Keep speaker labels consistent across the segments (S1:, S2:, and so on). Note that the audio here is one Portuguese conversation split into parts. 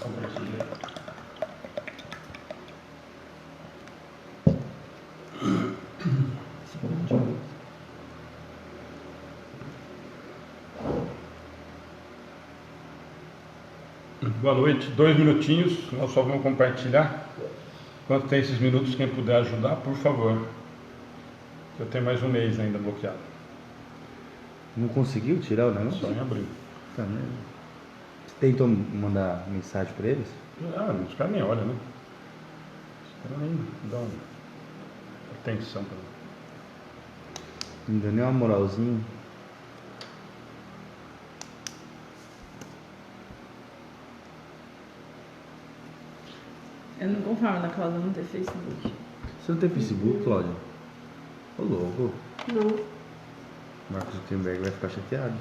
S1: Só um brasileiro. Boa noite, 2 minutinhos, nós só vamos compartilhar. Enquanto tem esses minutos, quem puder ajudar, por favor. Eu tenho mais um mês ainda bloqueado.
S2: Não conseguiu tirar o negócio?
S1: Só em abril.
S2: Tá mesmo. Você tentou mandar mensagem pra eles?
S1: Ah, os caras nem olham, né? Os caras nem dão atenção pra mim.
S2: Não deu nem uma moralzinha.
S3: Eu não conformo da Cláudia não ter Facebook.
S2: Você não tem Facebook, Cláudia? Ô louco.
S4: Não.
S2: Marcos Zuckerberg vai ficar chateado.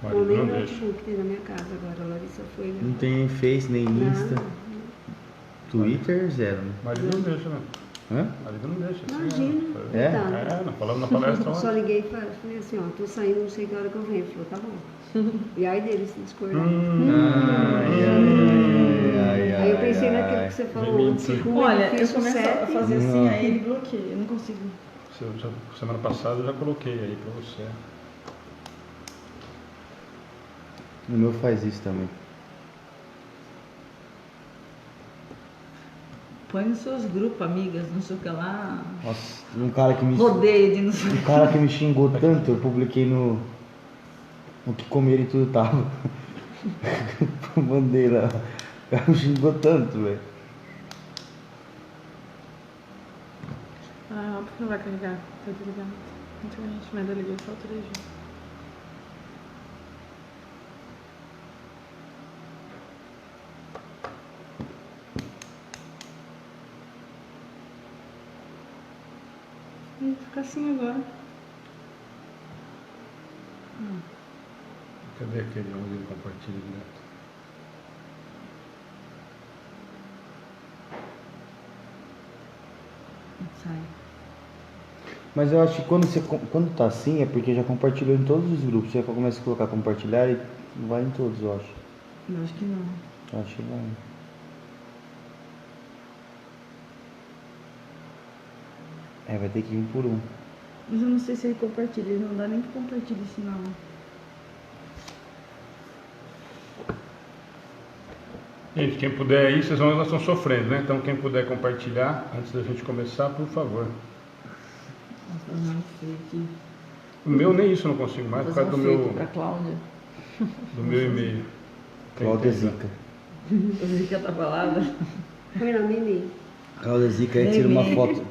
S4: Não,
S1: Marido
S4: nem
S1: não
S4: no
S1: deixa.
S4: notebook tem na minha casa agora. A Larissa foi.
S2: Não tem nem Face, nem Insta. Twitter, zero, né?
S1: Marido não deixa, né?
S2: Hã?
S1: Marido não deixa. Assim,
S4: Imagina.
S2: É?
S4: Tá.
S1: Nós falamos na palestra
S4: Só
S1: ontem.
S4: liguei e falei assim, ó, tô saindo, não sei que hora que eu venho. Ele falou, tá bom. E aí dele se discordar. Aí eu pensei naquilo que você falou
S1: Bem
S4: antes.
S1: mentira.
S3: Olha, eu
S4: difícil,
S3: começo a
S4: 7.
S3: fazer assim, aí ele bloqueia, eu não consigo.
S1: Semana passada eu já coloquei aí pra você.
S2: O meu faz isso também.
S3: Põe nos seus grupos, amigas, não sei o que lá.
S2: Nossa, um cara que me
S3: Rodeio de não sei o
S2: um cara que me xingou tanto, eu publiquei no que comer e tudo tava. Mandei lá. O cara me xingou tanto, velho.
S5: Ah, por que não vai carregar? Tá desligado. Antigamente, mas eu liguei só o 3G. Fica assim agora.
S1: Cadê aquele onde ele compartilha direto?
S3: sai.
S2: Mas eu acho que quando tá assim é porque já compartilhou em todos os grupos. Você começa a colocar compartilhar e vai em todos, eu acho.
S3: Eu acho que não.
S2: Eu acho que vai. É, vai ter que ir um por um.
S3: Mas eu não sei se ele compartilha, ele não dá nem pra compartilhar esse não.
S1: Gente, quem puder aí, vocês vão, nós estão sofrendo, né? Então quem puder compartilhar, antes da gente começar, por favor.
S3: Vou fazer um fake.
S1: O meu nem isso eu não consigo mais,
S3: Vou
S1: por
S3: fazer
S1: causa
S3: um
S1: do
S3: fake
S1: meu,
S3: pra Cláudia.
S1: do meu e-mail.
S2: Cláudia
S1: Tentei,
S2: Zica.
S3: Eu vi que a palavra.
S4: Foi na Mimi.
S2: Cláudia Zica aí
S3: Nem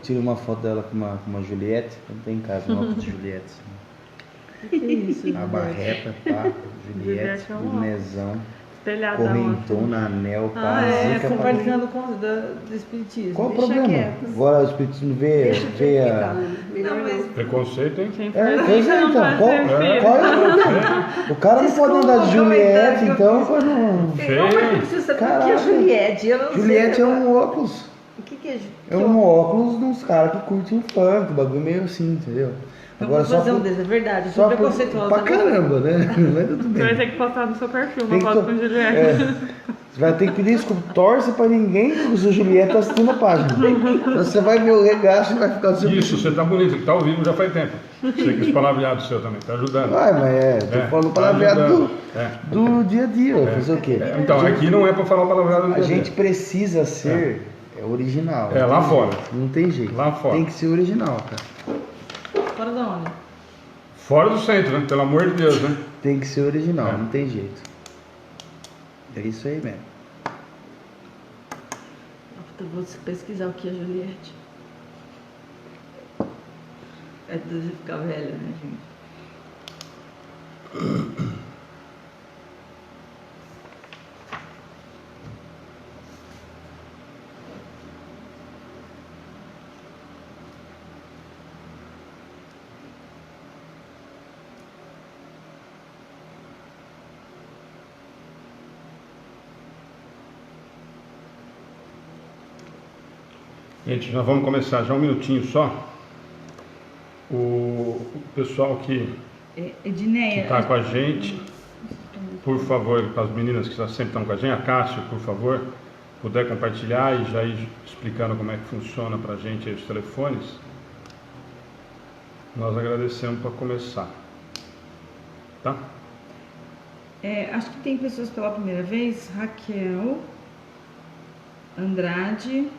S2: tira uma foto dela com uma Juliette. Não tem em casa uma foto de Juliette.
S3: Que isso,
S2: A barreta, pá, Juliette,
S5: Juliette é um
S2: bonezão,
S5: Espelhada
S2: correntona, anel, pá,
S3: Ah, é,
S2: Zica, pá.
S3: compartilhando com do espiritismo.
S2: Qual o
S4: Deixa
S2: problema?
S4: quieto.
S2: Agora o espiritismo vê
S4: Deixa do jeito que tá,
S2: a...
S4: né? Melhor
S3: Não, mas-
S1: Preconceito, hein?
S5: Quem
S2: É,
S5: faz
S2: pois
S5: isso
S2: é,
S5: não
S2: então.
S5: pode
S2: Qual
S5: ser
S2: é
S5: filho.
S2: o problema? O cara não pode andar de Juliette, então quando...
S3: Não, mas precisa saber o que é
S2: Caraca.
S3: Juliette. Eu não
S2: Juliette
S3: sei.
S2: é um óculos.
S3: O que é
S2: É um óculos dos caras que curtem o funk, o bagulho meio assim, entendeu?
S3: Eu vou fazer um desses, é verdade. Eu sou preconceituosa.
S2: Pra caramba, né? Mas tudo
S5: Você vai
S2: bem.
S5: ter que postar no seu perfil
S2: Tem
S5: uma
S2: que
S5: foto
S2: to-
S5: com Juliette.
S2: É. Você vai ter que pedir desculpa. Torce pra ninguém, porque o seu Juliette tá assistindo a página. Você vai ver o regaço e vai ficar do seu
S1: Isso, você tá bonito, que tá ao vivo já faz tempo. Você quis palavreado seu também, tá ajudando.
S2: Vai, mas tô falando
S1: tá
S2: palavreado
S1: ajudando. É.
S2: do dia a dia, fazer o quê?
S1: Então, aqui não é pra falar palavreado do
S2: A
S1: dia a
S2: gente
S1: dia.
S2: precisa ser original.
S1: É,
S2: não
S1: lá
S2: tem
S1: fora.
S2: jeito, não tem jeito.
S1: Lá fora.
S2: Tem que ser original, cara.
S3: Fora da onde?
S1: Fora do centro, né? Pelo amor de Deus, né?
S2: Tem que ser original,
S1: É.
S2: não tem jeito. É isso aí mesmo.
S3: Eu vou pesquisar o que é Juliette. É de ficar velha, né, gente?
S1: Gente, nós vamos começar já um minutinho só. O pessoal que que
S3: Edneia,
S1: está com a gente, por favor, para as meninas que sempre estão com a gente, a Cássio, por favor, puder compartilhar e já ir explicando como é que funciona para a gente aí os telefones, nós agradecemos para começar, tá?
S3: acho que tem pessoas pela primeira vez. Raquel Andrade.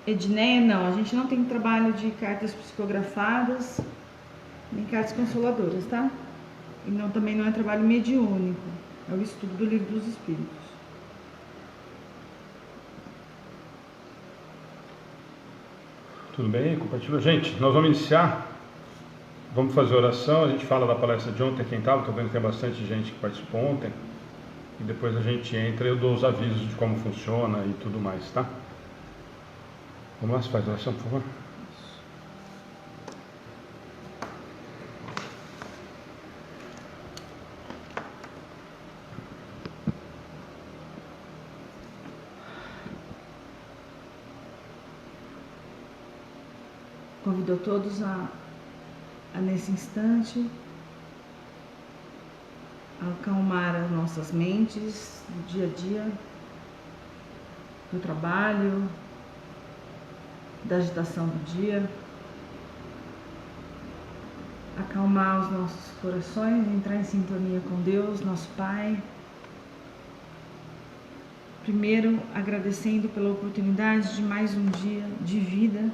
S3: Edneia, não, a gente não tem trabalho de cartas psicografadas nem cartas consoladoras, tá? E também não é trabalho mediúnico, é o estudo do Livro dos Espíritos.
S1: Tudo bem? Compartilha. Gente, nós vamos iniciar. Vamos fazer oração. A gente fala da palestra de ontem, quem estava. Estou vendo que tem bastante gente que participou ontem. E depois a gente entra e eu dou os avisos de como funciona e tudo mais, tá? Vamos lá, faz a oração, por favor.
S3: Convido a todos a nesse instante, acalmar as nossas mentes do dia a dia, do trabalho, da agitação do dia, acalmar os nossos corações, entrar em sintonia com Deus, nosso Pai. Primeiro, agradecendo pela oportunidade de mais um dia de vida,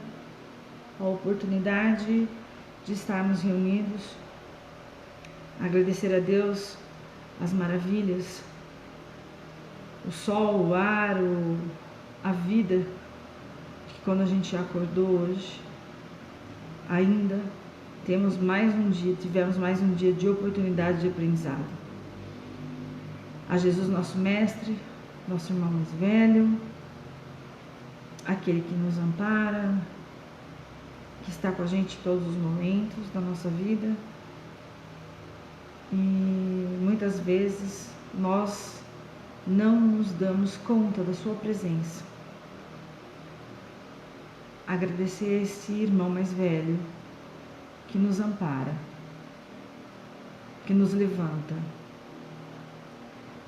S3: a oportunidade de estarmos reunidos, agradecer a Deus as maravilhas, o sol, o ar, a vida, que quando a gente acordou hoje, ainda tivemos mais um dia de oportunidade de aprendizado. A Jesus, nosso mestre, nosso irmão mais velho, aquele que nos ampara, que está com a gente em todos os momentos da nossa vida. E muitas vezes nós não nos damos conta da sua presença. Agradecer a esse irmão mais velho que nos ampara, que nos levanta,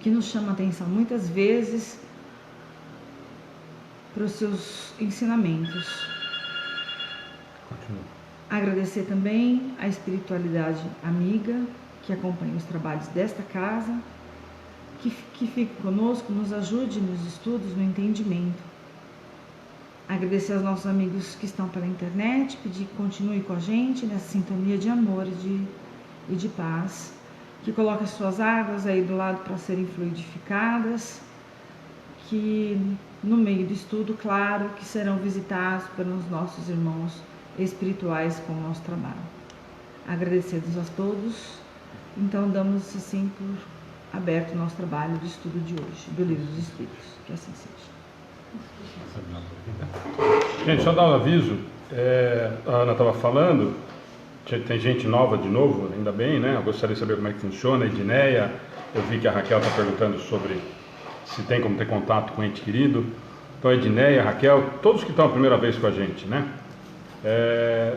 S3: que nos chama a atenção muitas vezes para os seus ensinamentos.
S1: Continua.
S3: Agradecer também a espiritualidade amiga que acompanha os trabalhos desta casa, que fique conosco, nos ajude nos estudos, no entendimento. Agradecer aos nossos amigos que estão pela internet, pedir que continue com a gente nessa sintonia de amor e de paz, que coloque as suas águas aí do lado para serem fluidificadas, que no meio do estudo, claro, que serão visitados pelos nossos irmãos espirituais com o nosso trabalho. Agradecidos a todos, então damos assim por aberto o nosso trabalho de estudo de hoje, do Livro dos Espíritos, que assim seja.
S1: Gente, só dar um aviso, a Ana estava falando, tem gente nova de novo, ainda bem, né? Eu gostaria de saber como é que funciona, a Edneia, eu vi que a Raquel está perguntando sobre se tem como ter contato com o ente querido. Então, a Edneia, a Raquel, todos que estão a primeira vez com a gente, né?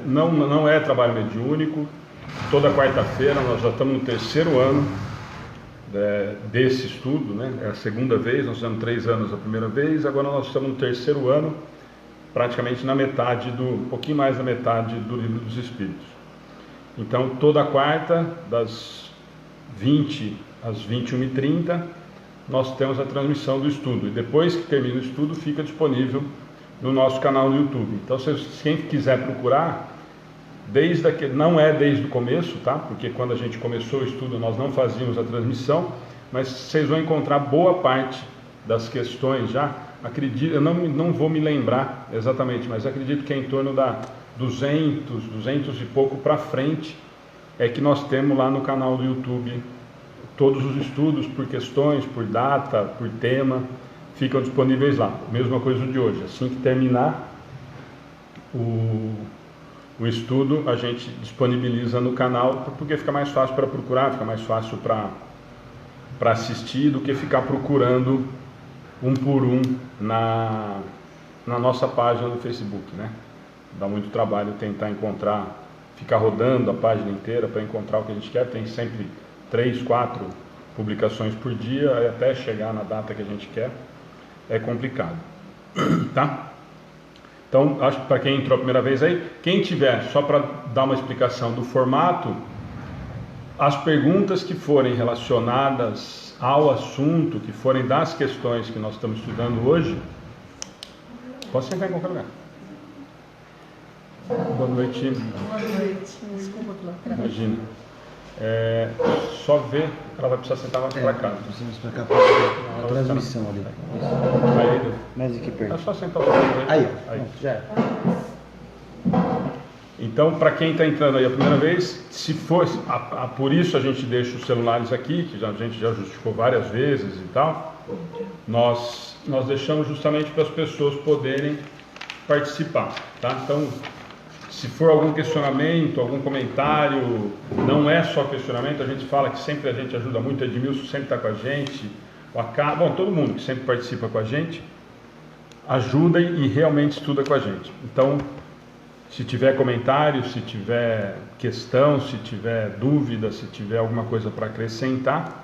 S1: Não é trabalho mediúnico. Toda quarta-feira nós já estamos no terceiro ano desse estudo, né? É a segunda vez, nós fizemos 3 anos a primeira vez, agora nós estamos no terceiro ano, praticamente na metade um pouquinho mais da metade do Livro dos Espíritos. Então, toda quarta, das 20 às 21h30, nós temos a transmissão do estudo, e depois que termina o estudo, fica disponível no nosso canal no YouTube. Então, se quem quiser procurar, não é desde o começo, tá? Porque quando a gente começou o estudo nós não fazíamos a transmissão, mas vocês vão encontrar boa parte das questões já. Acredito, eu não vou me lembrar exatamente, mas acredito que é em torno da 200 e pouco para frente é que nós temos lá no canal do YouTube todos os estudos por questões, por data, por tema, ficam disponíveis lá. Mesma coisa de hoje, assim que terminar o estudo, a gente disponibiliza no canal, porque fica mais fácil para procurar, fica mais fácil para assistir do que ficar procurando um por um na nossa página do Facebook, né? Dá muito trabalho tentar encontrar ficar rodando a página inteira para encontrar o que a gente quer. Tem sempre 3, 4 publicações por dia, até chegar na data que a gente quer, é complicado, tá? Então, acho que para quem entrou a primeira vez aí, quem tiver, só para dar uma explicação do formato, as perguntas que forem relacionadas ao assunto, que forem das questões que nós estamos estudando hoje, posso sentar em qualquer lugar. Boa noite.
S5: Boa noite. Desculpa pela atraso.
S1: Imagina. Só ver, ela vai precisar sentar mais para cá.
S2: Precisamos para cá para a transmissão ali.
S1: Aí,
S2: Mais aqui perto.
S1: é só sentar um pouquinho.
S2: Aí,
S1: Aí.
S2: pronto, já.
S1: Então, para quem está entrando aí a primeira vez, se for, por isso a gente deixa os celulares aqui, que a gente já justificou várias vezes e tal, nós deixamos justamente para as pessoas poderem participar, tá? Então, se for algum questionamento, algum comentário, não é só questionamento, a gente fala que sempre a gente ajuda muito, Edmilson sempre está com a gente, todo mundo que sempre participa com a gente, ajuda e realmente estuda com a gente. Então, se tiver comentário, se tiver questão, se tiver dúvida, se tiver alguma coisa para acrescentar,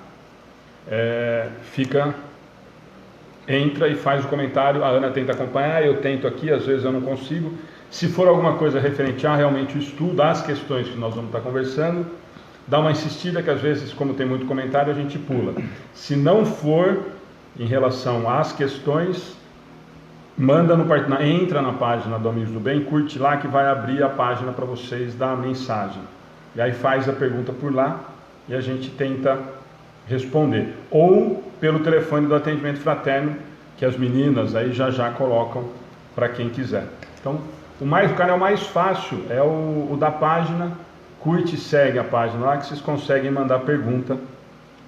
S1: entra e faz o comentário. A Ana tenta acompanhar, eu tento aqui, às vezes eu não consigo. Se for alguma coisa referente a realmente o estudo, às questões que nós vamos estar conversando, dá uma insistida que às vezes, como tem muito comentário, a gente pula. Se não for em relação às questões, entra na página do Amigos do Bem, curte lá que vai abrir a página para vocês da mensagem. E aí faz a pergunta por lá e a gente tenta responder. Ou pelo telefone do atendimento fraterno, que as meninas aí já colocam para quem quiser. Então, o canal mais fácil é o da página, curte e segue a página lá que vocês conseguem mandar pergunta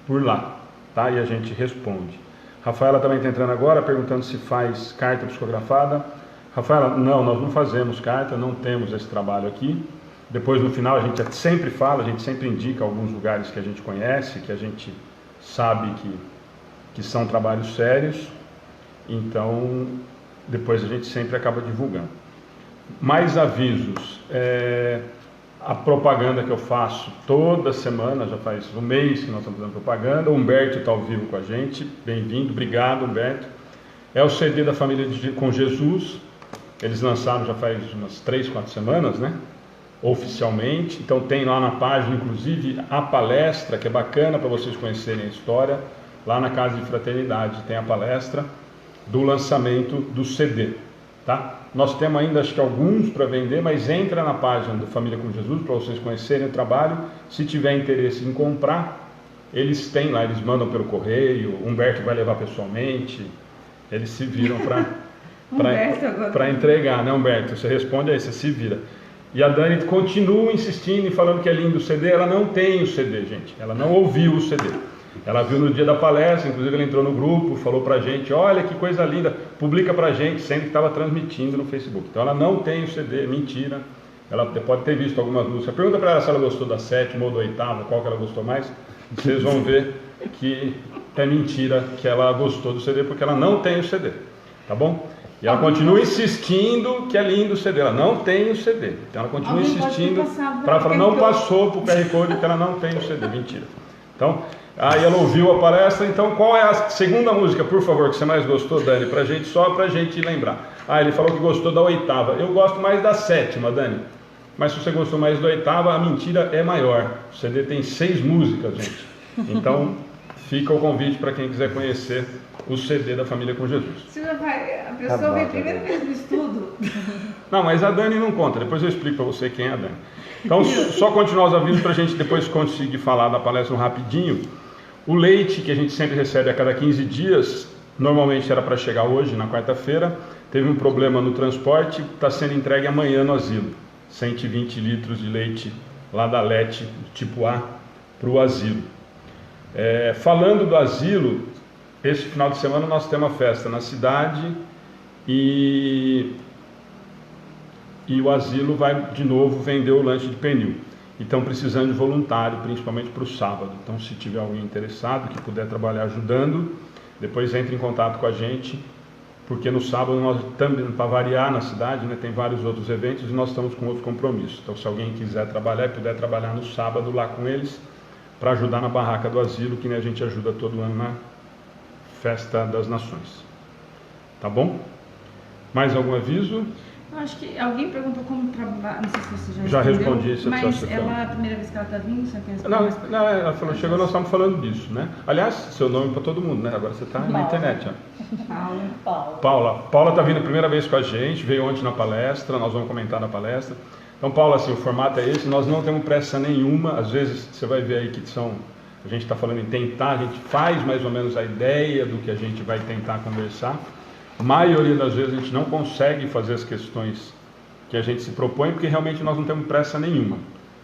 S1: por lá, tá? E a gente responde. Rafaela também está entrando agora, perguntando se faz carta psicografada. Rafaela, não, nós não fazemos carta, não temos esse trabalho aqui. Depois, no final, a gente sempre fala, a gente sempre indica alguns lugares que a gente conhece, que a gente sabe que são trabalhos sérios. Então, depois a gente sempre acaba divulgando. Mais avisos. A propaganda que eu faço toda semana, já faz um mês que nós estamos fazendo propaganda. O Humberto está ao vivo com a gente, bem-vindo, obrigado Humberto. É o CD da Família com Jesus, eles lançaram já faz umas 3, 4 semanas, né? Oficialmente, então tem lá na página, inclusive, a palestra, que é bacana para vocês conhecerem a história, lá na Casa de Fraternidade tem a palestra do lançamento do CD, tá? Nós temos ainda, acho que alguns para vender, mas entra na página do Família com Jesus para vocês conhecerem o trabalho. Se tiver interesse em comprar, eles têm lá, eles mandam pelo correio, o Humberto vai levar pessoalmente, eles se viram para entregar, né Humberto? Você responde aí, você se vira. E a Dani continua insistindo e falando que é lindo o CD, ela não tem o CD, gente, ela não ouviu o CD. Ela viu no dia da palestra, inclusive ela entrou no grupo, falou pra gente, olha que coisa linda, publica pra gente, sempre que estava transmitindo no Facebook. Então ela não tem o CD, mentira, ela pode ter visto algumas músicas. Pergunta pra ela se ela gostou da 7ª ou da 8ª, qual que ela gostou mais, vocês vão ver que é mentira que ela gostou do CD, porque ela não tem o CD, tá bom? E ela continua insistindo que é lindo o CD, ela não tem o CD. Então ela continua insistindo para falar, não passou pro QR Code que ela não tem o CD, mentira. Então, aí ela ouviu a palestra, então qual é a segunda música, por favor, que você mais gostou, Dani, pra gente, só pra gente lembrar. Ele falou que gostou da 8ª, eu gosto mais da 7ª, Dani, mas se você gostou mais da 8ª, a mentira é maior, o CD tem 6 músicas, gente, então fica o convite para quem quiser conhecer o CD da Família com Jesus.
S3: A pessoa vem primeira vez no estudo.
S1: Não, mas a Dani não conta, depois eu explico para você quem é a Dani. Então, só continuar os avisos para a gente depois conseguir falar da palestra rapidinho. O leite que a gente sempre recebe a cada 15 dias, normalmente era para chegar hoje, na quarta-feira, teve um problema no transporte, está sendo entregue amanhã no asilo. 120 litros de leite lá da Lete, tipo A, para o asilo. Falando do asilo, esse final de semana nós temos uma festa na cidade e o asilo vai de novo vender o lanche de pernil. E estão precisando de voluntário, principalmente para o sábado. Então, se tiver alguém interessado que puder trabalhar ajudando, depois entre em contato com a gente porque no sábado nós também, para variar na cidade, né, tem vários outros eventos e nós estamos com outros compromissos. Então, se alguém quiser trabalhar e puder trabalhar no sábado lá com eles, para ajudar na barraca do asilo, que nem a gente ajuda todo ano na Festa das Nações. Tá bom? Mais algum aviso?
S3: Eu acho que alguém perguntou como trabalhar, não sei se você
S1: Já
S3: respondeu,
S1: respondi, se
S3: mas
S1: você
S3: ela, a primeira vez que ela está vindo, você tem
S1: Não, ela falou, chegou, nós estamos falando disso, né? Aliás, seu nome para todo mundo, né? Agora você está na internet, ó. Paula está vindo a primeira vez com a gente, veio ontem na palestra, nós vamos comentar na palestra. Então, Paula, assim, o formato é esse, nós não temos pressa nenhuma, às vezes você vai ver aí que a gente está falando em tentar, a gente faz mais ou menos a ideia do que a gente vai tentar conversar. A maioria das vezes a gente não consegue fazer as questões que a gente se propõe, porque realmente nós não temos pressa nenhuma.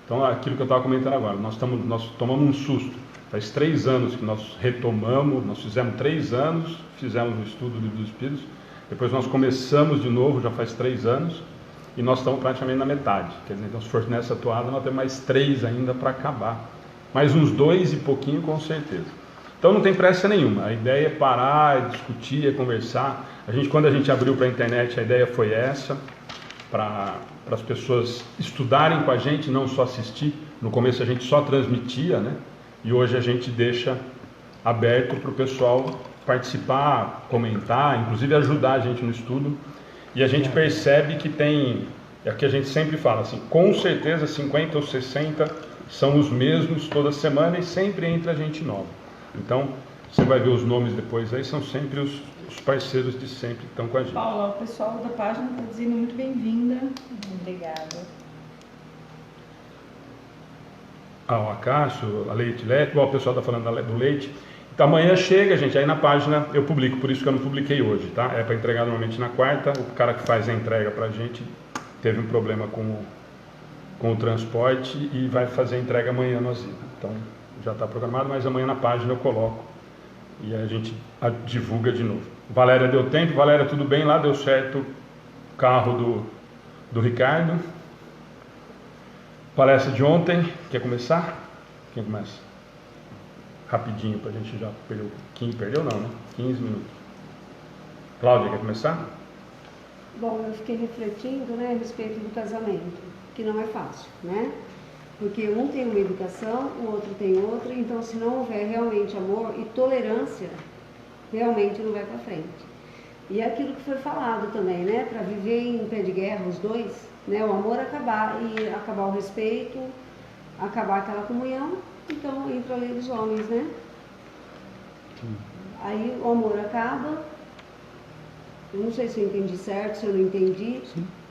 S1: Então, aquilo que eu estava comentando agora, nós tomamos um susto. Faz 3 anos que nós retomamos, nós fizemos 3 anos, fizemos o estudo do Livro dos Espíritos, depois nós começamos de novo, já faz 3 anos, e nós estamos praticamente na metade. Quer dizer, então, se for nessa toada, nós temos mais 3 ainda para acabar. Mais uns 2 e pouquinho, com certeza. Então, não tem pressa nenhuma. A ideia é parar, é discutir, é conversar. Quando a gente abriu para a internet, a ideia foi essa, para as pessoas estudarem com a gente, não só assistir. No começo a gente só transmitia, né? E hoje a gente deixa aberto para o pessoal participar, comentar, inclusive ajudar a gente no estudo. E a gente percebe que é o que a gente sempre fala, assim, com certeza 50 ou 60 são os mesmos toda semana e sempre entra gente nova. Então, você vai ver os nomes depois aí, são sempre os parceiros de sempre que estão com a gente.
S3: Paula, o pessoal da página está dizendo muito bem-vinda.
S5: Obrigada.
S1: O Acácio, a Leite, o pessoal está falando do leite. Então, amanhã chega, gente, aí na página eu publico, por isso que eu não publiquei hoje, tá? É para entregar normalmente na quarta, o cara que faz a entrega para a gente teve um problema com o transporte e vai fazer a entrega amanhã no asilo. Então, já está programado, mas amanhã na página eu coloco e a gente divulga de novo. Valéria deu tempo. Valéria, tudo bem lá? Deu certo o carro do Ricardo. Palestra de ontem, quer começar? Quem começa? Rapidinho, para a gente já perder um pouquinho. Perdeu não, né? 15 minutos. Cláudia, quer começar?
S4: Bom, eu fiquei refletindo, né, a respeito do casamento, que não é fácil, né? Porque um tem uma educação, o outro tem outra, então se não houver realmente amor e tolerância, realmente não vai para frente. E é aquilo que foi falado também, né? Para viver em pé de guerra os dois, né? O amor acabar e acabar o respeito, acabar aquela comunhão, então entra a lei dos homens, né? Aí o amor acaba, eu não sei se eu entendi certo, se eu não entendi,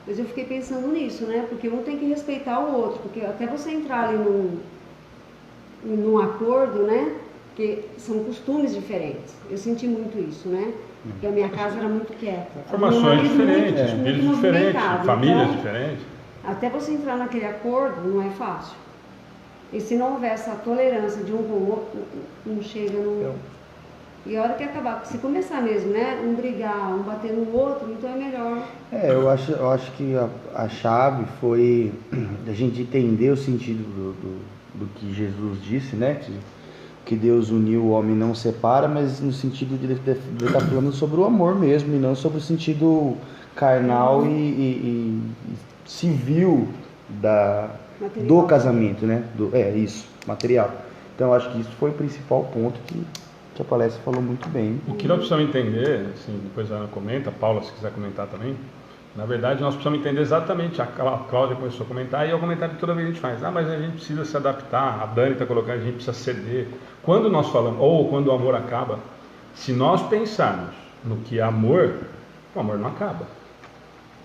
S4: mas eu fiquei pensando nisso, né? Porque um tem que respeitar o outro, porque até você entrar ali num acordo, né? Porque são costumes diferentes. Eu senti muito isso, né? Porque a minha casa era muito quieta.
S1: Formações diferentes, filhos diferentes, famílias
S4: então,
S1: diferentes.
S4: Até você entrar naquele acordo não é fácil. E se não houver essa tolerância de um com o outro, não chega no... E a hora que acabar, se começar mesmo, né? Um brigar, um bater no outro, então é melhor.
S2: Eu acho que a chave foi a gente entender o sentido do que Jesus disse, né? Que Deus uniu, o homem não separa, mas no sentido de ele estar falando sobre o amor mesmo, e não sobre o sentido carnal e civil do casamento, né? Isso, material. Então, acho que isso foi o principal ponto que a palestra falou muito bem.
S1: O que nós precisamos entender, assim, depois a Ana comenta, a Paula, se quiser comentar também, na verdade nós precisamos entender exatamente, a Cláudia começou a comentar, e é o comentário que toda vez a gente faz, mas a gente precisa se adaptar, a Dani está colocando, a gente precisa ceder. Quando nós falamos, ou quando o amor acaba, se nós pensarmos no que é amor, o amor não acaba.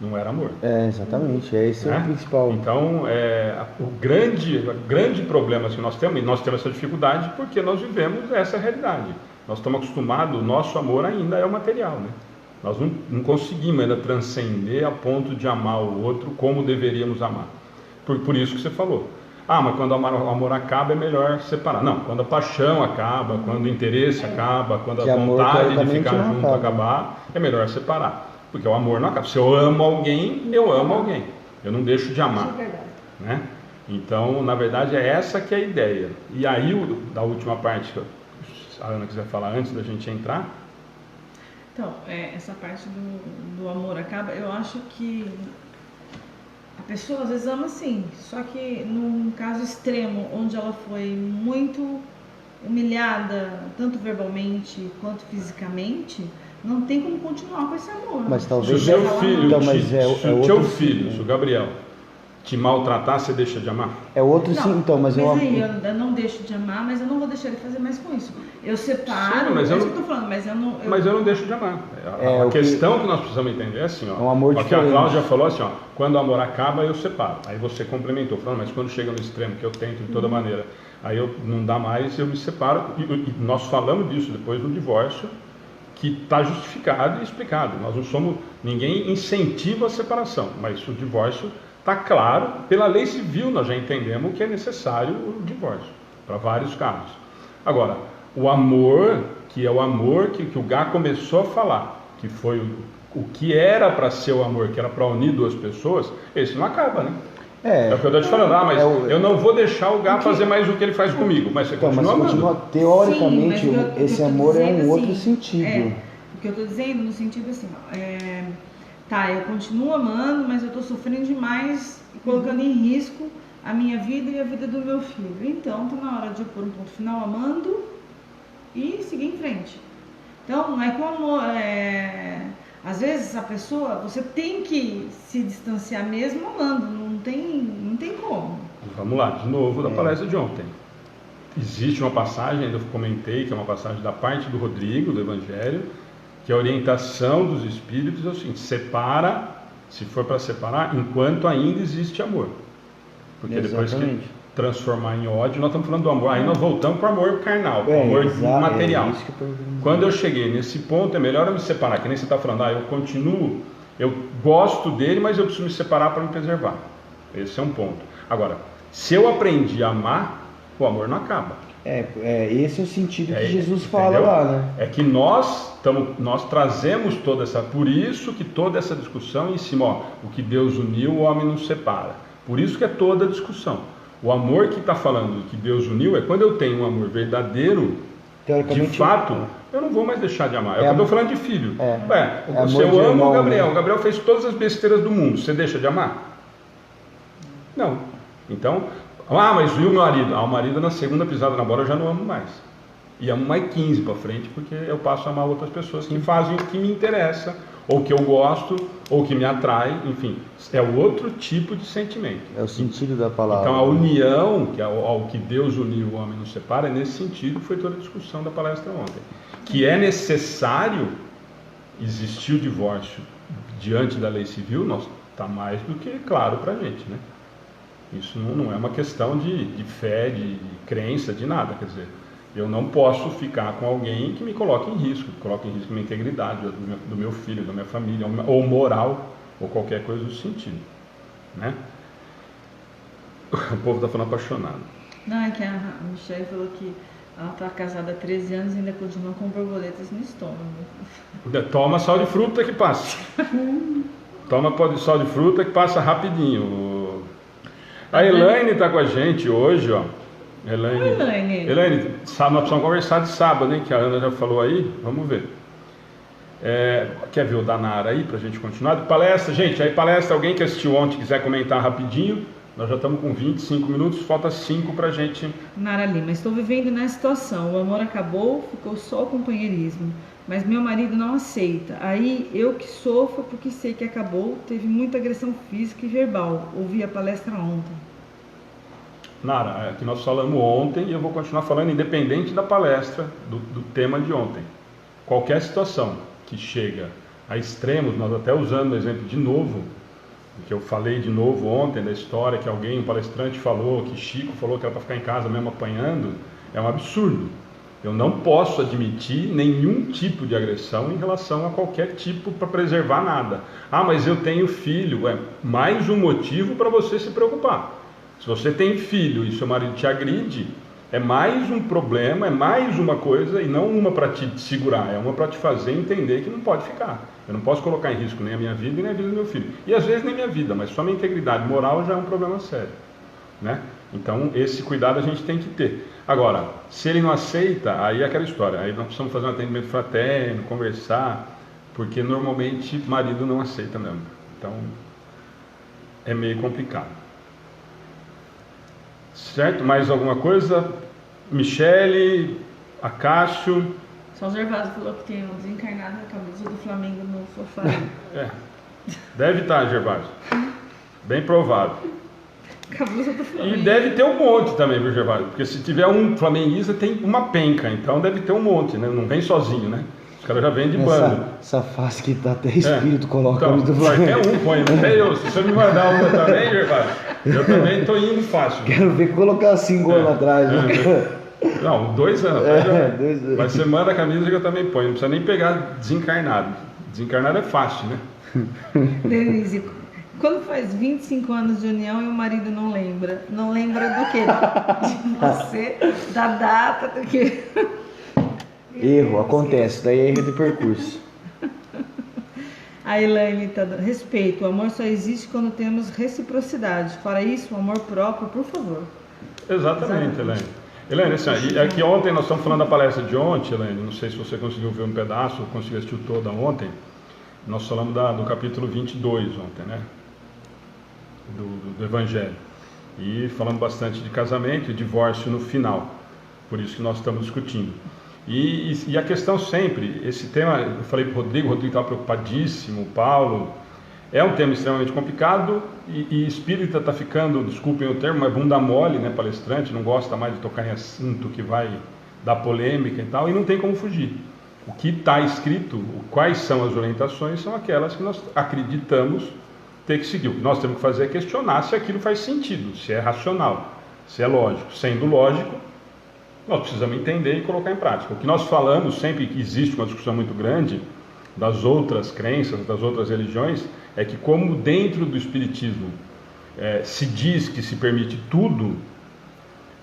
S1: Não era amor.
S2: Exatamente, esse é o principal.
S1: Então, o grande problema que nós temos, e nós temos essa dificuldade porque nós vivemos essa realidade. Nós estamos acostumados, o nosso amor ainda é o material, né? Nós não conseguimos ainda transcender a ponto de amar o outro como deveríamos amar. Por isso que você falou. Mas quando o amor acaba é melhor separar. Não, quando a paixão acaba, quando o interesse acaba, quando a vontade de ficar junto acabar, é melhor separar. Porque o amor não acaba. Se eu amo alguém, eu amo alguém. Eu não deixo de amar.
S4: Isso é verdade.
S1: Né? Então, na verdade, é essa que é a ideia. E aí, da última parte, que a Ana quiser falar antes da gente entrar.
S3: Então, essa parte do amor acaba, eu acho que a pessoa às vezes ama sim, só que num caso extremo, onde ela foi muito humilhada, tanto verbalmente quanto fisicamente, não tem como continuar com esse amor.
S2: Mas
S1: Se o
S2: talvez
S1: seu filho,
S2: então, mas
S1: se o teu filho, se o Gabriel te maltratar, você deixa de amar?
S2: é outro sim, então, mas eu
S3: aí eu não deixo de amar, mas eu não vou deixar ele fazer mais com isso. Eu separo,
S1: Sim, mas
S3: é
S1: eu
S3: isso
S1: não-
S3: que eu tô falando, mas eu não...
S1: Mas eu não deixo de amar. A
S2: o que-
S1: questão que nós precisamos entender é assim, ó.
S2: É um amor
S1: Ó, que a
S2: diferente.
S1: Cláudia falou assim, ó, quando o amor acaba, eu separo. Aí você complementou, falando, mas quando chega no extremo, que eu tento de toda maneira, aí eu não dá mais, eu me separo. E nós falamos disso depois do divórcio, que está justificado e explicado. Nós não somos, ninguém incentiva a separação, mas o divórcio está claro, pela lei civil nós já entendemos que é necessário o divórcio, para vários casos. Agora, o amor, que é o amor que o Gá começou a falar, que foi o que era para ser o amor, que era para unir duas pessoas, esse não acaba, né? É o que eu estou te falando, mas eu não vou deixar o Gá fazer mais o que ele faz comigo, mas você
S2: Então, mas
S1: continua
S2: você
S1: amando.
S2: continua, teoricamente,
S3: Sim, mas
S2: esse
S3: eu tô
S2: amor é
S3: dizendo
S2: um outro
S3: assim,
S2: sentido.
S3: O que eu tô dizendo no sentido assim, ó, tá, eu continuo amando, mas eu tô sofrendo demais e colocando em risco a minha vida e a vida do meu filho. Então, tá na hora de eu pôr um ponto final amando e seguir em frente. Então, não é como... às vezes a pessoa, você tem que se distanciar mesmo amando, não tem como.
S1: Vamos lá, de novo, da palestra de ontem. Existe uma passagem, ainda eu comentei, que é uma passagem da parte do Rodrigo, do Evangelho, que a orientação dos Espíritos é o seguinte: separa, se for para separar, enquanto ainda existe amor. Porque depois que transformar em ódio, nós estamos falando do amor, aí nós voltamos para o amor carnal, o amor material.
S2: Isso que eu tô...
S1: Quando eu cheguei nesse ponto, é melhor eu me separar, que nem você está falando, eu continuo, eu gosto dele, mas eu preciso me separar para me preservar. Esse é um ponto. Agora, se eu aprendi a amar, o amor não acaba.
S2: Esse é o sentido que Jesus fala
S1: entendeu?
S2: lá, né?
S1: É que nós trazemos toda essa, por isso que toda essa discussão em cima, ó, o que Deus uniu, o homem não separa. Por isso que é toda a discussão. O amor que está falando que Deus uniu é quando eu tenho um amor verdadeiro, de fato, eu não vou mais deixar de amar. É o que eu estou falando de filho. Se eu amo o Gabriel, o Gabriel fez todas as besteiras do mundo, você deixa de amar? Não. Então, mas e o marido? O marido na segunda pisada na bola eu já não amo mais. E amo mais 15 para frente, porque eu passo a amar outras pessoas que fazem o que me interessa, ou que eu gosto, ou que me atrai, enfim. É outro tipo de sentimento.
S2: É o sentido da palavra.
S1: Então a união, que é ao que Deus uniu, o homem não separa, nesse sentido foi toda a discussão da palestra ontem. Que é necessário existir o divórcio diante da lei civil, está mais do que claro para a gente, né? Isso não é uma questão de fé, de crença, de nada. Quer dizer, eu não posso ficar com alguém que me coloque em risco, a minha integridade, do meu filho, da minha família, ou moral, ou qualquer coisa do sentido, né? O povo está falando apaixonado.
S3: Não, é que a Michelle falou que ela está casada há 13 anos e ainda continua com borboletas no estômago.
S1: Toma sal de fruta que passa. Toma pó de sal de fruta que passa rapidinho. A Elaine está com a gente hoje, ó. Elaine, nós precisamos conversar de sábado, hein? Que a Ana já falou aí. Vamos ver. Quer ver o da Nara aí para a gente continuar? Palestra, gente. Aí palestra, alguém que assistiu ontem quiser comentar rapidinho. Nós já estamos com 25 minutos, falta 5 para a gente.
S3: Nara Lima, estou vivendo nessa situação. O amor acabou, ficou só o companheirismo. Mas meu marido não aceita. Aí eu que sofro porque sei que acabou. Teve muita agressão física e verbal. Ouvi a palestra ontem.
S1: Nara, que nós falamos ontem e eu vou continuar falando independente da palestra, do tema de ontem. Qualquer situação que chega a extremos, nós até usando o exemplo de novo, que eu falei de novo ontem da história que um palestrante falou, que Chico falou que era para ficar em casa mesmo apanhando, é um absurdo. Eu não posso admitir nenhum tipo de agressão em relação a qualquer tipo para preservar nada. Mas eu tenho filho, é mais um motivo para você se preocupar. Se você tem filho e seu marido te agride, é mais um problema, é mais uma coisa e não uma para te segurar, é uma para te fazer entender que não pode ficar. Eu não posso colocar em risco nem a minha vida nem a vida do meu filho. E às vezes nem minha vida, mas só minha integridade moral já é um problema sério, né? Então esse cuidado a gente tem que ter. Agora, se ele não aceita, aí é aquela história, aí nós precisamos fazer um atendimento fraterno, conversar, porque normalmente marido não aceita mesmo. Então, é meio complicado. Certo? Mais alguma coisa? Michele, Acácio...
S3: Só o Gervásio falou que tem um desencarnado na camisa do Flamengo no sofá.
S1: Deve estar, Gervásio. Bem provável.
S3: Camisa do Flamengo.
S1: E deve ter um monte também, viu, Gervásio? Porque se tiver um flamenguista, tem uma penca. Então deve ter um monte, né? Não vem sozinho, né? Os caras já vêm de bando.
S2: Essa face que tá até espírito, coloca
S1: então,
S2: a camisa do Flamengo.
S1: Qualquer um põe, não tem eu. Se você me mandar uma também, Gervásio, eu também estou indo fácil.
S2: Quero ver colocar 5 anos atrás.
S1: Não, 2 anos.
S2: 2 anos.
S1: Mas você manda a camisa que eu também ponho. Não precisa nem pegar desencarnado. Desencarnado é fácil, né?
S3: Denise, quando faz 25 anos de união e o marido não lembra? Não lembra do quê? De você, da data, do quê?
S2: Erro, acontece. Daí é erro de percurso.
S3: A Elaine está dando respeito. O amor só existe quando temos reciprocidade. Fora isso, o amor próprio, por favor.
S1: Exatamente, Elaine. Elaine, assim, aqui ontem nós estamos falando da palestra de ontem, Elaine. Não sei se você conseguiu ver um pedaço ou conseguiu assistir toda ontem. Nós falamos do capítulo 22 ontem, né? Do Evangelho. E falamos bastante de casamento e divórcio no final. Por isso que nós estamos discutindo. E a questão sempre, esse tema, eu falei para o Rodrigo estava preocupadíssimo, o Paulo, é um tema extremamente complicado e espírita está ficando, desculpem o termo, mas bunda mole, né, palestrante, não gosta mais de tocar em assunto que vai dar polêmica e tal, e não tem como fugir. O que está escrito, quais são as orientações, são aquelas que nós acreditamos ter que seguir. O que nós temos que fazer é questionar se aquilo faz sentido, se é racional, se é lógico. Sendo lógico, nós precisamos entender e colocar em prática. O que nós falamos, sempre que existe uma discussão muito grande das outras crenças, das outras religiões, é que como dentro do Espiritismo se diz que se permite tudo,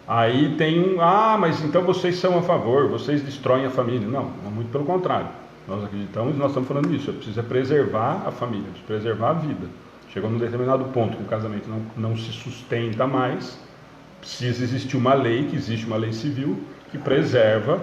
S1: aí tem mas então vocês são a favor, vocês destroem a família. Não, muito pelo contrário. Nós acreditamos, nós estamos falando disso, precisa preservar a família, precisa preservar a vida. Chegou num determinado ponto que o casamento não se sustenta mais, precisa existir uma lei, que existe uma lei civil, que preserva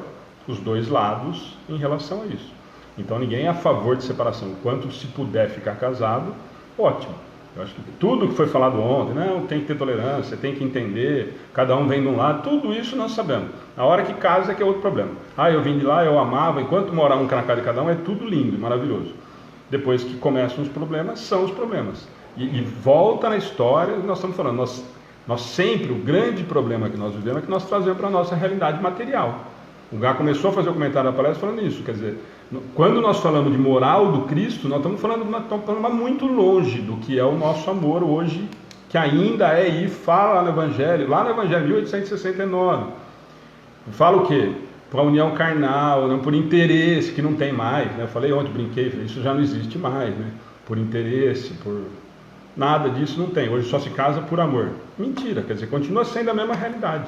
S1: os dois lados em relação a isso. Então ninguém é a favor de separação. Quanto se puder ficar casado, ótimo. Eu acho que tudo que foi falado ontem, não, tem que ter tolerância, tem que entender, cada um vem de um lado, tudo isso nós sabemos. Na hora que casa é que é outro problema. Eu vim de lá, eu amava, enquanto morar um na casa de cada um é tudo lindo, maravilhoso. Depois que começam os problemas, são os problemas. E volta na história, nós estamos falando, nós sempre, o grande problema que nós vivemos é que nós trazemos para a nossa realidade material. O Gá começou a fazer o comentário da palestra falando isso, quer dizer, quando nós falamos de moral do Cristo, nós estamos falando muito longe do que é o nosso amor hoje, que ainda é ir, fala no Evangelho, lá no Evangelho 1869, fala o quê? Para a união carnal, não por interesse, que não tem mais, né? Eu falei ontem, brinquei, isso já não existe mais, né? Por interesse, por... Nada disso não tem, hoje só se casa por amor. Mentira, quer dizer, continua sendo a mesma realidade.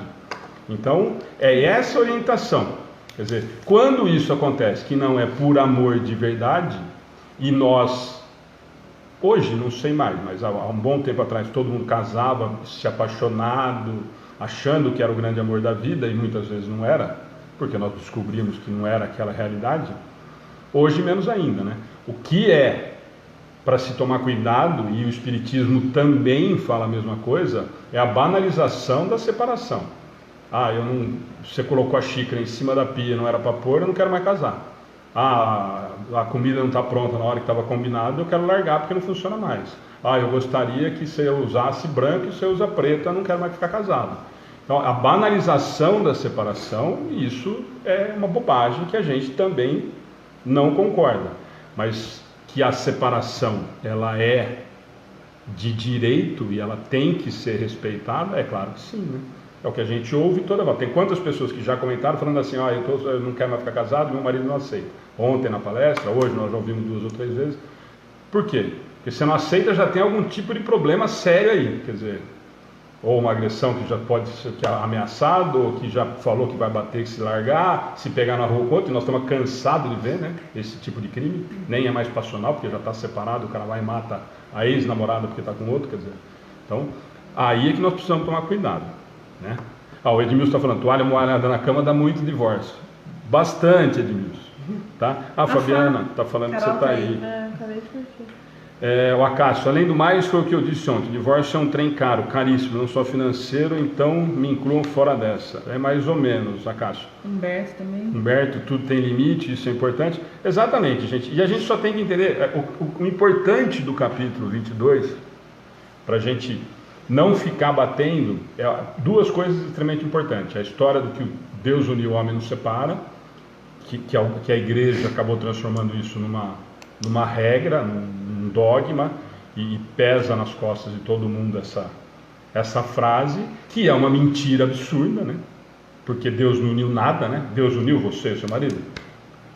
S1: Então, é essa orientação. Quer dizer, quando isso acontece, que não é por amor de verdade, e nós, hoje não sei mais, mas há um bom tempo atrás todo mundo casava, se apaixonado, achando que era o grande amor da vida, e muitas vezes não era, porque nós descobrimos que não era aquela realidade. Hoje menos ainda, né? O que é para se tomar cuidado, e o Espiritismo também fala a mesma coisa, é a banalização da separação. Você colocou a xícara em cima da pia, não era para pôr, eu não quero mais casar. A comida não está pronta na hora que estava combinado, eu quero largar porque não funciona mais. Eu gostaria que você usasse branco e você usa preto, eu não quero mais ficar casado. Então, a banalização da separação, isso é uma bobagem que a gente também não concorda. Mas que a separação ela é de direito e ela tem que ser respeitada, é claro que sim, né? É o que a gente ouve toda vez. Tem quantas pessoas que já comentaram falando assim, eu não quero mais ficar casado, meu marido não aceita. Ontem na palestra, hoje nós já ouvimos 2 ou 3 vezes. Por quê? Porque se não aceita já tem algum tipo de problema sério aí, quer dizer, ou uma agressão que já pode ser ameaçado, ou que já falou que vai bater, que se largar, se pegar na rua com outro, e nós estamos cansados de ver, né, esse tipo de crime, nem é mais passional, porque já está separado, o cara vai e mata a ex-namorada porque está com outro, quer dizer, então, aí é que nós precisamos tomar cuidado, né. O Edmilson está falando, toalha molhada na cama dá muito divórcio, bastante, Edmilson, Tá? A Fabiana está falando que você está aí.
S5: Acabei de curtir.
S1: O Acácio, além do mais, foi o que eu disse ontem, divórcio é um trem caro, caríssimo, não só financeiro, então me incluam fora dessa. É mais ou menos, Acácio.
S3: Humberto também.
S1: Humberto, tudo tem limite, isso é importante. Exatamente, gente. E a gente só tem que entender, o importante do capítulo 22, para a gente não ficar batendo, duas coisas extremamente importantes. A história do que Deus uniu, o homem não separa, que a igreja acabou transformando isso numa regra, num dogma, e pesa nas costas de todo mundo essa frase, que é uma mentira absurda, né? Porque Deus não uniu nada, né? Deus uniu você e seu marido.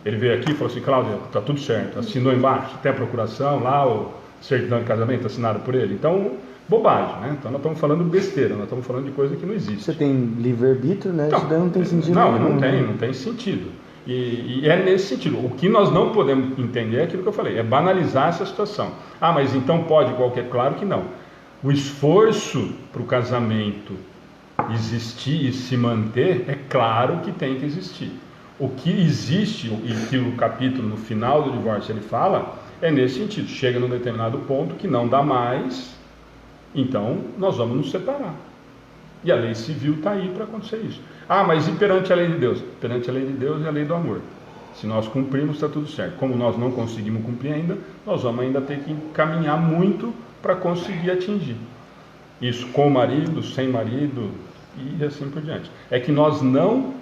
S1: Ele veio aqui e falou assim: Cláudia, tá tudo certo, assinou embaixo, tem a procuração lá, o certidão de casamento assinado por ele. Então, bobagem, né? Então nós estamos falando besteira, nós estamos falando de coisa que não existe.
S2: Você tem livre-arbítrio, né? Isso daí não tem sentido
S1: nenhum.
S2: nenhum.
S1: Não tem sentido. E é nesse sentido. O que nós não podemos entender é aquilo que eu falei, é banalizar essa situação. Ah, mas então pode qualquer... Claro que não. O esforço para o casamento existir e se manter, é claro que tem que existir. O que existe, e que o capítulo no final do divórcio ele fala, é nesse sentido. Chega num determinado ponto que não dá mais, então nós vamos nos separar. E a lei civil está aí para acontecer isso. Ah, mas e perante a lei de Deus? Perante a lei de Deus é a lei do amor. Se nós cumprirmos, está tudo certo. Como nós não conseguimos cumprir ainda, nós vamos ainda ter que caminhar muito para conseguir atingir. Isso com o marido, sem marido e assim por diante. É que nós não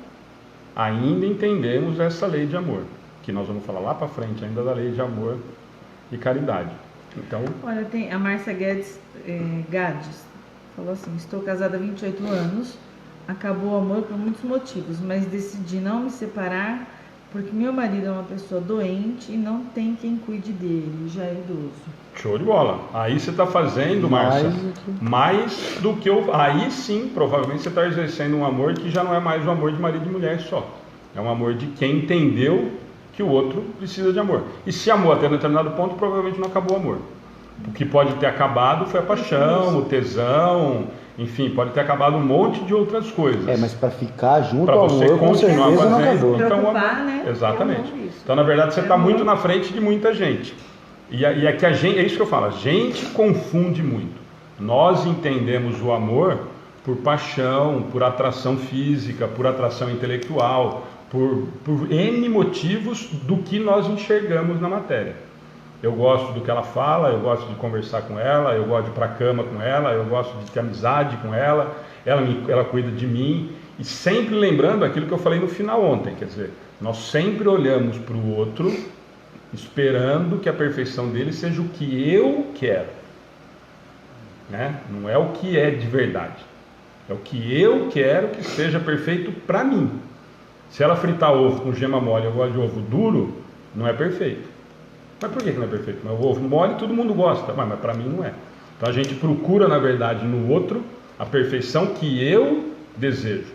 S1: ainda entendemos essa lei de amor, que nós vamos falar lá para frente ainda da lei de amor e caridade. Então,
S3: olha, tem a Márcia Gades falou assim: estou casada há 28 anos, acabou o amor por muitos motivos, mas decidi não me separar porque meu marido é uma pessoa doente e não tem quem cuide dele, já é idoso.
S1: Show de bola. Aí você está fazendo, Márcia, mais do que eu. Aí sim, provavelmente você está exercendo um amor que já não é mais um amor de marido e mulher só. É um amor de quem entendeu que o outro precisa de amor. E se amou até um determinado ponto, provavelmente não acabou o amor. O que pode ter acabado foi a paixão, o tesão, enfim, pode ter acabado um monte de outras coisas.
S2: Mas para ficar junto
S1: para
S2: ao
S1: você
S2: amor, com certeza
S1: continuar
S2: não
S1: fazendo,
S2: acabou.
S1: então,
S3: Né?
S1: Exatamente. Então, na verdade, você está muito na frente de muita gente. E é que a gente, é isso que eu falo, a gente confunde muito. Nós entendemos o amor por paixão, por atração física, por atração intelectual, por N motivos do que nós enxergamos na matéria. Eu gosto do que ela fala, eu gosto de conversar com ela, eu gosto de ir para a cama com ela, eu gosto de ter amizade com ela, ela cuida de mim, e sempre lembrando aquilo que eu falei no final ontem, quer dizer, nós sempre olhamos para o outro, esperando que a perfeição dele seja o que eu quero, né? Não é o que é de verdade, é o que eu quero que seja perfeito para mim. Se ela fritar ovo com gema mole, eu gosto de ovo duro, não é perfeito. Mas por que não é perfeito? Mas o ovo mole todo mundo gosta, mas para mim não é. Então a gente procura, na verdade, no outro a perfeição que eu desejo.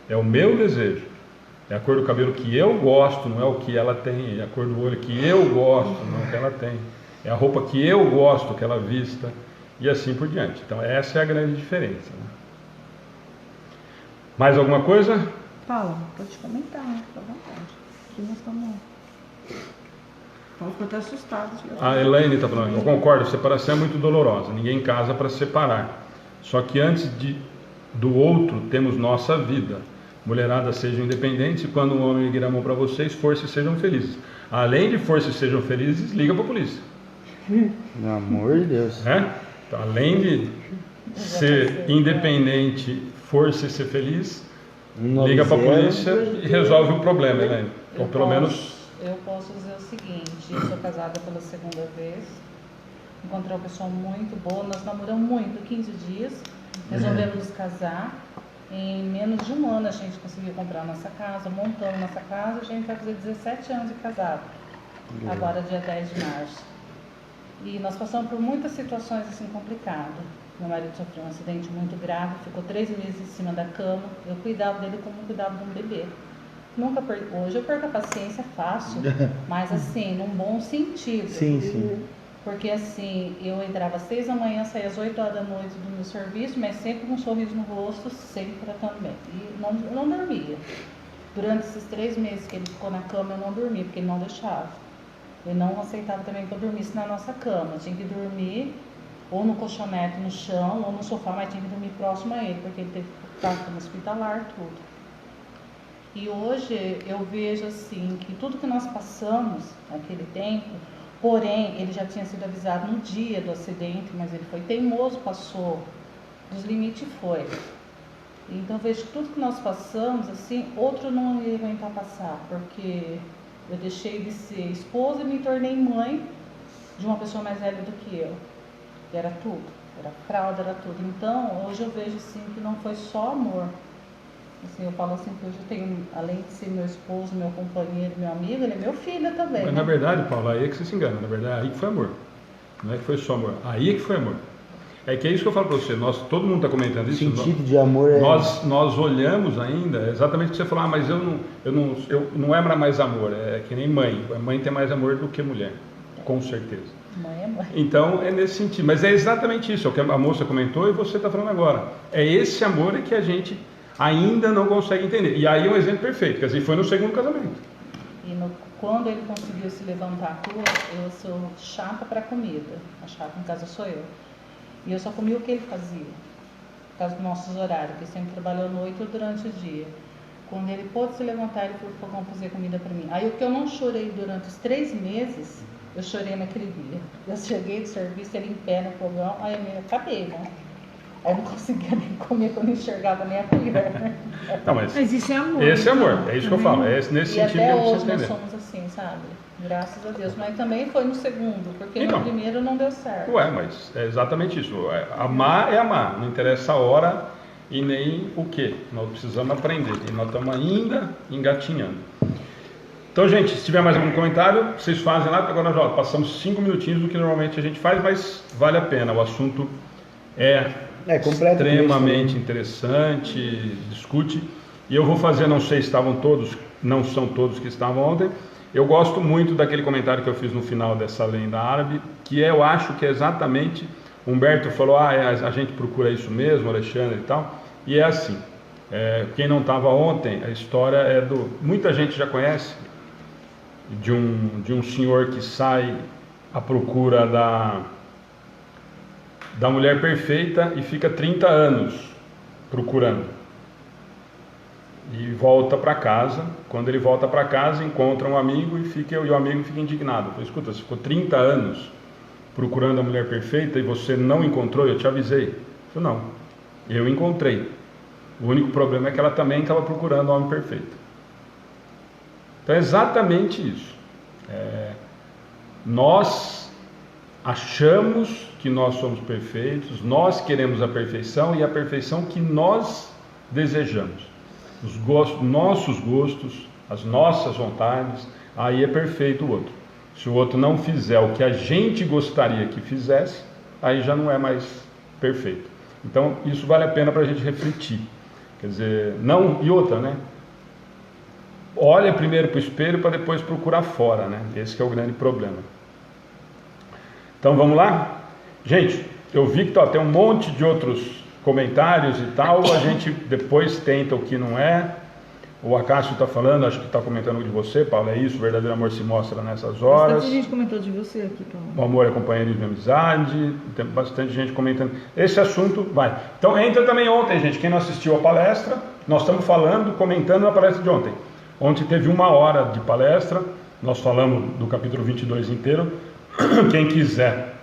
S1: É o meu desejo. É a cor do cabelo que eu gosto, não é o que ela tem. É a cor do olho que eu gosto, não é o que ela tem. É a roupa que eu gosto que ela vista. E assim por diante. Então essa é a grande diferença, né? Mais alguma coisa?
S3: Paula, pode comentar, né? Fica à vontade. Aqui nós estamos... Paulo ficou até assustado.
S1: A Elaine está falando, eu concordo, separação é muito dolorosa, ninguém casa para separar. Só que antes do outro, temos nossa vida. Mulherada, sejam independentes, e quando um homem ligar a mão para vocês, força e sejam felizes. Além de força e sejam felizes, liga para a polícia.
S2: Pelo amor de Deus.
S1: Então, além de ser independente, força e ser feliz, liga para a polícia e resolve o problema, Elaine. Ou pelo menos...
S6: Eu posso dizer o seguinte, eu sou casada pela segunda vez, encontrei uma pessoa muito boa, nós namoramos muito, 15 dias, resolvemos nos casar, em menos de um ano a gente conseguiu comprar a nossa casa, montamos nossa casa, a gente vai fazer 17 anos de casado, agora dia 10 de março. E nós passamos por muitas situações assim complicadas. Meu marido sofreu um acidente muito grave, ficou 3 meses em cima da cama, eu cuidava dele como eu cuidava de um bebê. Hoje eu perco a paciência fácil, mas assim, num bom sentido.
S2: Sim.
S6: Porque assim, eu entrava às 6 da manhã, saía às 8 horas da noite do meu serviço, mas sempre com um sorriso no rosto, sempre tratando bem. E não dormia. Durante esses 3 meses que ele ficou na cama, eu não dormi, porque ele não deixava. Ele não aceitava também que eu dormisse na nossa cama. Eu tinha que dormir ou no colchonete no chão, ou no sofá, mas tinha que dormir próximo a ele, porque ele teve que ficar no hospitalar, tudo. E hoje eu vejo assim, que tudo que nós passamos naquele tempo, porém, ele já tinha sido avisado no dia do acidente, mas ele foi teimoso, passou dos limites e foi. Então eu vejo que tudo que nós passamos, assim, outro não ia aguentar passar, porque eu deixei de ser esposa e me tornei mãe de uma pessoa mais velha do que eu. E era tudo, era fralda, era tudo. Então, hoje eu vejo assim que não foi só amor. Assim, eu falo assim que hoje eu tenho, além de ser meu esposo, meu companheiro, meu amigo, ele é meu filho também.
S1: Mas
S6: né?
S1: na verdade, Paulo, aí é que você se engana. Na verdade, aí que foi amor. Não é que foi só amor. Aí é que foi amor. É que é isso que eu falo para você. Todo mundo está comentando isso.
S2: O sentido de amor é...
S1: Nós olhamos ainda, exatamente o que você falou, mas não é mais amor, é que nem mãe. A mãe tem mais amor do que mulher, com certeza.
S6: Mãe é mãe.
S1: Então é nesse sentido, mas é exatamente isso, é o que a moça comentou e você está falando agora. É esse amor que a gente ainda não consegue entender. E aí é um exemplo perfeito, quer dizer, foi no segundo casamento.
S6: E quando ele conseguiu se levantar à rua, eu sou chata para comida. A chata em casa sou eu. E eu só comia o que ele fazia, por causa dos nossos horários, porque ele sempre trabalhou à noite ou durante o dia. Quando ele pôde se levantar, ele foi para fazer comida para mim. Aí o que eu não chorei durante os 3 meses, eu chorei naquele dia. Eu cheguei do serviço, ele em pé no fogão, aí eu acabei, né? Aí eu não conseguia nem comer, porque eu não enxergava nem a colher.
S1: Não, mas
S3: isso é amor.
S1: Esse é amor,
S3: então,
S1: é isso que eu falo, é nesse
S6: E
S1: sentido que
S6: até
S1: eu preciso
S6: hoje nós
S1: entender.
S6: somos assim, sabe? Graças a Deus. Mas também foi no segundo, porque
S1: Então,
S6: no primeiro não deu certo.
S1: Ué, mas é exatamente isso. Amar é amar, não interessa a hora e nem o que. Nós precisamos aprender e nós estamos ainda engatinhando. Então, gente, se tiver mais algum comentário, vocês fazem lá, porque agora nós já passamos 5 minutinhos do que normalmente a gente faz, mas vale a pena. O assunto é extremamente interessante, discute. E eu vou fazer, não sei se estavam todos, não são todos que estavam ontem. Eu gosto muito daquele comentário que eu fiz no final dessa lenda árabe, que eu acho que é exatamente, Humberto falou, a gente procura isso mesmo, Alexandre e tal, e é assim, quem não estava ontem, a história é muita gente já conhece, de um senhor que sai à procura da mulher perfeita e fica 30 anos procurando. E volta para casa. Quando ele volta para casa, encontra um amigo e o amigo fica indignado. Fala, escuta, você ficou 30 anos procurando a mulher perfeita e você não encontrou? Eu te avisei. Eu não, eu encontrei. O único problema é que ela também estava procurando o homem perfeito. Então é exatamente isso. Nós achamos que nós somos perfeitos, nós queremos a perfeição e a perfeição que nós desejamos. Nossos gostos, as nossas vontades, aí é perfeito o outro. Se o outro não fizer o que a gente gostaria que fizesse, aí já não é mais perfeito. Então isso vale a pena para a gente refletir. Quer dizer, não, e outra, né? Olha primeiro para o espelho para depois procurar fora, né? Esse que é o grande problema. Então vamos lá? Gente, eu vi que tem um monte de outros comentários e tal, a gente depois tenta o que não é. O Acácio está falando, acho que está comentando de você, Paulo, é isso, o verdadeiro amor se mostra nessas horas.
S3: Bastante gente comentou de você aqui, Paulo.
S1: O amor é companheirismo e amizade, tem bastante gente comentando. Esse assunto vai. Então entra também ontem, gente, quem não assistiu a palestra, nós estamos comentando na palestra de ontem. Ontem teve 1 hora de palestra, nós falamos do capítulo 22 inteiro. Quem quiser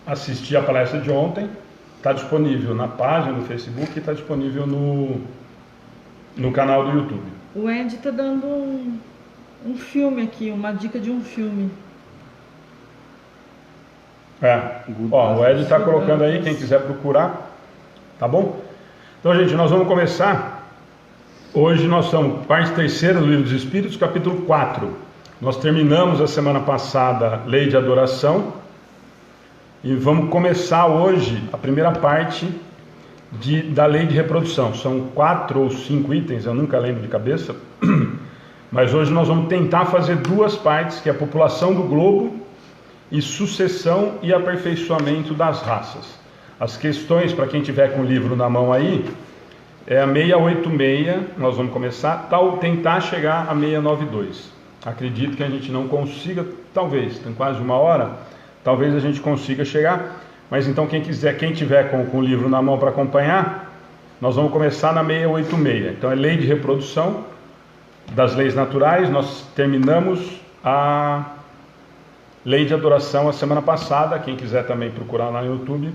S1: assistir a palestra de ontem, está disponível na página do Facebook e está disponível no canal do YouTube.
S3: O Ed está dando um filme aqui, uma dica de um filme.
S1: O Ed está colocando aí, quem quiser procurar, tá bom? Então, gente, nós vamos começar. Hoje nós estamos parte 3ª do Livro dos Espíritos, capítulo 4. Nós terminamos a semana passada Lei de Adoração e vamos começar hoje a primeira parte da Lei de Reprodução. São 4 ou 5 itens, eu nunca lembro de cabeça, mas hoje nós vamos tentar fazer 2 partes, que é a população do globo e sucessão e aperfeiçoamento das raças. As questões, para quem tiver com o livro na mão aí, é a 686, nós vamos começar, tentar chegar a 692. Acredito que a gente não consiga, talvez, tem quase 1 hora, talvez a gente consiga chegar, mas então quem tiver com o livro na mão para acompanhar, nós vamos começar na 686. Então é lei de reprodução das leis naturais, nós terminamos a lei de adoração a semana passada, quem quiser também procurar lá no YouTube,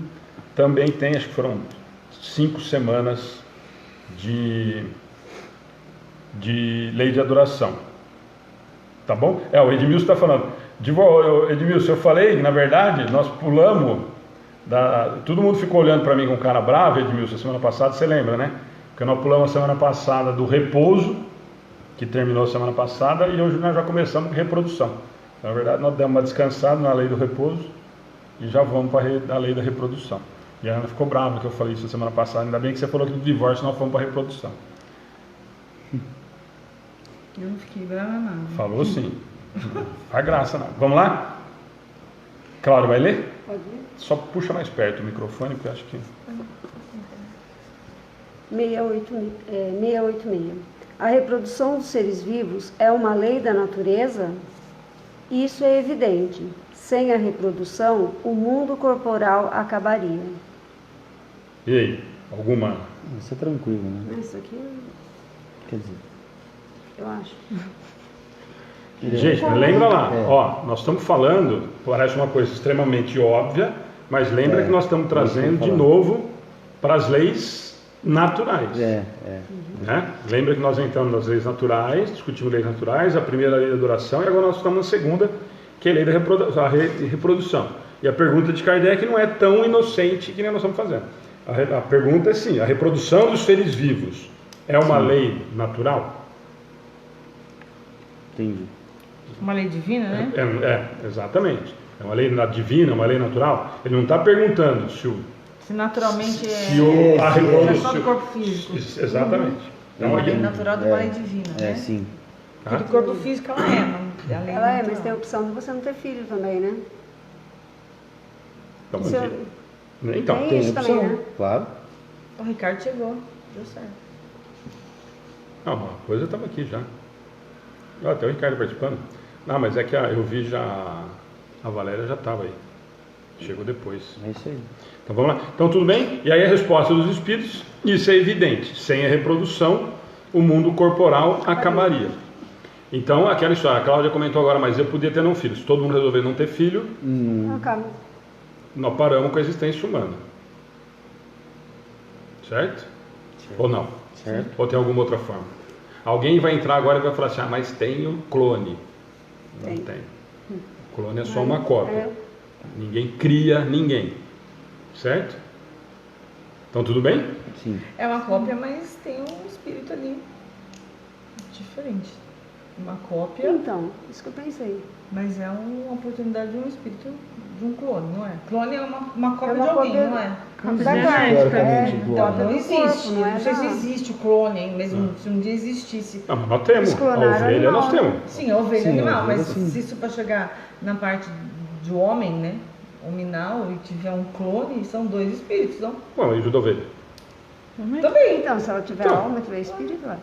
S1: também tem, acho que foram 5 semanas de lei de adoração. Tá bom? O Edmilson está falando. Edmilson, eu falei, na verdade, nós pulamos, todo mundo ficou olhando para mim com cara brava, Edmilson, semana passada, você lembra, né? Porque nós pulamos a semana passada do repouso, que terminou a semana passada, e hoje nós já começamos com reprodução. Na verdade, nós demos uma descansada na lei do repouso e já vamos para a lei da reprodução. E a Ana ficou brava que eu falei isso semana passada. Ainda bem que você falou que do divórcio nós fomos para a reprodução.
S3: Eu não fiquei brava nada.
S1: Falou sim. Faz graça não. Vamos lá? Cláudio, vai ler?
S4: Pode ler?
S1: Só puxa mais perto o microfone, porque eu acho que...
S4: 686. A reprodução dos seres vivos é uma lei da natureza? Isso é evidente. Sem a reprodução, o mundo corporal acabaria.
S1: E aí? Alguma?
S2: Isso é tranquilo, né?
S4: Isso aqui,
S2: Quer dizer,
S4: eu acho.
S1: Gente, mas lembra lá,
S2: É.
S1: ó, nós estamos falando, parece uma coisa extremamente óbvia, mas lembra que nós estamos trazendo de novo para as leis naturais. Né? Lembra que nós entramos nas leis naturais, discutimos leis naturais, a primeira lei da adoração, e agora nós estamos na segunda, que é a lei da reprodução. E a pergunta de Kardec não é tão inocente que nem nós estamos fazendo. A pergunta é sim, a reprodução dos seres vivos é uma lei natural?
S2: entendi.
S3: Uma lei divina, né?
S1: Exatamente. É uma lei divina, uma lei natural. Ele não está perguntando se
S3: naturalmente
S1: a reprodução
S3: só do corpo físico.
S1: Exatamente.
S3: É uma lei natural de uma lei divina, né?
S2: Sim.
S3: Porque do corpo físico ela é, não, a lei
S4: Ela é,
S3: natural.
S4: mas tem a opção de você não ter filho também, né?
S1: Então,
S4: Isso é-
S1: então
S4: Tem isso também, né?
S2: Claro.
S3: O Ricardo chegou, deu certo.
S1: uma coisa estava aqui já. Ó, até o Ricardo participando. Não, mas é que eu vi já, a Valéria já estava aí. Chegou depois.
S2: É isso aí.
S1: Então vamos lá. Então tudo bem? E aí a resposta dos espíritos, isso é evidente. Sem a reprodução, o mundo corporal acabaria. Então aquela história, a Cláudia comentou agora, mas eu podia ter não filho. Se todo mundo resolver não ter filho,
S4: Acaba.
S1: nós paramos com a existência humana. Certo? Ou não?
S2: Certo.
S1: Ou tem alguma outra forma? Alguém vai entrar agora e vai falar assim, mas tem o clone. Não tem. O clone é só uma cópia. Ninguém cria ninguém. Certo? Então tudo bem?
S2: Sim.
S3: É uma cópia, mas tem um espírito ali diferente. Uma cópia,
S4: Então, isso que eu pensei.
S3: mas é uma oportunidade de um espírito, de um clone, não é? Clone é uma cópia
S4: É uma
S3: de alguém,
S4: cópia-
S3: não é?
S4: Da carne.
S2: Teoricamente,
S3: Então,
S2: clone.
S3: não
S4: do
S3: existe.
S4: corpo, não é
S3: Não sei se
S4: da-
S3: existe o clone, hein? Mesmo se um dia existisse.
S1: Ah, mas nós temos. A
S4: Clonaram
S1: ovelha nós
S4: animal,
S1: temos.
S3: Sim, a ovelha
S2: Sim,
S3: animal,
S2: a ovelha
S3: mas
S2: sim.
S3: se isso para chegar na parte do homem, né? Hominal, e tiver um clone, são dois espíritos, não?
S1: Bom, e o da ovelha?
S3: Também.
S4: Então, se ela tiver
S1: Então.
S4: alma, tiver espírito, é.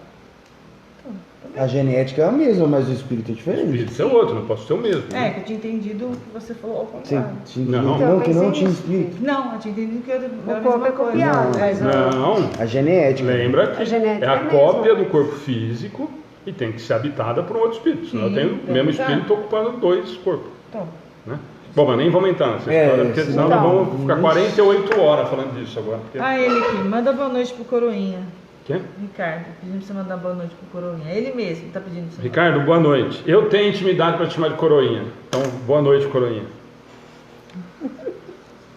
S2: A genética é a mesma, mas o espírito é
S1: O
S2: diferente.
S1: espírito é outro, não posso ser o mesmo.
S3: É, que eu tinha entendido o que você falou ao
S2: Sim.
S3: contrário.
S2: Sim.
S1: Não.
S2: Não,
S4: Então,
S2: que não
S4: pensei
S2: tinha
S4: nisso.
S2: espírito.
S3: Não, eu tinha entendido que era a
S4: corpo
S3: mesma
S4: é
S3: coisa.
S4: copiado,
S3: Mas
S1: Não,
S2: A genética.
S1: lembra que
S4: A genética
S1: é a
S4: é a
S1: cópia
S4: mesma.
S1: do corpo físico e tem que ser habitada por um outro espírito. Senão eu
S3: Sim,
S1: tenho o mesmo
S3: tá.
S1: espírito ocupando dois corpos.
S3: Então,
S1: Né? Bom, mas nem vamos entrar nessa história, porque senão
S4: então.
S1: nós vamos ficar 48 horas falando disso agora. Porque...
S3: ele aqui, manda boa noite pro Coroinha.
S1: Quê?
S3: Ricardo, pedindo pra você mandar boa noite pro Coroinha. Ele mesmo tá pedindo pra você.
S1: Ricardo, boa noite. Eu tenho intimidade para te chamar de coroinha. Então, boa noite, coroinha.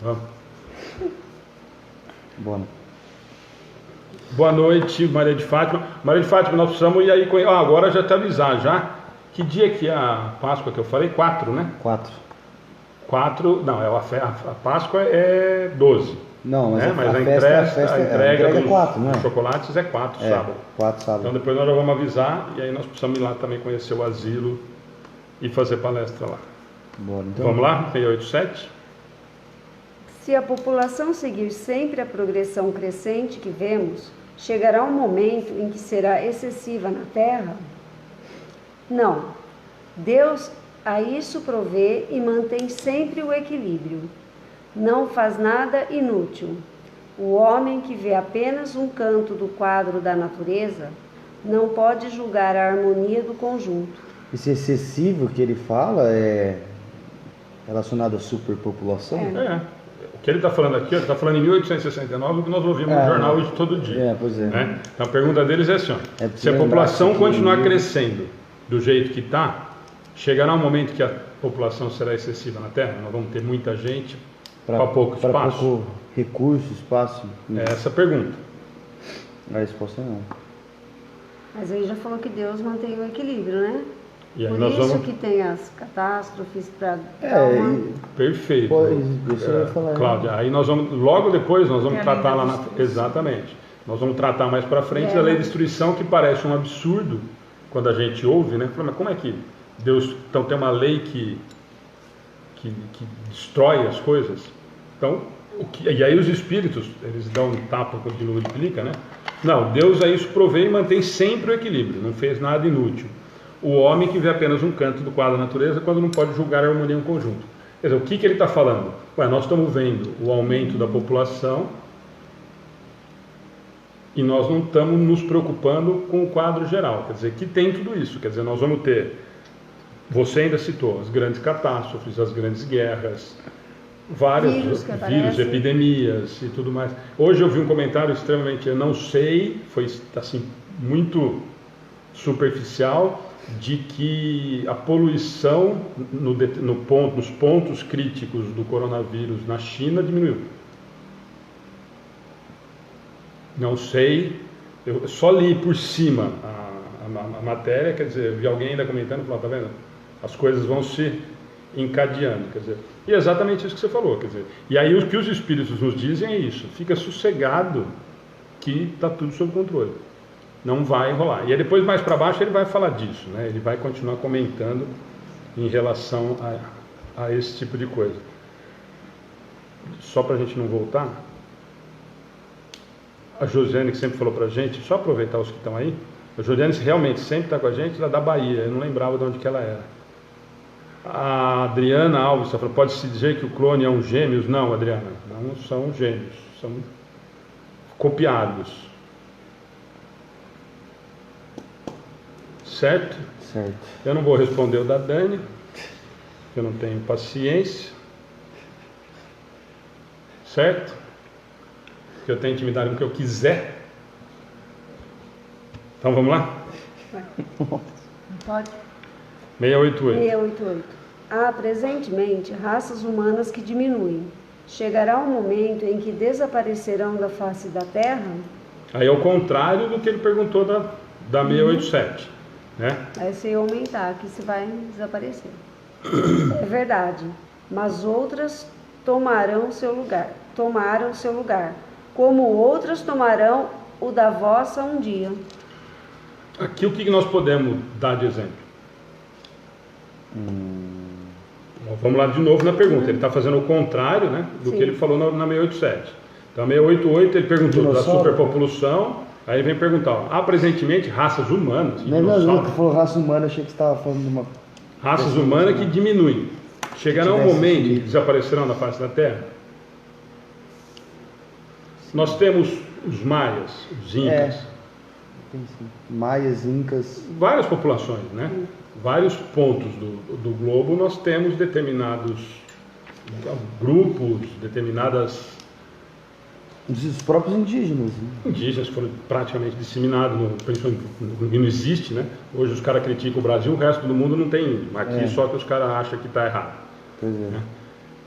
S1: Vamos.
S2: Bom.
S1: Boa noite, Maria de Fátima. Maria de Fátima, nós precisamos ir aí com... agora já te avisar já. Que dia que é a Páscoa que eu falei? 4, né?
S2: 4.
S1: 4, não, a Páscoa é 12.
S2: Não, mas,
S1: Né?
S2: a
S1: Mas a
S2: festa
S1: entrega
S2: é
S1: dos
S2: 4, não é?
S1: chocolates é 4
S2: É,
S1: sábado.
S2: 4 sábado.
S1: Então depois nós já vamos avisar e aí nós precisamos ir lá também conhecer o asilo e fazer palestra lá.
S2: Bora, então.
S1: Vamos lá? 687?
S4: Se a população seguir sempre a progressão crescente que vemos, chegará um momento em que será excessiva na terra? Não. Deus a isso provê e mantém sempre o equilíbrio. Não faz nada inútil. O homem que vê apenas um canto do quadro da natureza não pode julgar a harmonia do conjunto.
S2: Esse excessivo que ele fala é relacionado à superpopulação?
S1: O que ele está falando aqui, ele está falando em 1869, o que nós ouvimos no jornal hoje todo dia.
S2: Pois é.
S1: Né? Então a pergunta deles é assim, ó, se a população continuar crescendo do jeito que está, chegará um momento que a população será excessiva na Terra? Nós vamos ter muita gente para pouco espaço?
S2: Para pouco recurso, espaço?
S1: É essa a pergunta.
S2: A resposta é não.
S4: Mas ele já falou que Deus mantém o equilíbrio, né?
S1: E aí
S4: Por
S1: nós
S4: isso
S1: vamos...
S4: que tem as catástrofes para
S1: Perfeito.
S2: Isso eu ia falar.
S1: Cláudia, aí nós vamos, logo depois nós vamos tratar lá na... Exatamente. Nós vamos tratar mais para frente da lei de destruição, que parece um absurdo quando a gente ouve, né? Fala, mas como é que Deus... Então tem uma lei que destrói as coisas? Então, e aí os espíritos, eles dão um tapa quando multiplica, né? Não, Deus a isso provê e mantém sempre o equilíbrio, não fez nada inútil. O homem que vê apenas um canto do quadro da natureza quando não pode julgar a harmonia em um conjunto. Quer dizer, o que ele está falando? Nós estamos vendo o aumento da população e nós não estamos nos preocupando com o quadro geral. Quer dizer, que tem tudo isso. Quer dizer, nós vamos ter, você ainda citou, as grandes catástrofes, as grandes guerras, vários vírus, epidemias e tudo mais. Hoje eu vi um comentário extremamente, eu não sei, foi assim, muito superficial, de que a poluição nos pontos críticos do coronavírus na China diminuiu. Não sei, eu só li por cima a matéria, quer dizer, vi alguém ainda comentando, falando, tá vendo? As coisas vão se encadeando, quer dizer, e é exatamente isso que você falou, quer dizer, e aí o que os espíritos nos dizem é isso, fica sossegado que está tudo sob controle. Não vai rolar. E aí depois, mais para baixo, ele vai falar disso, né? Ele vai continuar comentando em relação a esse tipo de coisa. Só para a gente não voltar, a Josiane, que sempre falou para a gente, só aproveitar os que estão aí, a Josiane realmente sempre está com a gente, ela é da Bahia, eu não lembrava de onde que ela era. A Adriana Alves falou, pode-se dizer que o clone é um gêmeos? Não, Adriana, não são gêmeos, são copiados. Certo?
S2: Certo.
S1: Eu não vou responder o da Dani, eu não tenho paciência. Certo? Que eu tenho intimidade com o que eu quiser. Então vamos lá?
S4: Pode.
S1: 688.
S4: 688. Há presentemente raças humanas que diminuem. Chegará um momento em que desaparecerão da face da Terra?
S1: Aí é o contrário do que ele perguntou da 687. Né?
S4: Aí se eu aumentar, que se vai desaparecer. É verdade. Mas outras tomaram seu lugar. Como outras tomarão o da vossa um dia.
S1: Aqui o que nós podemos dar de exemplo? Vamos lá de novo na pergunta. Ele está fazendo o contrário, né, do que ele falou na 687. Então, 688 ele perguntou da superpopulação. Aí vem perguntar, há presentemente raças humanas?
S2: Não, que falou raça humana, achei que você estava falando de uma...
S1: Raças humanas que diminuem. Chegará um momento em que desaparecerão da face da Terra? Nós temos os maias, os incas.
S2: Maias, incas...
S1: Várias populações, né? Vários pontos do globo nós temos determinados grupos, determinadas...
S2: Os próprios indígenas. Né?
S1: Indígenas foram praticamente disseminados, principalmente no que não existe, né? Hoje os caras criticam o Brasil, o resto do mundo não tem índio. Aqui só que os caras acham que está errado.
S2: Pois é.
S1: Né?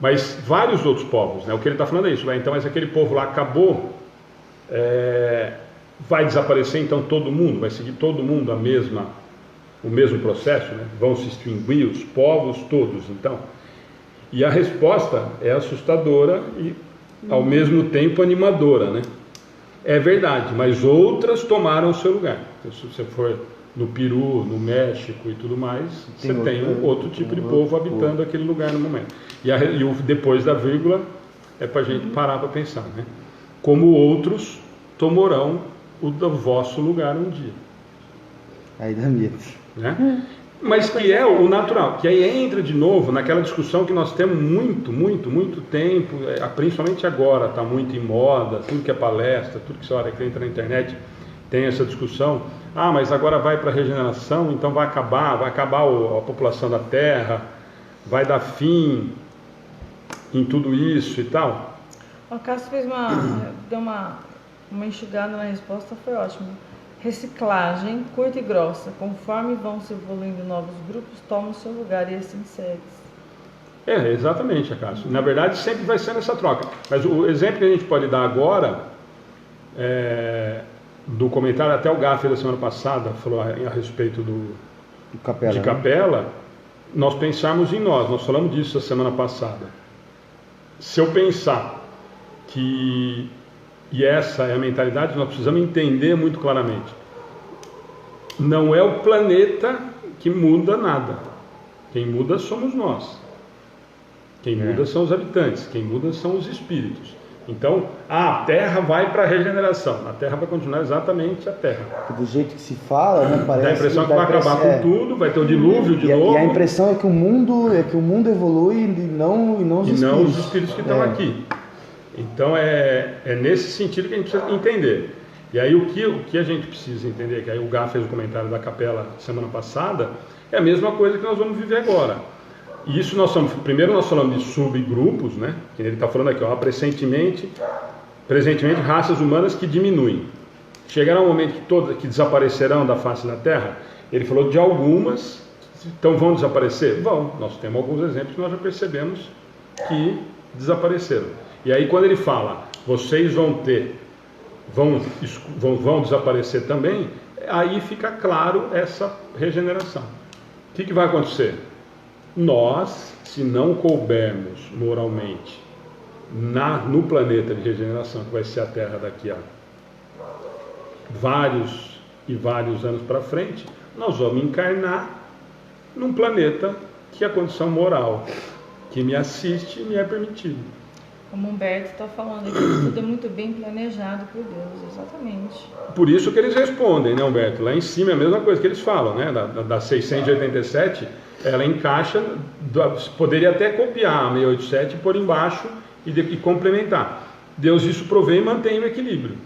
S1: Mas vários outros povos, né? O que ele está falando é isso. Então, mas aquele povo lá acabou, vai desaparecer então todo mundo? Vai seguir todo mundo o mesmo processo? Né? Vão se extinguir os povos todos, então? E a resposta é assustadora e ao mesmo tempo animadora, né? É verdade, mas outras tomaram o seu lugar. Se você for no Peru, no México e tudo mais, você tem outro tipo de povo habitando aquele lugar no momento. E depois da vírgula é para a gente parar para pensar, né? Como outros tomarão o do vosso lugar um dia.
S2: Aí dá medo.
S1: Né? Mas que é o natural, que aí entra de novo naquela discussão que nós temos muito tempo, principalmente agora, está muito em moda, tudo que é palestra, tudo que você olha que entra na internet, tem essa discussão. Ah, mas agora vai para a regeneração, então vai acabar a população da Terra, vai dar fim em tudo isso e tal.
S3: O Cássio deu uma enxugada na resposta, foi ótimo. Reciclagem curta e grossa, conforme vão se evoluindo novos grupos, tomam o seu lugar e assim segue.
S1: Exatamente, Cássio. Na verdade, sempre vai sendo essa troca. Mas o exemplo que a gente pode dar agora, do comentário, até o Gá fez da semana passada, falou a respeito de Capela, nós pensarmos em nós falamos disso a semana passada. Se eu pensar que... E essa é a mentalidade que nós precisamos entender muito claramente. Não é o planeta que muda nada. Quem muda somos nós. Quem muda são os habitantes. Quem muda são os espíritos. Então, a Terra vai para a regeneração. A Terra vai continuar exatamente a Terra.
S2: Do jeito que se fala, né, parece
S1: dá a impressão que vai acabar com tudo, vai ter o dilúvio de novo.
S2: E a impressão é que o mundo evolui e não os espíritos.
S1: Não os espíritos que estão aqui. Então é nesse sentido que a gente precisa entender. E aí o que a gente precisa entender, que aí o Gá fez o comentário da Capela semana passada, é a mesma coisa que nós vamos viver agora. E isso primeiro nós falamos de subgrupos, né? Que ele está falando aqui, presentemente raças humanas que diminuem. Chegará um momento que desaparecerão da face da Terra. Ele falou de algumas, então vão desaparecer? Vão. Nós temos alguns exemplos que nós já percebemos que desapareceram. E aí quando ele fala, vocês vão desaparecer também, aí fica claro essa regeneração. O que vai acontecer? Nós, se não coubermos moralmente no planeta de regeneração, que vai ser a Terra daqui a vários e vários anos para frente, nós vamos encarnar num planeta que a condição moral que me assiste me é permitido.
S3: Como o Humberto está falando aqui, tudo é muito bem planejado por Deus, exatamente.
S1: Por isso que eles respondem, né, Humberto? Lá em cima é a mesma coisa que eles falam, né? Da 687, ela encaixa, poderia até copiar a 687 e pôr embaixo e complementar. Deus isso provê e mantém o equilíbrio.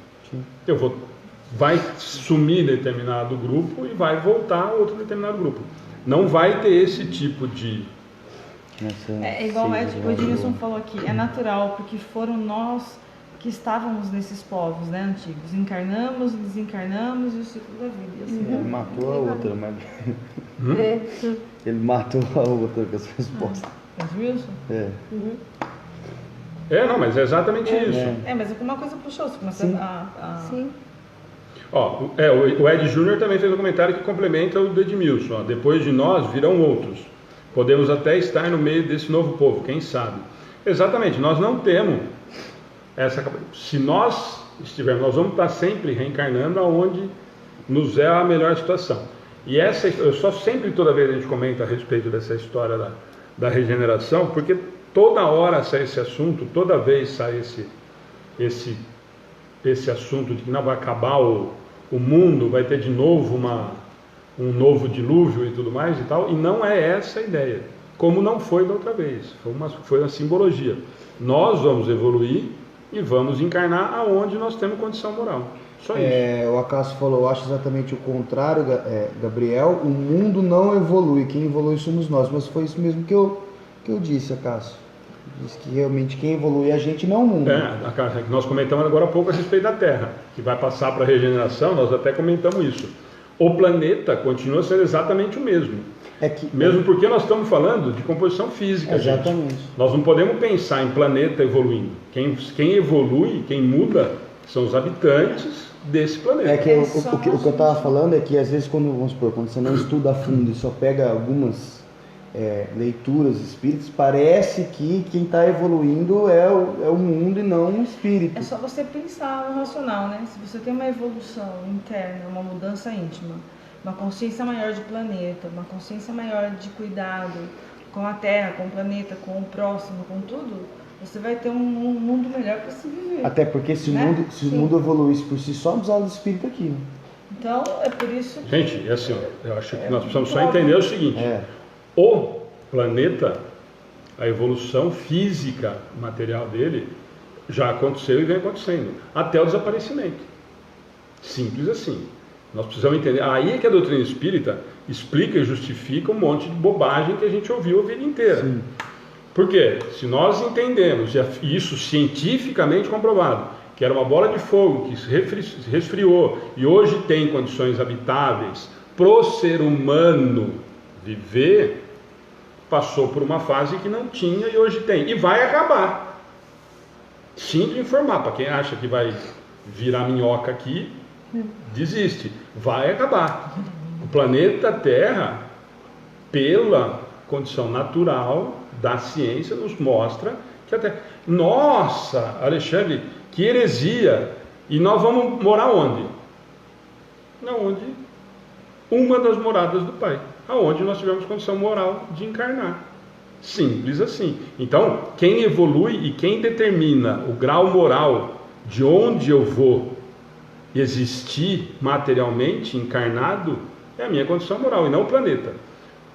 S1: Vai sumir determinado grupo e vai voltar outro determinado grupo. Não vai ter esse tipo de...
S3: igual o Edilson falou aqui, é natural, porque foram nós que estávamos nesses povos, né, antigos. Encarnamos e desencarnamos e o ciclo da vida. Assim,
S2: Ele matou a outra, mas... Ele matou a outra com essa resposta.
S3: Edilson?
S1: Não, mas é exatamente isso.
S3: Mas uma coisa puxou, você começa
S4: Sim.
S1: O Ed Júnior também fez um comentário que complementa o do Edmilson. Depois de nós virão outros. Podemos até estar no meio desse novo povo, quem sabe? Exatamente, nós não temos essa... Se nós estivermos, nós vamos estar sempre reencarnando aonde nos é a melhor situação. E toda vez a gente comenta a respeito dessa história da regeneração, porque toda hora sai esse assunto, toda vez sai esse assunto de que não vai acabar o mundo, vai ter de novo um novo dilúvio e tudo mais e tal, e não é essa a ideia, como não foi da outra vez, foi uma simbologia. Nós vamos evoluir e vamos encarnar aonde nós temos condição moral, só isso.
S2: O Acácio falou, eu acho exatamente o contrário, Gabriel, o mundo não evolui, quem evolui somos nós, mas foi isso mesmo que eu disse, Acácio. Diz que realmente quem evolui é a gente, não o mundo.
S1: Nós comentamos agora há pouco a respeito da Terra, que vai passar para a regeneração, nós até comentamos isso. O planeta continua sendo exatamente o mesmo. Mesmo porque nós estamos falando de composição física.
S2: Exatamente.
S1: Gente. Nós não podemos pensar em planeta evoluindo. Quem evolui, quem muda, são os habitantes desse planeta.
S2: O que eu estava falando é que às vezes quando você não estuda a fundo e só pega algumas leituras espíritas, parece que quem está evoluindo é o mundo e não o espírito.
S3: É só você pensar no racional, né? Se você tem uma evolução interna, uma mudança íntima, uma consciência maior de planeta, uma consciência maior de cuidado com a Terra, com o planeta, com o próximo, com tudo, você vai ter um mundo melhor para se viver.
S2: Até porque se o
S3: Né?
S2: mundo, se o mundo evoluísse por si só, não precisava do espírito aqui. Né?
S3: Então, é por isso que...
S1: Gente, é assim, ó, eu acho que nós precisamos só entender o seguinte: o planeta, a evolução física, material dele, já aconteceu e vem acontecendo, até o desaparecimento. Simples assim. Nós precisamos entender. Aí é que a doutrina espírita explica e justifica um monte de bobagem que a gente ouviu a vida inteira.
S2: Sim.
S1: Por quê? Se nós entendemos, e isso cientificamente comprovado, que era uma bola de fogo que se resfriou e hoje tem condições habitáveis para o ser humano viver, passou por uma fase que não tinha e hoje tem. E vai acabar. Sinto informar, para quem acha que vai virar minhoca aqui, desiste. Vai acabar. O planeta Terra, pela condição natural da ciência, nos mostra que até... Nossa, Alexandre, que heresia! E nós vamos morar onde? Na onde? Uma das moradas do Pai, aonde nós tivemos condição moral de encarnar. Simples assim. Então, quem evolui e quem determina o grau moral de onde eu vou existir materialmente, encarnado, é a minha condição moral e não o planeta.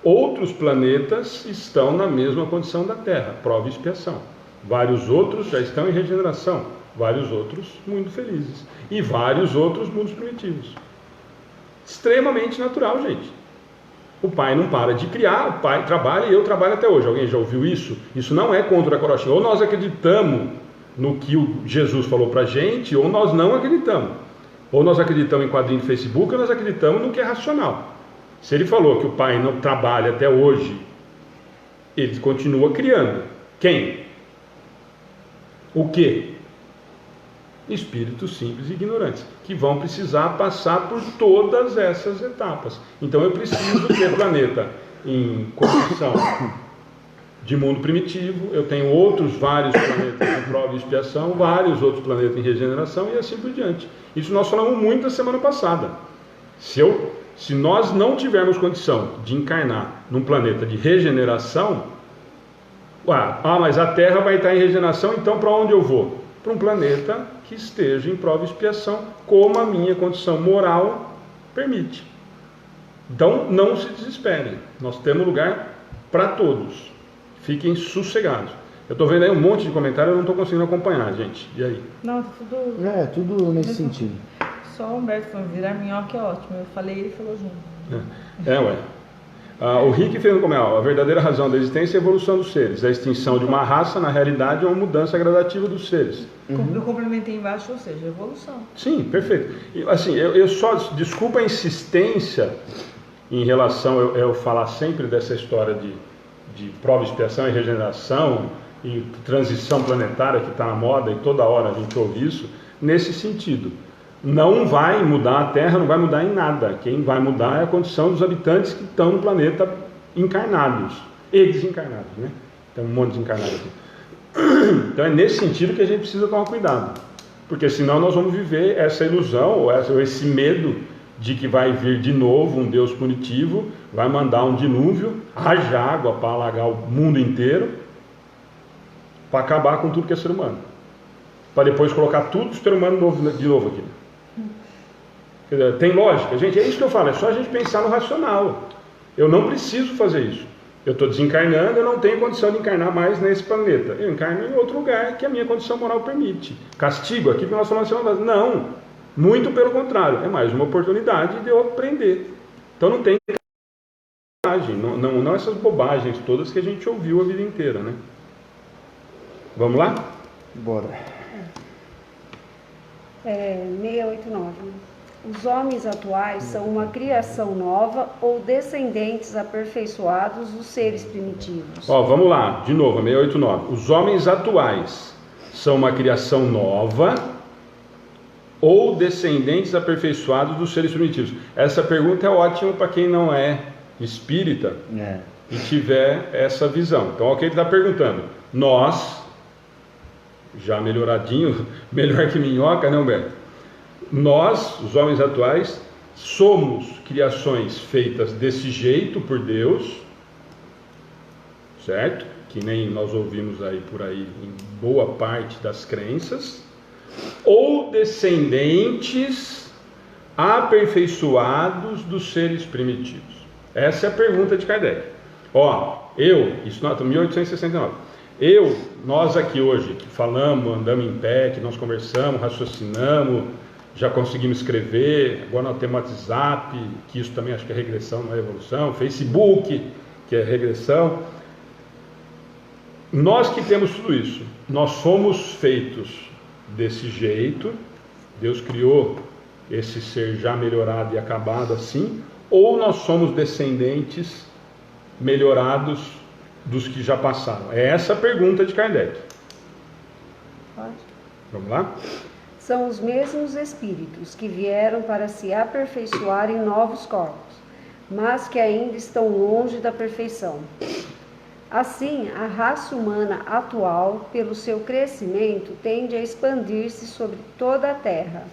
S1: Outros planetas estão na mesma condição da Terra, prova e expiação. Vários outros já estão em regeneração, vários outros muito felizes. E vários outros mundos primitivos. Extremamente natural, gente. O pai não para de criar, o pai trabalha e eu trabalho até hoje. Alguém já ouviu isso? Isso não é contra a carochinha. Ou nós acreditamos no que o Jesus falou pra gente, ou nós não acreditamos. Ou nós acreditamos em quadrinho de Facebook, ou nós acreditamos no que é racional. Se ele falou que o pai não trabalha até hoje, ele continua criando. Quem? O quê? Espíritos simples e ignorantes, que vão precisar passar por todas essas etapas. Então eu preciso ter planeta em condição de mundo primitivo, eu tenho outros vários planetas em prova e expiação, vários outros planetas em regeneração e assim por diante. Isso nós falamos muito na semana passada. Se nós não tivermos condição de encarnar num planeta de regeneração, mas a Terra vai estar em regeneração, então para onde eu vou? Para um planeta que esteja em prova e expiação, como a minha condição moral permite. Então não se desesperem, nós temos lugar para todos, fiquem sossegados. Eu estou vendo aí um monte de comentários, eu não estou conseguindo acompanhar, gente. E aí?
S3: Não, tudo...
S2: tudo nesse sentido.
S3: Só o Humberto falou, virar minhoca é ótimo. Eu falei, ele falou junto.
S1: O Rick fez um comentário: a verdadeira razão da existência é a evolução dos seres. A extinção de uma raça, na realidade, é uma mudança gradativa dos seres.
S3: Eu complementei embaixo, ou seja, evolução.
S1: Sim, perfeito. E, assim, eu só, desculpa a insistência em relação, eu falar sempre dessa história de prova, expiação e regeneração, e transição planetária que está na moda, e toda hora a gente ouve isso, nesse sentido. Não vai mudar a Terra, não vai mudar em nada. Quem vai mudar é a condição dos habitantes que estão no planeta encarnados e desencarnados, né? Tem um monte de desencarnados aqui. Então é nesse sentido que a gente precisa tomar cuidado, porque senão nós vamos viver essa ilusão ou esse medo de que vai vir de novo um Deus punitivo, vai mandar um dilúvio, haja água para alagar o mundo inteiro, para acabar com tudo que é ser humano, para depois colocar tudo ser humano de novo aqui. Quer dizer, tem lógica, gente, é isso que eu falo, é só a gente pensar no racional. Eu não preciso fazer isso. Eu estou desencarnando, eu não tenho condição de encarnar mais nesse planeta. Eu encarno em outro lugar que a minha condição moral permite. Castigo aqui, porque nós falamos assim, não, muito pelo contrário, é mais uma oportunidade de eu aprender. Então não tem bobagem, não essas bobagens todas que a gente ouviu a vida inteira, né? Vamos lá?
S2: Bora.
S4: 689. Os homens atuais são uma criação nova ou descendentes aperfeiçoados dos seres primitivos?
S1: Vamos lá, de novo, 689. Os homens atuais são uma criação nova ou descendentes aperfeiçoados dos seres primitivos? Essa pergunta é ótima para quem não é espírita e tiver essa visão. Então, o que ele está perguntando? Nós, já melhoradinho, melhor que minhoca, né, Humberto? Nós, os homens atuais, somos criações feitas desse jeito por Deus, certo? que nem nós ouvimos aí por aí em boa parte das crenças, ou descendentes aperfeiçoados dos seres primitivos? Essa é a pergunta de Kardec. Isso nós estamos em 1869. Nós aqui hoje, que falamos, andamos em pé, que nós conversamos, raciocinamos, já conseguimos escrever, agora nós temos WhatsApp, que isso também acho que é regressão, não é evolução, Facebook, que é regressão. Nós que temos tudo isso, nós somos feitos desse jeito, Deus criou esse ser já melhorado e acabado assim, ou nós somos descendentes melhorados dos que já passaram? É essa a pergunta de Kardec.
S4: Pode.
S1: Vamos lá?
S4: São os mesmos espíritos que vieram para se aperfeiçoar em novos corpos, mas que ainda estão longe da perfeição. Assim, a raça humana atual, pelo seu crescimento, tende a expandir-se sobre toda a Terra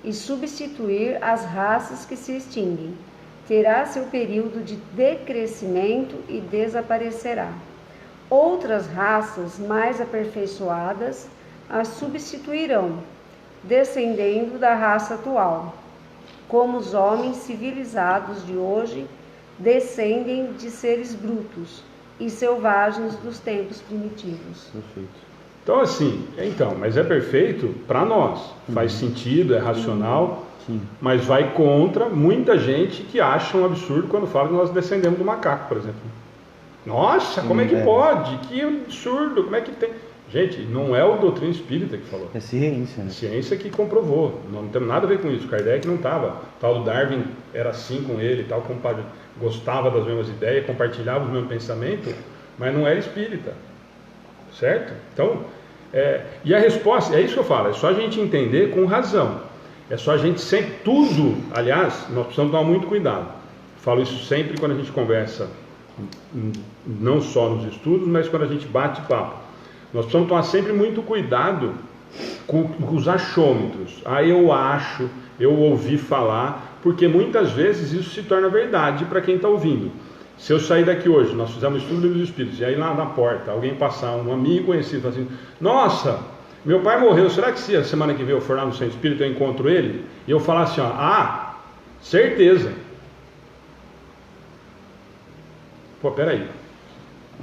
S4: e substituir as raças que se extinguem. Terá seu período de decrescimento e desaparecerá. Outras raças mais aperfeiçoadas as substituirão, descendendo da raça atual, como os homens civilizados de hoje descendem de seres brutos e selvagens dos tempos primitivos.
S2: Perfeito.
S1: Então assim, mas é perfeito para nós, faz sentido, é racional,
S2: Sim.
S1: mas vai contra muita gente que acha um absurdo quando fala que nós descendemos do macaco, por exemplo. Nossa, como é que pode? Que absurdo, como é que tem... Gente, não é o doutrina espírita que falou.
S2: É ciência, né?
S1: Ciência que comprovou. Não tem nada a ver com isso. Kardec não estava. Tal Darwin era assim com ele, tal, gostava das mesmas ideias, compartilhava os mesmos pensamentos, mas não era espírita. Certo? Então, e a resposta, é isso que eu falo, é só a gente entender com razão. É só a gente sempre, tudo, aliás, nós precisamos tomar muito cuidado. Falo isso sempre quando a gente conversa, não só nos estudos, mas quando a gente bate papo. Nós precisamos tomar sempre muito cuidado com os achômetros. Eu acho, eu ouvi falar, porque muitas vezes isso se torna verdade para quem está ouvindo. Se eu sair daqui hoje, nós fizemos estudo do Livro dos Espíritos, e aí lá na porta, alguém passar, um amigo conhecido, fala assim, nossa, meu pai morreu, será que se a semana que vem eu for lá no Centro Espírita eu encontro ele? E eu falar assim, certeza. Peraí.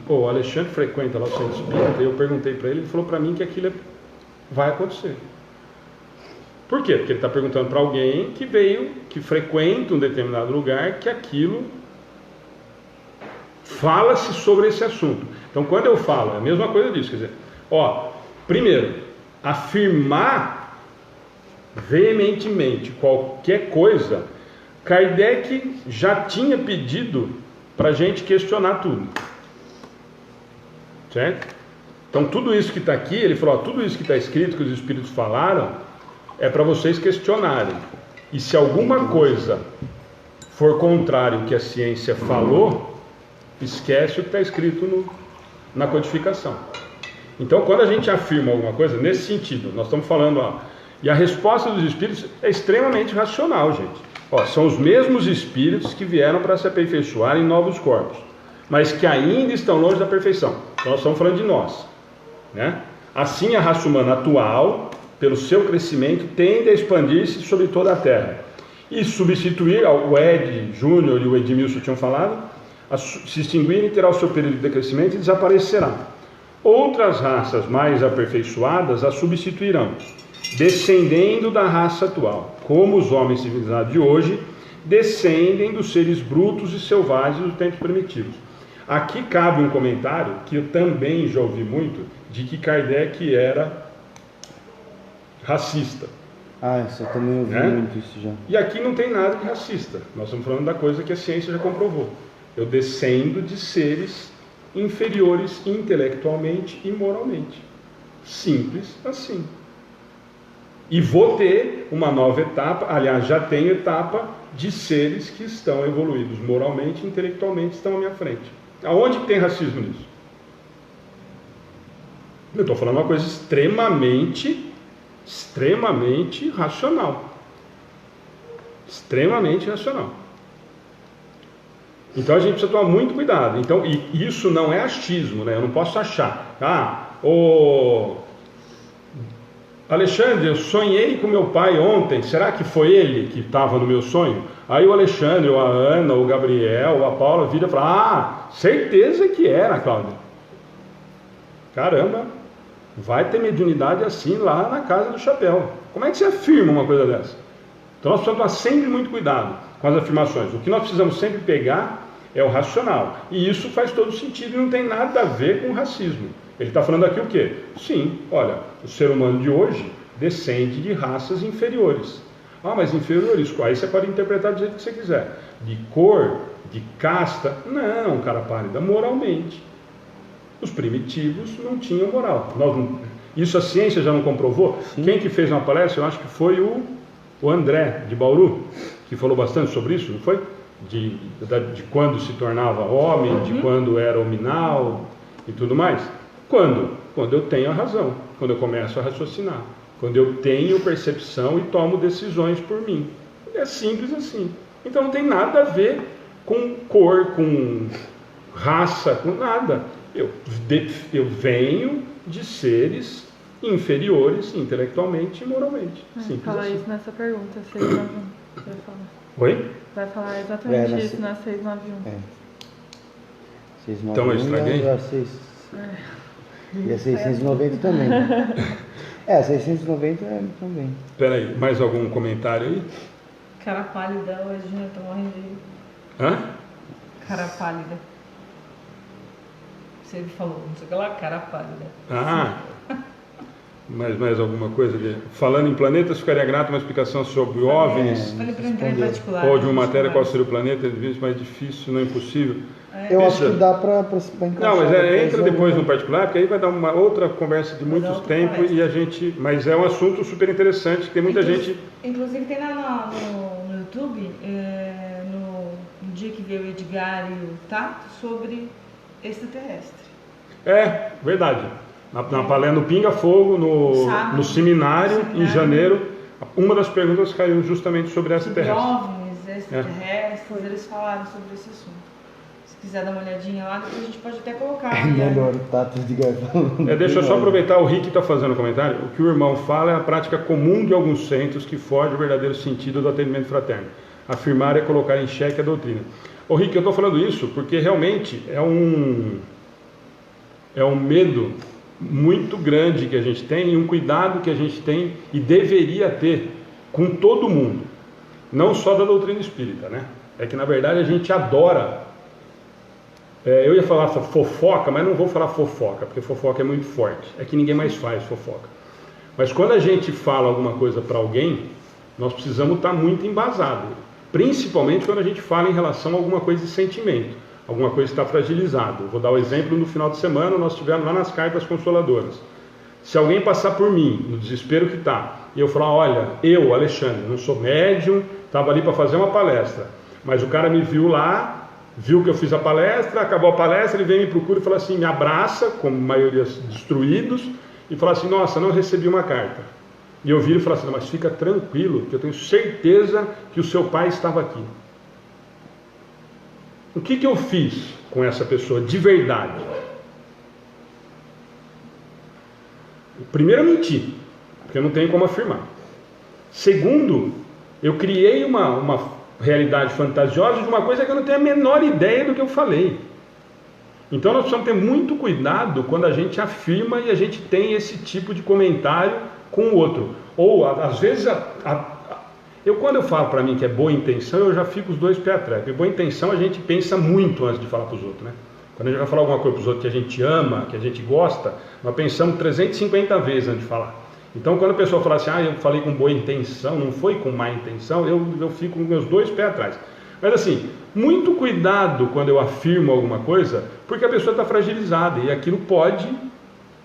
S1: O Alexandre frequenta lá o Centro Espírita, e eu perguntei para ele, ele falou para mim que aquilo vai acontecer. Por quê? Porque ele está perguntando para alguém que veio, que frequenta um determinado lugar, que aquilo fala-se sobre esse assunto. Então, quando eu falo, é a mesma coisa disso, quer dizer, primeiro, afirmar veementemente qualquer coisa, Kardec já tinha pedido para a gente questionar tudo. Certo? Então tudo isso que está aqui, ele falou, tudo isso que está escrito, que os Espíritos falaram, é para vocês questionarem. E se alguma coisa for contrário ao que a ciência falou, esquece o que está escrito na codificação. Então quando a gente afirma alguma coisa, nesse sentido, nós estamos falando, e a resposta dos Espíritos é extremamente racional, gente. São os mesmos Espíritos que vieram para se aperfeiçoar em novos corpos, mas que ainda estão longe da perfeição. Então nós estamos falando de nós, né? Assim a raça humana atual, pelo seu crescimento, tende a expandir-se sobre toda a Terra e substituir, o Ed Júnior e o Edmilson tinham falado, se extinguir e terá o seu período de decrescimento e desaparecerá. Outras raças mais aperfeiçoadas a substituirão, descendendo da raça atual, como os homens civilizados de hoje descendem dos seres brutos e selvagens dos tempos primitivos. Aqui cabe um comentário que eu também já ouvi muito, de que Kardec era racista.
S2: Isso eu também ouvi muito isso já.
S1: E aqui não tem nada de racista. Nós estamos falando da coisa que a ciência já comprovou. Eu descendo de seres inferiores intelectualmente e moralmente. Simples assim. E vou ter uma nova etapa, aliás, já tenho etapa de seres que estão evoluídos moralmente e intelectualmente, estão à minha frente. Aonde tem racismo nisso? Eu estou falando uma coisa extremamente racional. Extremamente racional. Então a gente precisa tomar muito cuidado. Então, e isso não é achismo, né? Eu não posso achar. Alexandre, eu sonhei com meu pai ontem. Será que foi ele que estava no meu sonho? Aí o Alexandre, ou a Ana, ou o Gabriel, ou a Paula vira e fala: certeza que era, Cláudia. Caramba, vai ter mediunidade assim lá na casa do chapéu. Como é que você afirma uma coisa dessa? Então nós precisamos tomar sempre muito cuidado com as afirmações. O que nós precisamos sempre pegar é o racional. E isso faz todo sentido e não tem nada a ver com o racismo. Ele está falando aqui o quê? Sim, olha, o ser humano de hoje descende de raças inferiores. Mas inferiores, aí você pode interpretar do jeito que você quiser. De cor, de casta, não, cara pálida, moralmente. Os primitivos não tinham moral. Isso a ciência já não comprovou? Sim. Quem que fez uma palestra, eu acho que foi o André, de Bauru, que falou bastante sobre isso, não foi? De quando se tornava homem, de quando era hominal e tudo mais. Quando? Quando eu tenho a razão, quando eu começo a raciocinar, quando eu tenho percepção e tomo decisões por mim. É simples assim. Então não tem nada a ver com cor, com raça, com nada. Eu venho de seres inferiores intelectualmente e moralmente. Simples
S5: Fala
S1: assim.
S5: isso nessa pergunta, 691. Vai falar.
S1: Oi?
S5: Vai falar exatamente isso na 691.
S2: 691
S1: então eu estraguei?
S2: E a 690 também. 690 também.
S1: Espera aí, mais algum comentário aí?
S3: Cara pálida, hoje eu tô morrendo de...
S1: Hã?
S3: Cara pálida. Você falou, não sei o que lá, cara pálida.
S1: Mais alguma coisa? Falando em planetas, ficaria grato uma explicação sobre OVNIs.
S3: Falei para entrar em particular.
S1: Ou de uma matéria, qual seria o planeta, mais difícil, não é impossível.
S2: Eu acho que dá para encaixar.
S1: Não, mas entra depois no particular, porque aí vai dar uma outra conversa de muito tempo mas é um assunto super interessante, que tem muita gente...
S3: Inclusive tem lá no YouTube, no dia que veio o Edgar e o Tato, sobre extraterrestre.
S1: Verdade. Na palestra no Pinga Fogo, no seminário, em janeiro, uma das perguntas caiu justamente sobre extraterrestre.
S3: OVNIs, extraterrestres, eles falaram sobre esse assunto. Se quiser dar uma olhadinha lá, depois a gente pode até colocar.
S2: É melhor o Tato de falando.
S1: Deixa eu só aproveitar, o Rick está fazendo um comentário. O que o irmão fala é a prática comum de alguns centros que foge do verdadeiro sentido do atendimento fraterno. Afirmar é colocar em xeque a doutrina. Ô Rick, eu estou falando isso porque realmente é um medo muito grande que a gente tem e um cuidado que a gente tem e deveria ter com todo mundo, não só da doutrina espírita, né? É que na verdade a gente adora, eu ia falar fofoca, mas não vou falar fofoca, porque fofoca é muito forte, é que ninguém mais faz fofoca. Mas quando a gente fala alguma coisa para alguém, nós precisamos estar muito embasado, principalmente quando a gente fala em relação a alguma coisa de sentimento. Alguma coisa está fragilizada. Vou dar o exemplo, no final de semana nós tivemos lá nas cartas consoladoras. Se alguém passar por mim, no desespero que está, e eu falar, olha, eu, Alexandre, não sou médium, estava ali para fazer uma palestra, mas o cara me viu lá, viu que eu fiz a palestra, acabou a palestra, ele vem me procura e fala assim, me abraça, como maioria destruídos, e fala assim, nossa, não recebi uma carta. E eu viro e falo assim, mas fica tranquilo, que eu tenho certeza que o seu pai estava aqui. O que eu fiz com essa pessoa de verdade? Primeiro, eu menti, porque eu não tenho como afirmar. Segundo, eu criei uma realidade fantasiosa de uma coisa que eu não tenho a menor ideia do que eu falei. Então nós precisamos ter muito cuidado quando a gente afirma e a gente tem esse tipo de comentário com o outro. Ou, às vezes, quando eu falo para mim que é boa intenção, eu já fico os dois pés atrás. Porque boa intenção a gente pensa muito antes de falar para os outros, né? Quando a gente vai falar alguma coisa para os outros que a gente ama, que a gente gosta, nós pensamos 350 vezes antes de falar. Então quando a pessoa fala assim, eu falei com boa intenção, não foi com má intenção, eu fico com meus dois pés atrás. Mas assim, muito cuidado quando eu afirmo alguma coisa, porque a pessoa está fragilizada e aquilo pode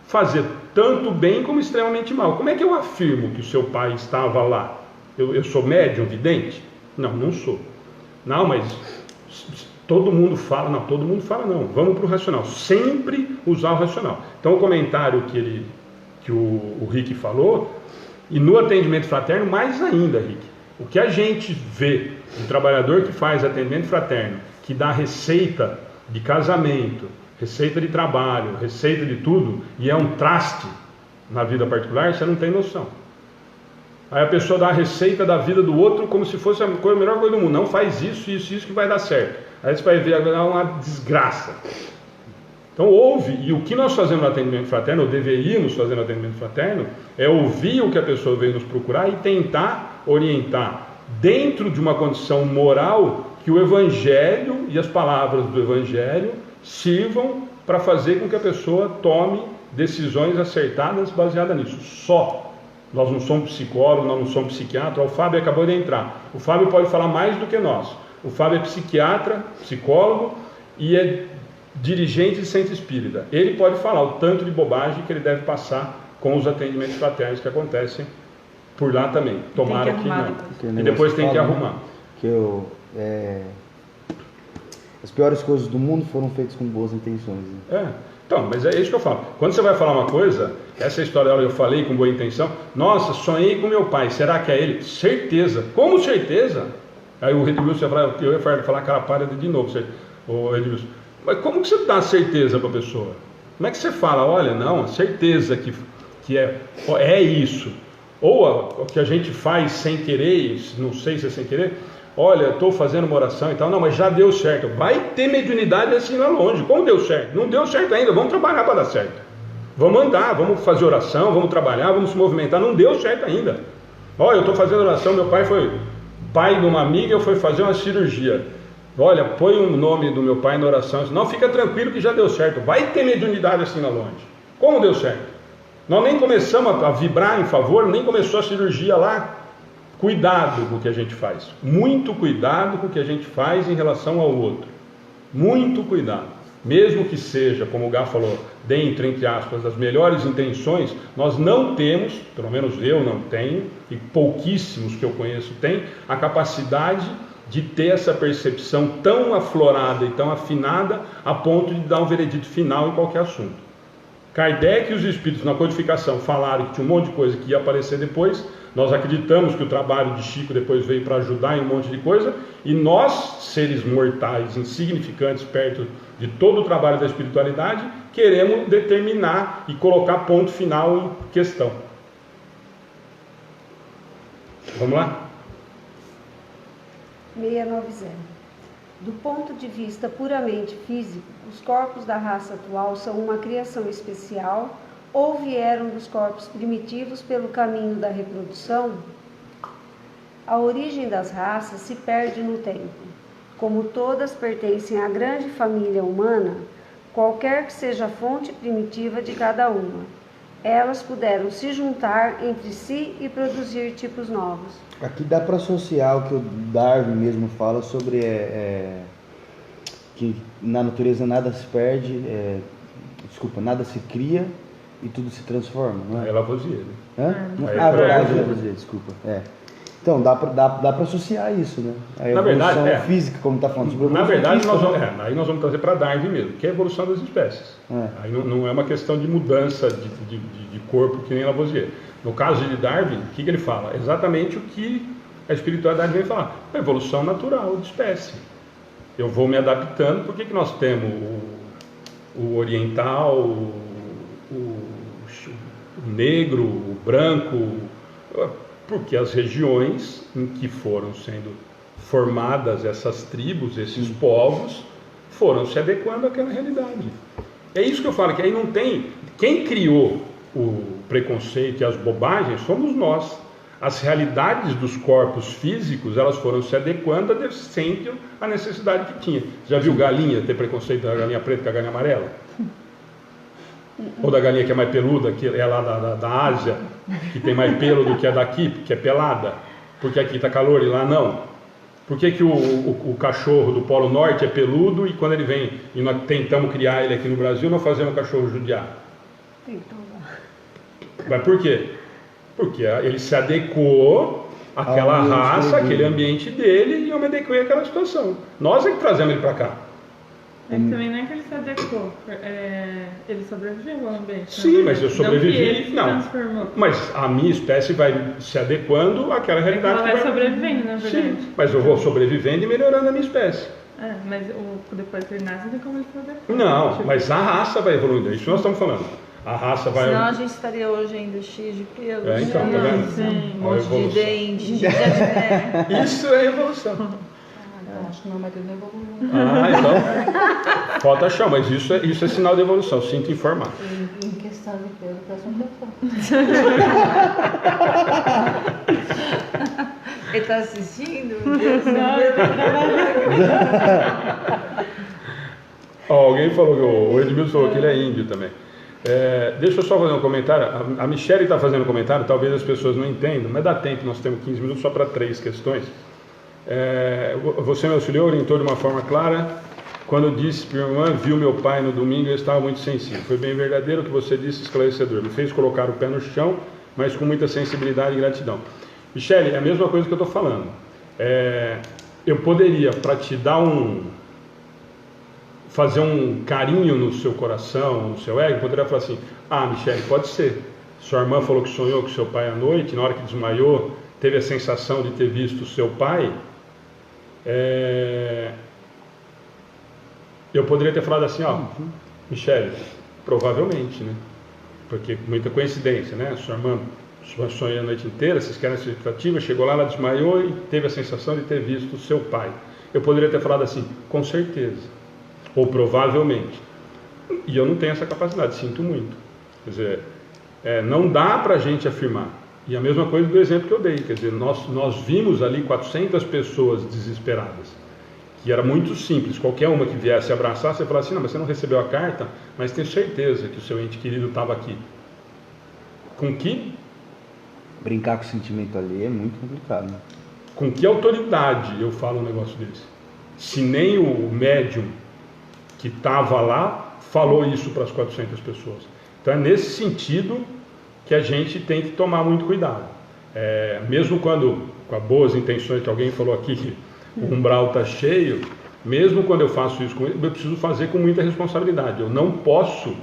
S1: fazer tanto bem como extremamente mal. Como é que eu afirmo que o seu pai estava lá? Eu sou médium, vidente? Não, não sou. Não, mas todo mundo fala. Não, todo mundo fala não. Vamos para o racional. Sempre usar o racional. Então o comentário que o Rick falou, e no atendimento fraterno, mais ainda, Rick. O que a gente vê, um trabalhador que faz atendimento fraterno, que dá receita de casamento, receita de trabalho, receita de tudo, e é um traste na vida particular, você não tem noção. Aí a pessoa dá a receita da vida do outro como se fosse a melhor coisa do mundo. Não, faz isso, isso, isso que vai dar certo. Aí você vai ver agora uma desgraça. Então ouve, e o que nós fazemos no atendimento fraterno, ou deveríamos fazer no atendimento fraterno, é ouvir o que a pessoa veio nos procurar e tentar orientar dentro de uma condição moral que o Evangelho e as palavras do Evangelho sirvam para fazer com que a pessoa tome decisões acertadas baseadas nisso. Só. Nós não somos psicólogos, nós não somos psiquiatras. O Fábio acabou de entrar. O Fábio pode falar mais do que nós. O Fábio é psiquiatra, psicólogo e é dirigente de centro espírita. Ele pode falar o tanto de bobagem que ele deve passar com os atendimentos fraternos que acontecem por lá também. Tomara que não. E depois tem que arrumar.
S2: As piores coisas do mundo foram feitas com boas intenções. Né?
S1: Então, mas é isso que eu falo. Quando você vai falar uma coisa, essa história eu falei com boa intenção. Nossa, sonhei com meu pai. Será que é ele? Certeza. Como certeza? Aí o Edmilson eu ia falar aquela palha de novo. O Edmilson. Mas como que você dá certeza para a pessoa? Como é que você fala? Olha, não, certeza que é isso. Ou o que a gente faz sem querer, não sei se é sem querer. Olha, estou fazendo uma oração e tal. Não, mas já deu certo. Vai ter mediunidade assim lá longe. Como deu certo? Não deu certo ainda. Vamos trabalhar para dar certo. Vamos andar, vamos fazer oração, vamos trabalhar, vamos se movimentar. Não deu certo ainda. Olha, eu estou fazendo oração. Meu pai foi pai de uma amiga, eu fui fazer uma cirurgia. Olha, põe o nome do meu pai na oração. Não, fica tranquilo que já deu certo. Vai ter mediunidade assim lá longe. Como deu certo? Nós nem começamos a vibrar em favor, nem começou a cirurgia lá. Cuidado com o que a gente faz. Muito cuidado com o que a gente faz em relação ao outro. Muito cuidado. Mesmo que seja, como o Gá falou, dentro, entre aspas, das melhores intenções, nós não temos, pelo menos eu não tenho, e pouquíssimos que eu conheço têm, a capacidade de ter essa percepção tão aflorada e tão afinada a ponto de dar um veredito final em qualquer assunto. Kardec e os espíritos na codificação falaram que tinha um monte de coisa que ia aparecer depois. Nós acreditamos que o trabalho de Chico depois veio para ajudar em um monte de coisa, e nós, seres mortais, insignificantes, perto de todo o trabalho da espiritualidade, queremos determinar e colocar ponto final em questão. Vamos lá?
S4: 690. Do ponto de vista puramente físico, os corpos da raça atual são uma criação especial ou vieram dos corpos primitivos pelo caminho da reprodução? A origem das raças se perde no tempo. Como todas pertencem à grande família humana, qualquer que seja a fonte primitiva de cada uma, elas puderam se juntar entre si e produzir tipos novos.
S2: Aqui dá para associar o que o Darwin mesmo fala sobre que na natureza nada se perde, nada se cria e tudo se transforma, não é?
S1: É Lavoisier, né?
S2: Verdade, Lavoisier, desculpa. Então, dá para associar isso, né? A evolução física, como está falando. Sobre
S1: na verdade, aí nós vamos trazer para Darwin mesmo, que é a evolução das espécies. Aí não é uma questão de mudança de corpo que nem Lavoisier. No caso de Darwin, o que ele fala? Exatamente o que a espiritualidade vem falar. A evolução natural de espécie. Eu vou me adaptando. Por que nós temos o oriental, o negro, o branco? Porque as regiões em que foram sendo formadas essas tribos, esses povos, foram se adequando àquela realidade. É isso que eu falo, que aí não tem... Quem criou o preconceito e as bobagens somos nós. As realidades dos corpos físicos, elas foram se adequando sempre à necessidade que tinha. Já viu galinha ter preconceito da galinha preta com a galinha amarela? Ou da galinha que é mais peluda, que é lá da Ásia, que tem mais pelo do que a daqui, que é pelada, porque aqui está calor e lá não. Por que o cachorro do Polo Norte é peludo e quando ele vem e nós tentamos criar ele aqui no Brasil, nós fazemos o cachorro judiar? Mas por quê? Porque ele se adequou àquela raça, àquele ambiente dele, e eu me adequei àquela situação. Nós é que trazemos ele para cá.
S5: Mas também não é que ele se adequou, ele sobreviveu ao ambiente.
S1: Sim, mas eu sobrevivi.
S5: Não que ele se transformou.
S1: Mas a minha espécie vai se adequando àquela realidade.
S5: Ela vai sobrevivendo, na verdade.
S1: Sim, mas eu vou sobrevivendo e melhorando a minha espécie.
S5: Mas depois que ele nasce, não tem como ele se adequar.
S1: Não, mas a raça vai evoluindo, é isso que nós estamos falando. A raça vai...
S3: Senão a gente estaria hoje ainda cheio de pelos,
S1: então, tá vendo?
S5: Sim.
S3: um monte de dente, de diadema.
S1: Isso é evolução.
S6: Eu acho que meu marido não evoluiu.
S1: Então, falta chão, mas isso é sinal de evolução, sinto informar.
S6: Em questão de pelo, parece um pelo.
S3: Ele está assistindo?
S1: Alguém falou que o Edmilson falou que ele é índio também. Deixa eu só fazer um comentário. A Michelle está fazendo um comentário, talvez as pessoas não entendam, mas dá tempo, nós temos 15 minutos só para 3 questões. Você me auxiliou, orientou de uma forma clara. Quando disse que minha irmã viu meu pai no domingo, eu estava muito sensível. Foi bem verdadeiro o que você disse, esclarecedor. Me fez colocar o pé no chão, mas com muita sensibilidade e gratidão. Michele, é a mesma coisa que eu estou falando. Eu poderia, para te dar fazer um carinho no seu coração, no seu ego, poderia falar assim: Michele, pode ser. Sua irmã falou que sonhou com seu pai à noite, na hora que desmaiou, teve a sensação de ter visto o seu pai. Eu poderia ter falado assim, Michele, provavelmente, né? Porque muita coincidência, né? Sua irmã sonhou a noite inteira, vocês querem essa expectativa, chegou lá, ela desmaiou e teve a sensação de ter visto o seu pai. Eu poderia ter falado assim, com certeza, ou provavelmente. E eu não tenho essa capacidade, sinto muito. Quer dizer, não dá para a gente afirmar. E a mesma coisa do exemplo que eu dei, quer dizer, nós vimos ali 400 pessoas desesperadas, que era muito simples, qualquer uma que viesse abraçar, você falasse assim, não, mas você não recebeu a carta, mas tenho certeza que o seu ente querido estava aqui. Com que?
S2: Brincar com o sentimento ali é muito complicado, né?
S1: Com que autoridade eu falo um negócio desse? Se nem o médium que estava lá falou isso para as 400 pessoas. Então é nesse sentido que a gente tem que tomar muito cuidado. Mesmo quando, com as boas intenções que alguém falou aqui, que o umbral está cheio, mesmo quando eu faço isso com ele, eu preciso fazer com muita responsabilidade. Eu não posso,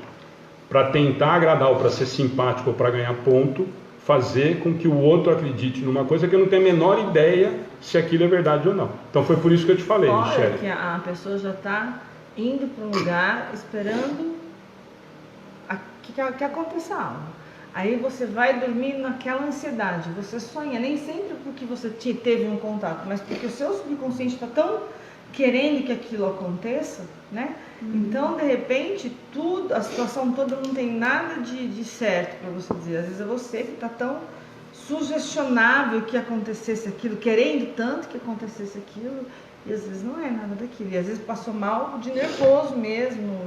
S1: para tentar agradar ou para ser simpático ou para ganhar ponto, fazer com que o outro acredite numa coisa que eu não tenho a menor ideia se aquilo é verdade ou não. Então foi por isso que eu te falei, Michele.
S3: Que a pessoa já está indo para um lugar esperando que aconteça algo. Aí você vai dormir naquela ansiedade, você sonha, nem sempre porque você teve um contato, mas porque o seu subconsciente está tão querendo que aquilo aconteça, né? Então, de repente, a situação toda não tem nada de certo para você dizer. Às vezes é você que está tão sugestionável que acontecesse aquilo, querendo tanto que acontecesse aquilo, e às vezes não é nada daquilo. E às vezes passou mal de nervoso mesmo,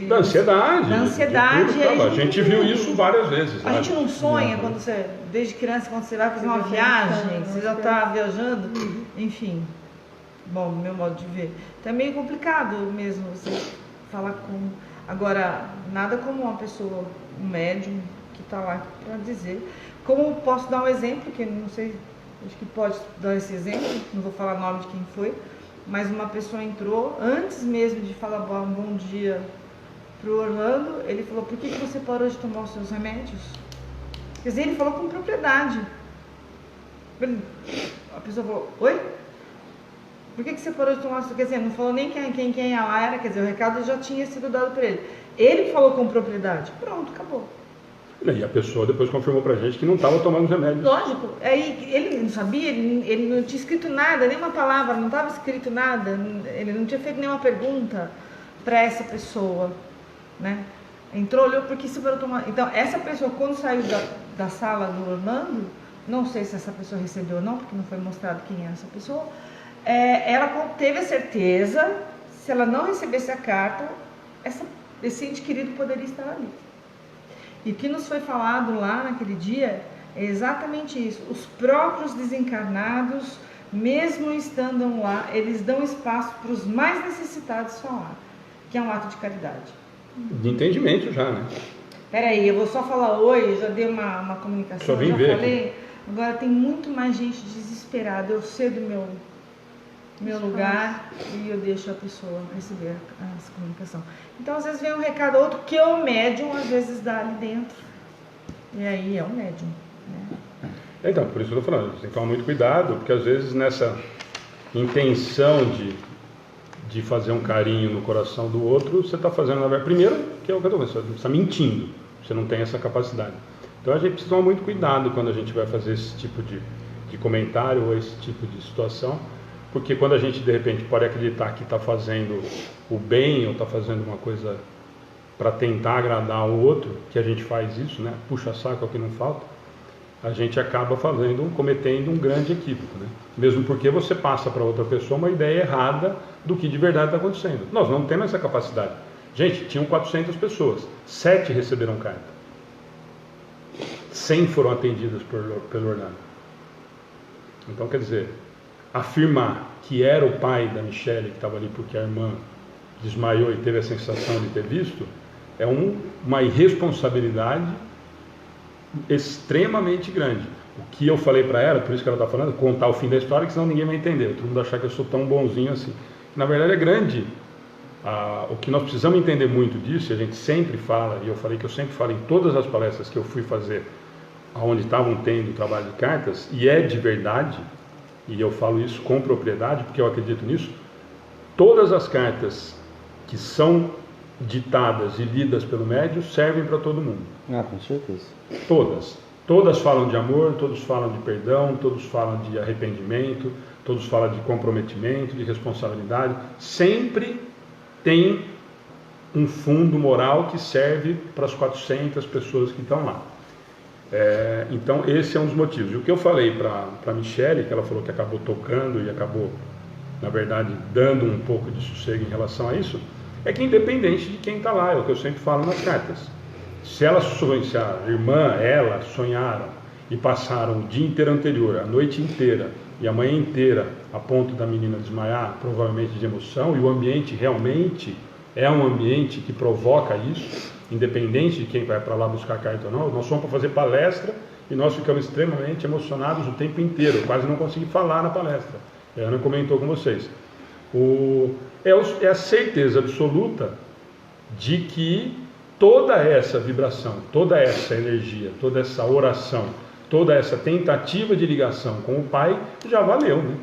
S3: da ansiedade.
S1: A gente viu isso várias vezes.
S3: A gente não sonha quando você, desde criança, quando você vai fazer uma viagem, você já está viajando, enfim. Bom, meu modo de ver. Então é meio complicado mesmo você falar com... Agora, nada como uma pessoa, um médium, que está lá para dizer. Como posso dar um exemplo, que não sei, acho que pode dar esse exemplo, não vou falar o nome de quem foi, mas uma pessoa entrou, antes mesmo de falar bom dia para o Orlando, ele falou, por que você parou de tomar os seus remédios? Quer dizer, ele falou com propriedade. A pessoa falou, oi? Por que você parou de tomar? Quer dizer, não falou nem quem ela era, quer dizer, o recado já tinha sido dado para ele. Ele falou com propriedade. Pronto, acabou.
S1: E a pessoa depois confirmou pra gente que não estava tomando os remédios.
S3: Lógico. Aí ele não sabia, ele não tinha escrito nada, nenhuma palavra, não estava escrito nada, ele não tinha feito nenhuma pergunta para essa pessoa, né? Entrou, olhou, porque se parou tomar. Então, essa pessoa, quando saiu da sala do Orlando, não sei se essa pessoa recebeu ou não, porque não foi mostrado quem era essa pessoa, ela teve a certeza, se ela não recebesse a carta, esse ente querido poderia estar ali. E o que nos foi falado lá naquele dia é exatamente isso. Os próprios desencarnados, mesmo estando lá, eles dão espaço para os mais necessitados falar, que é um ato de caridade.
S1: De entendimento já, né?
S3: Peraí, eu vou só falar oi, já dei uma comunicação,
S1: só vim
S3: já
S1: ver
S3: falei.
S1: aqui.
S3: Agora tem muito mais gente desesperada, eu cedo meu lugar e eu deixo a pessoa receber essa comunicação. Então, às vezes vem um recado ou outro que o médium às vezes dá ali dentro. E aí é um médium, né?
S1: Então, por isso que eu estou falando, você tem que tomar muito cuidado, porque às vezes nessa intenção de fazer um carinho no coração do outro, você está fazendo, na verdade, primeiro, que é o que eu estou falando, você está mentindo, você não tem essa capacidade. Então a gente precisa tomar muito cuidado quando a gente vai fazer esse tipo de comentário ou esse tipo de situação, porque quando a gente de repente pode acreditar que está fazendo o bem ou está fazendo uma coisa para tentar agradar o outro, que a gente faz isso, né? Puxa saco é o que não falta, a gente acaba cometendo um grande equívoco, né? Mesmo porque você passa para outra pessoa uma ideia errada do que de verdade está acontecendo. Nós não temos essa capacidade. Gente, tinham 400 pessoas, 7 receberam carta, 100 foram atendidas pelo ornato. Então, quer dizer, afirmar que era o pai da Michele que estava ali porque a irmã desmaiou e teve a sensação de ter visto, é uma irresponsabilidade extremamente grande. O que eu falei para ela, por isso que ela está falando, contar o fim da história, que senão ninguém vai entender, todo mundo achar que eu sou tão bonzinho assim. Na verdade é grande. O que nós precisamos entender muito disso, e a gente sempre fala, e eu falei que eu sempre falo em todas as palestras que eu fui fazer, onde estavam tendo trabalho de cartas, e é de verdade, e eu falo isso com propriedade, porque eu acredito nisso, todas as cartas que são ditadas e lidas pelo médium servem para todo mundo.
S2: Com certeza.
S1: Todas falam de amor, todos falam de perdão, todos falam de arrependimento, todos falam de comprometimento, de responsabilidade, sempre tem um fundo moral que serve para as 400 pessoas que estão lá. Então esse é um dos motivos. E o que eu falei para a Michele, que ela falou que acabou tocando e acabou, na verdade, dando um pouco de sossego em relação a isso, é que independente de quem está lá, é o que eu sempre falo nas cartas. Se a irmã, ela sonharam e passaram o dia inteiro anterior, a noite inteira e a manhã inteira a ponto da menina desmaiar, provavelmente de emoção, e o ambiente realmente é um ambiente que provoca isso, independente de quem vai para lá buscar carta ou não, nós fomos para fazer palestra e nós ficamos extremamente emocionados o tempo inteiro, eu quase não consegui falar na palestra. A Ana comentou com vocês. É a certeza absoluta de que toda essa vibração, toda essa energia, toda essa oração, toda essa tentativa de ligação com o Pai já valeu, né?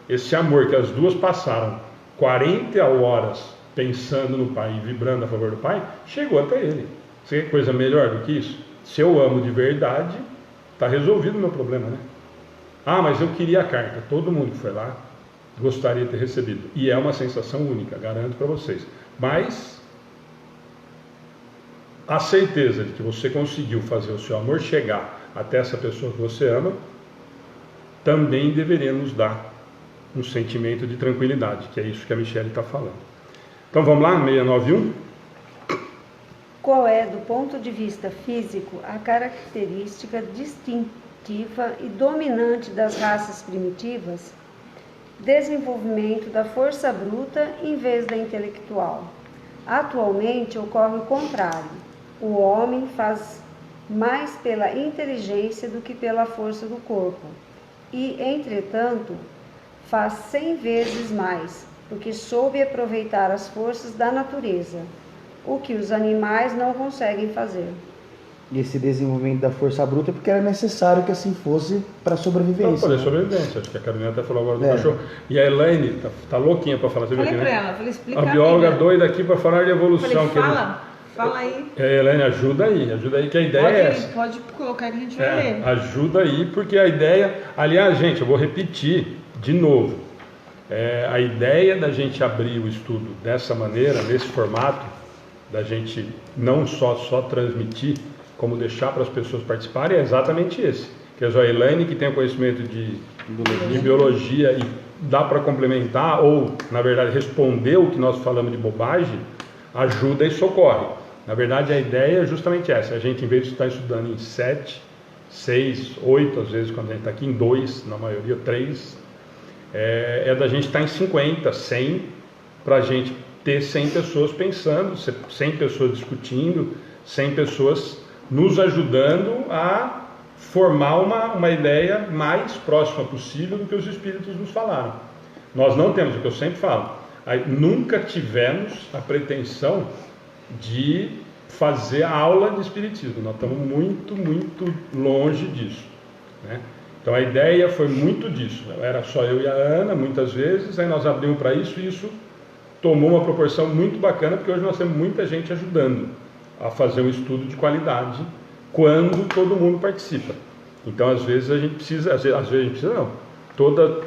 S1: Esse amor que as duas passaram 40 horas pensando no Pai e vibrando a favor do Pai, chegou até ele. Você quer coisa melhor do que isso? Se eu amo de verdade, está resolvido o meu problema, né? Mas eu queria a carta. Todo mundo que foi lá gostaria de ter recebido. E é uma sensação única, garanto para vocês. Mas a certeza de que você conseguiu fazer o seu amor chegar até essa pessoa que você ama, também deveria nos dar um sentimento de tranquilidade, que é isso que a Michele está falando. Então vamos lá, 691.
S4: Qual é, do ponto de vista físico, a característica distintiva e dominante das raças primitivas? Desenvolvimento da força bruta em vez da intelectual. Atualmente ocorre o contrário. O homem faz mais pela inteligência do que pela força do corpo. E, entretanto, faz 100 vezes mais, porque soube aproveitar as forças da natureza, o que os animais não conseguem fazer.
S2: E esse desenvolvimento da força bruta é porque era necessário que assim fosse para sobrevivência.
S1: Para sobrevivência, acho que a Carolina até falou agora do cachorro. E a Elaine tá louquinha para falar.
S3: Falei para ela, falei, explica.
S1: A bióloga doida aqui para falar de evolução.
S3: Falei, fala aí.
S1: Elaine, ajuda aí, que a ideia é essa.
S3: Pode colocar que a gente vai ler.
S1: Ajuda aí, porque a ideia... Aliás, gente, eu vou repetir de novo. A ideia da gente abrir o estudo dessa maneira, nesse formato, da gente não só transmitir, como deixar para as pessoas participarem, é exatamente esse. Que a Elaine, que tem o conhecimento de biologia e dá para complementar, ou, na verdade, responder o que nós falamos de bobagem, ajuda e socorre. Na verdade, a ideia é justamente essa. A gente, em vez de estar estudando em 7, 6, 8, às vezes, quando a gente está aqui em 2, na maioria 3, é da gente estar em 50, 100, para a gente ter 100 pessoas pensando, 100 pessoas discutindo, 100 pessoas nos ajudando a formar uma ideia mais próxima possível do que os espíritos nos falaram. Nós não temos, o que eu sempre falo, nunca tivemos a pretensão de fazer a aula de Espiritismo. Nós estamos muito, muito longe disso, né? Então a ideia foi muito disso. Era só eu e a Ana, muitas vezes, aí nós abrimos para isso e isso tomou uma proporção muito bacana, porque hoje nós temos muita gente ajudando a fazer um estudo de qualidade quando todo mundo participa. Então às vezes a gente precisa, às vezes a gente precisa não,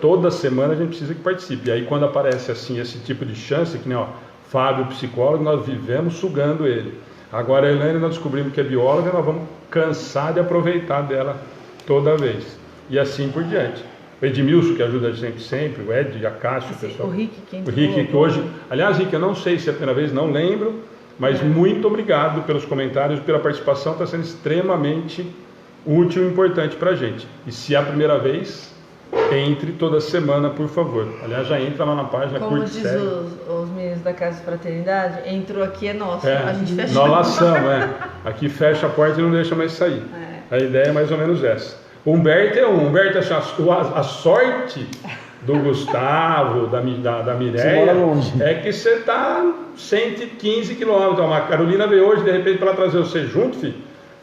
S1: toda semana a gente precisa que participe. E aí quando aparece assim esse tipo de chance, que nem Fábio, psicólogo, nós vivemos sugando ele. Agora a Elaine, nós descobrimos que é bióloga, nós vamos cansar de aproveitar dela toda vez. E assim por diante. O Edmilson, que ajuda a gente sempre, o Ed, a Cássio, o pessoal.
S3: O Rick,
S1: que hoje... Aliás, Rick, eu não sei se é a primeira vez, não lembro, mas muito obrigado pelos comentários, pela participação, está sendo extremamente útil e importante para a gente. E se é a primeira vez, entre toda semana, por favor. Aliás, já entra lá na página.
S7: Como diz os meninos da Casa de Fraternidade, entrou aqui é nosso. A gente fecha
S1: nós laçamos, Aqui fecha a porta e não deixa mais sair. A ideia é mais ou menos essa. Humberto Humberto, a sorte do Gustavo, da Mireia, é que você está 115 quilômetros. A Carolina veio hoje, de repente, para trazer você junto, filho.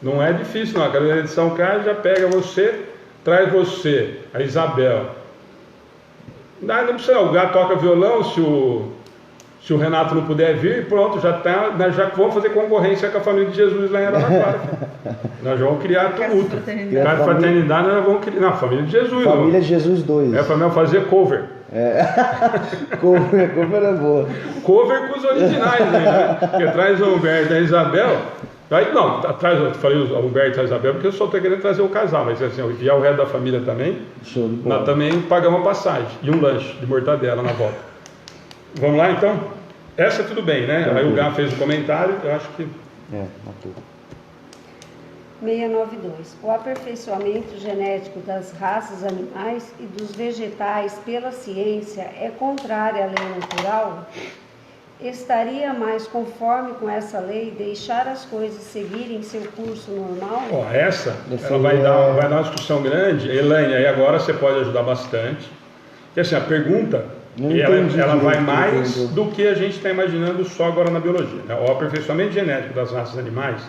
S1: Não é difícil, não. A Carolina de São Carlos já pega você, traz você, a Isabel. Não precisa, o Gato toca violão, se o Renato não puder vir, pronto, já vamos fazer concorrência com a família de Jesus lá em Araraquara. Nós vamos criar tudo. Casa de Fraternidade, nós vamos criar. Não, família de Jesus.
S2: Família de Jesus 2.
S1: É para fazer cover.
S2: Cover é boa.
S1: Cover com os originais, né? Porque traz o Humberto e a Isabel. Aí não, eu falei o Humberto e a Isabel porque eu só estou querendo trazer o casal, mas assim, e o resto da família também.
S2: Show de bola.
S1: Nós também pagamos uma passagem e um lanche de mortadela na volta. Vamos lá então? Essa tudo bem, né? Aí o Gá fez o comentário, eu acho que...
S2: matou.
S4: 692. O aperfeiçoamento genético das raças animais e dos vegetais pela ciência é contrário à lei natural? Estaria mais conforme com essa lei deixar as coisas seguirem seu curso normal?
S1: Ela vai dar uma discussão grande. Elaine, aí agora você pode ajudar bastante. Porque assim, a pergunta... ela vai mais do que a gente está imaginando só agora na biologia, né? O aperfeiçoamento genético das raças animais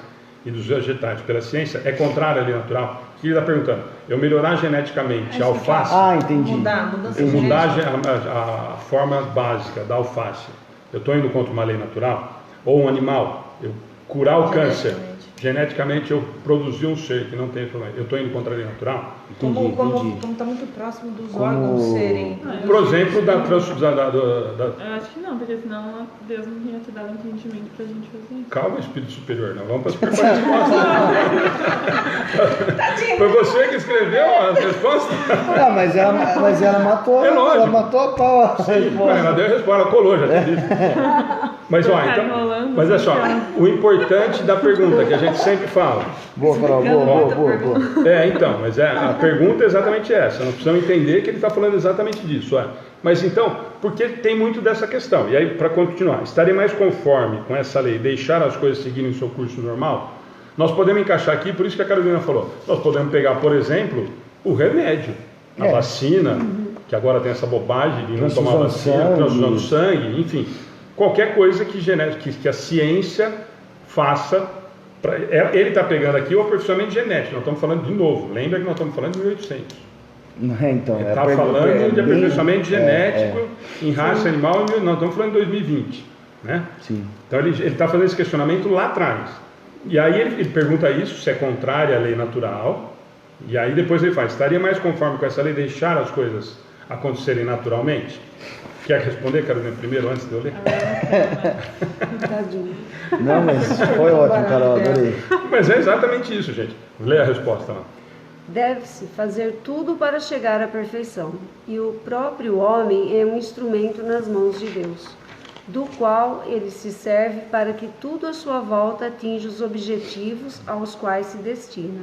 S1: e dos vegetais pela ciência é contrário à lei natural. O que ele está perguntando? Eu melhorar geneticamente a alface,
S2: entendi.
S7: Mudar
S1: a forma básica da alface, eu estou indo contra uma lei natural? Ou um animal, eu curar o câncer, geneticamente eu produzi um ser que não tem problema, eu estou indo contra a lei natural?
S7: Como está muito próximo dos órgãos serem...
S1: Por exemplo,
S5: eu acho que não, porque senão Deus não tinha te dado entendimento pra gente fazer isso.
S1: Calma, Espírito Superior, não vamos para as respostas. Foi você que escreveu as respostas?
S2: Mas ela matou.
S1: É lógico.
S2: Ela matou a pau.
S1: Ela deu a resposta, ela colou, já te disse. Mas é só, o importante da pergunta, que a gente sempre fala.
S2: Boa, Carol, boa.
S1: Então, mas a pergunta é exatamente essa. Nós precisamos entender que ele está falando exatamente disso. Mas então, porque tem muito dessa questão. E aí, para continuar, estarem mais conforme com essa lei, deixar as coisas seguirem o seu curso normal, nós podemos encaixar aqui, por isso que a Carolina falou, nós podemos pegar, por exemplo, o remédio, a vacina, que agora tem essa bobagem de não tomar vacina, transfusão do sangue, enfim, qualquer coisa que a ciência faça. Ele está pegando aqui o aperfeiçoamento genético, nós estamos falando de novo, lembra que nós estamos falando de 1800.
S2: Então,
S1: ele está falando de aperfeiçoamento genético em raça animal, nós estamos falando de 2020, né?
S2: Sim.
S1: Então ele está fazendo esse questionamento lá atrás, e aí ele pergunta isso, se é contrário à lei natural, e aí depois ele faz, estaria mais conforme com essa lei deixar as coisas acontecerem naturalmente? Quer responder, Carolina, primeiro, antes de eu ler?
S2: Não, mas foi ótimo, Carol, adorei.
S1: Mas é exatamente isso, gente. Lê a resposta lá.
S4: Deve-se fazer tudo para chegar à perfeição, e o próprio homem é um instrumento nas mãos de Deus, do qual ele se serve para que tudo à sua volta atinja os objetivos aos quais se destina.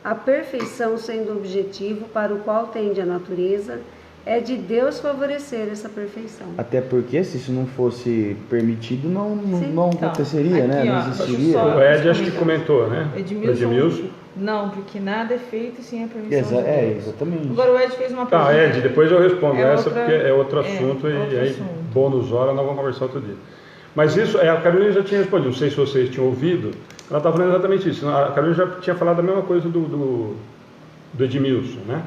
S4: A perfeição sendo o objetivo para o qual tende a natureza, é de Deus favorecer essa perfeição.
S2: Até porque se isso não fosse permitido, não aconteceria,
S7: aqui,
S2: né? Não existiria.
S1: O Ed acho que comentou, né?
S7: Edmilson Não, porque nada é feito sem a permissão de Deus.
S2: Exatamente.
S7: Agora o Ed fez uma pergunta.
S1: Tá, Ed, depois eu respondo essa, porque é outro assunto, e aí,
S7: assunto.
S1: bônus hora, nós vamos conversar outro dia. Mas isso, a Carolina já tinha respondido, não sei se vocês tinham ouvido, ela estava falando exatamente isso. A Carolina já tinha falado a mesma coisa do Edmilson, né?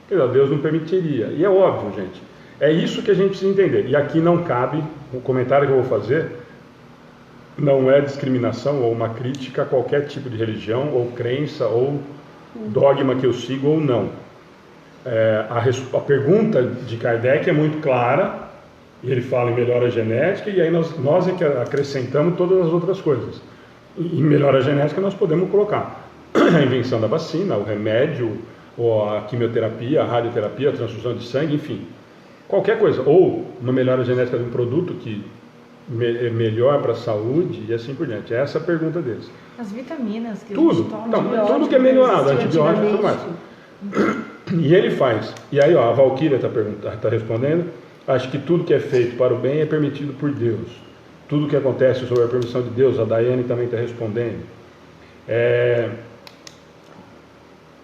S1: Quer dizer, Deus não permitiria. E é óbvio, gente, é isso que a gente precisa entender. E aqui não cabe, o comentário que eu vou fazer não é discriminação ou uma crítica a qualquer tipo de religião, ou crença, ou dogma que eu sigo ou não. A pergunta de Kardec é muito clara, e ele fala em melhora genética, e aí nós é que acrescentamos todas as outras coisas. Em melhora genética nós podemos colocar a invenção da vacina, o remédio, ou a quimioterapia, a radioterapia, a transfusão de sangue, enfim, qualquer coisa. Ou uma melhora genética de um produto que é melhor para a saúde e assim por diante. Essa é a pergunta deles.
S7: As vitaminas que
S1: Tudo,
S7: a gente toma.
S1: então, tudo que é melhorado, antibiótico e tudo mais. E ele faz. E aí, ó, a Valquíria está respondendo. Acho que tudo que é feito para o bem é permitido por Deus. Tudo que acontece sob a permissão de Deus, a Daiane também está respondendo.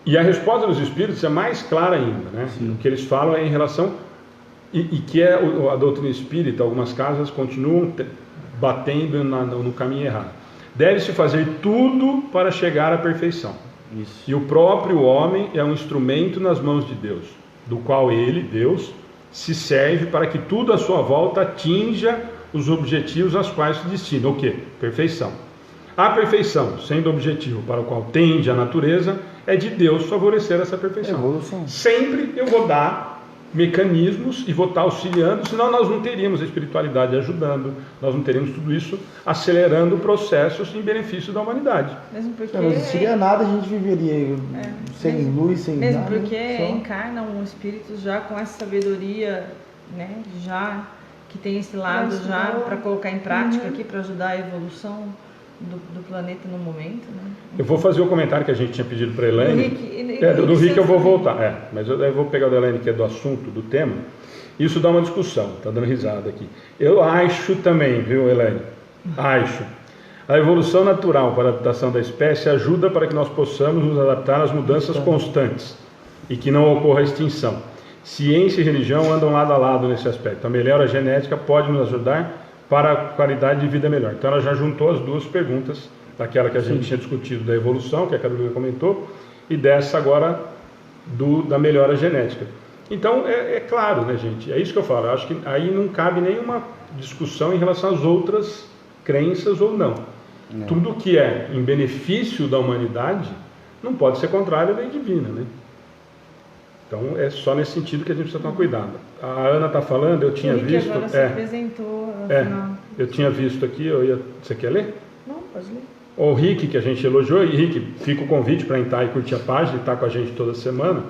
S1: E a resposta dos Espíritos é mais clara ainda, né? O que eles falam é em relação... E que a doutrina espírita, algumas casas continuam batendo no caminho errado. Deve-se fazer tudo para chegar à perfeição.
S2: Isso.
S1: E o próprio homem é um instrumento nas mãos de Deus, do qual ele, Deus, se serve para que tudo à sua volta atinja os objetivos aos quais se destina. O quê? Perfeição. A perfeição, sendo o objetivo para o qual tende a natureza, é de Deus favorecer essa perfeição.
S2: Evolução.
S1: Sempre eu vou dar mecanismos e vou estar auxiliando, senão nós não teríamos a espiritualidade ajudando, nós não teríamos tudo isso acelerando processos em benefício da humanidade.
S7: Mesmo porque...
S2: Não existiria nada, a gente viveria sem luz, sem
S7: mesmo
S2: nada.
S7: Mesmo porque
S2: só...
S7: encarna um espírito já com essa sabedoria, né, já que tem esse lado já para colocar em prática aqui, para ajudar a evolução do planeta no momento, né?
S1: Eu vou fazer o comentário que a gente tinha pedido para a Elaine. Do Rick eu vou voltar, mas eu vou pegar o da Elaine, que é do assunto, do tema. Isso dá uma discussão, tá dando risada aqui. Eu acho também, viu, Elaine? Acho. A evolução natural para a adaptação da espécie ajuda para que nós possamos nos adaptar às mudanças constantes e que não ocorra a extinção. Ciência e religião andam lado a lado nesse aspecto. A melhora genética pode nos ajudar para a qualidade de vida melhor. Então ela já juntou as duas perguntas, daquela que a gente tinha discutido da evolução, que a Carolina comentou, e dessa agora da melhora genética. Então é claro, né, gente? É isso que eu falo. Eu acho que aí não cabe nenhuma discussão em relação às outras crenças ou não. Tudo que é em benefício da humanidade não pode ser contrário à lei divina, né? Então é só nesse sentido que a gente precisa tomar cuidado. A Ana está falando, eu tinha visto.
S7: Agora se apresentou.
S1: Eu tinha visto aqui. Você quer ler?
S7: Não, pode ler.
S1: O Rick, que a gente elogiou, e Rick, fica o convite para entrar e curtir a página, e estar com a gente toda semana.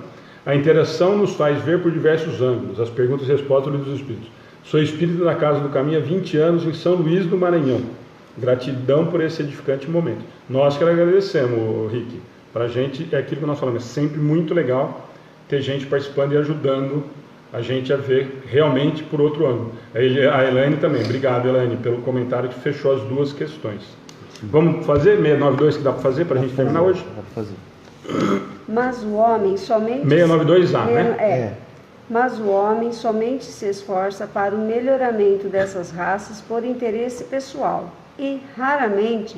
S1: A interação nos faz ver por diversos ângulos, as perguntas e respostas do Livro dos Espíritos. Sou espírita da Casa do Caminho há 20 anos em São Luís do Maranhão. Gratidão por esse edificante momento. Nós que agradecemos, Rick. Para a gente é aquilo que nós falamos, é sempre muito legal ter gente participando e ajudando a gente a ver realmente por outro ângulo. A Elaine também, obrigado, Elaine, pelo comentário que fechou as duas questões. Vamos fazer 692 que dá para fazer para a gente terminar hoje?
S2: Dá para fazer.
S4: Mas o homem somente...
S1: 692A, né?
S4: Mas o homem somente se esforça para o melhoramento dessas raças por interesse pessoal e, raramente,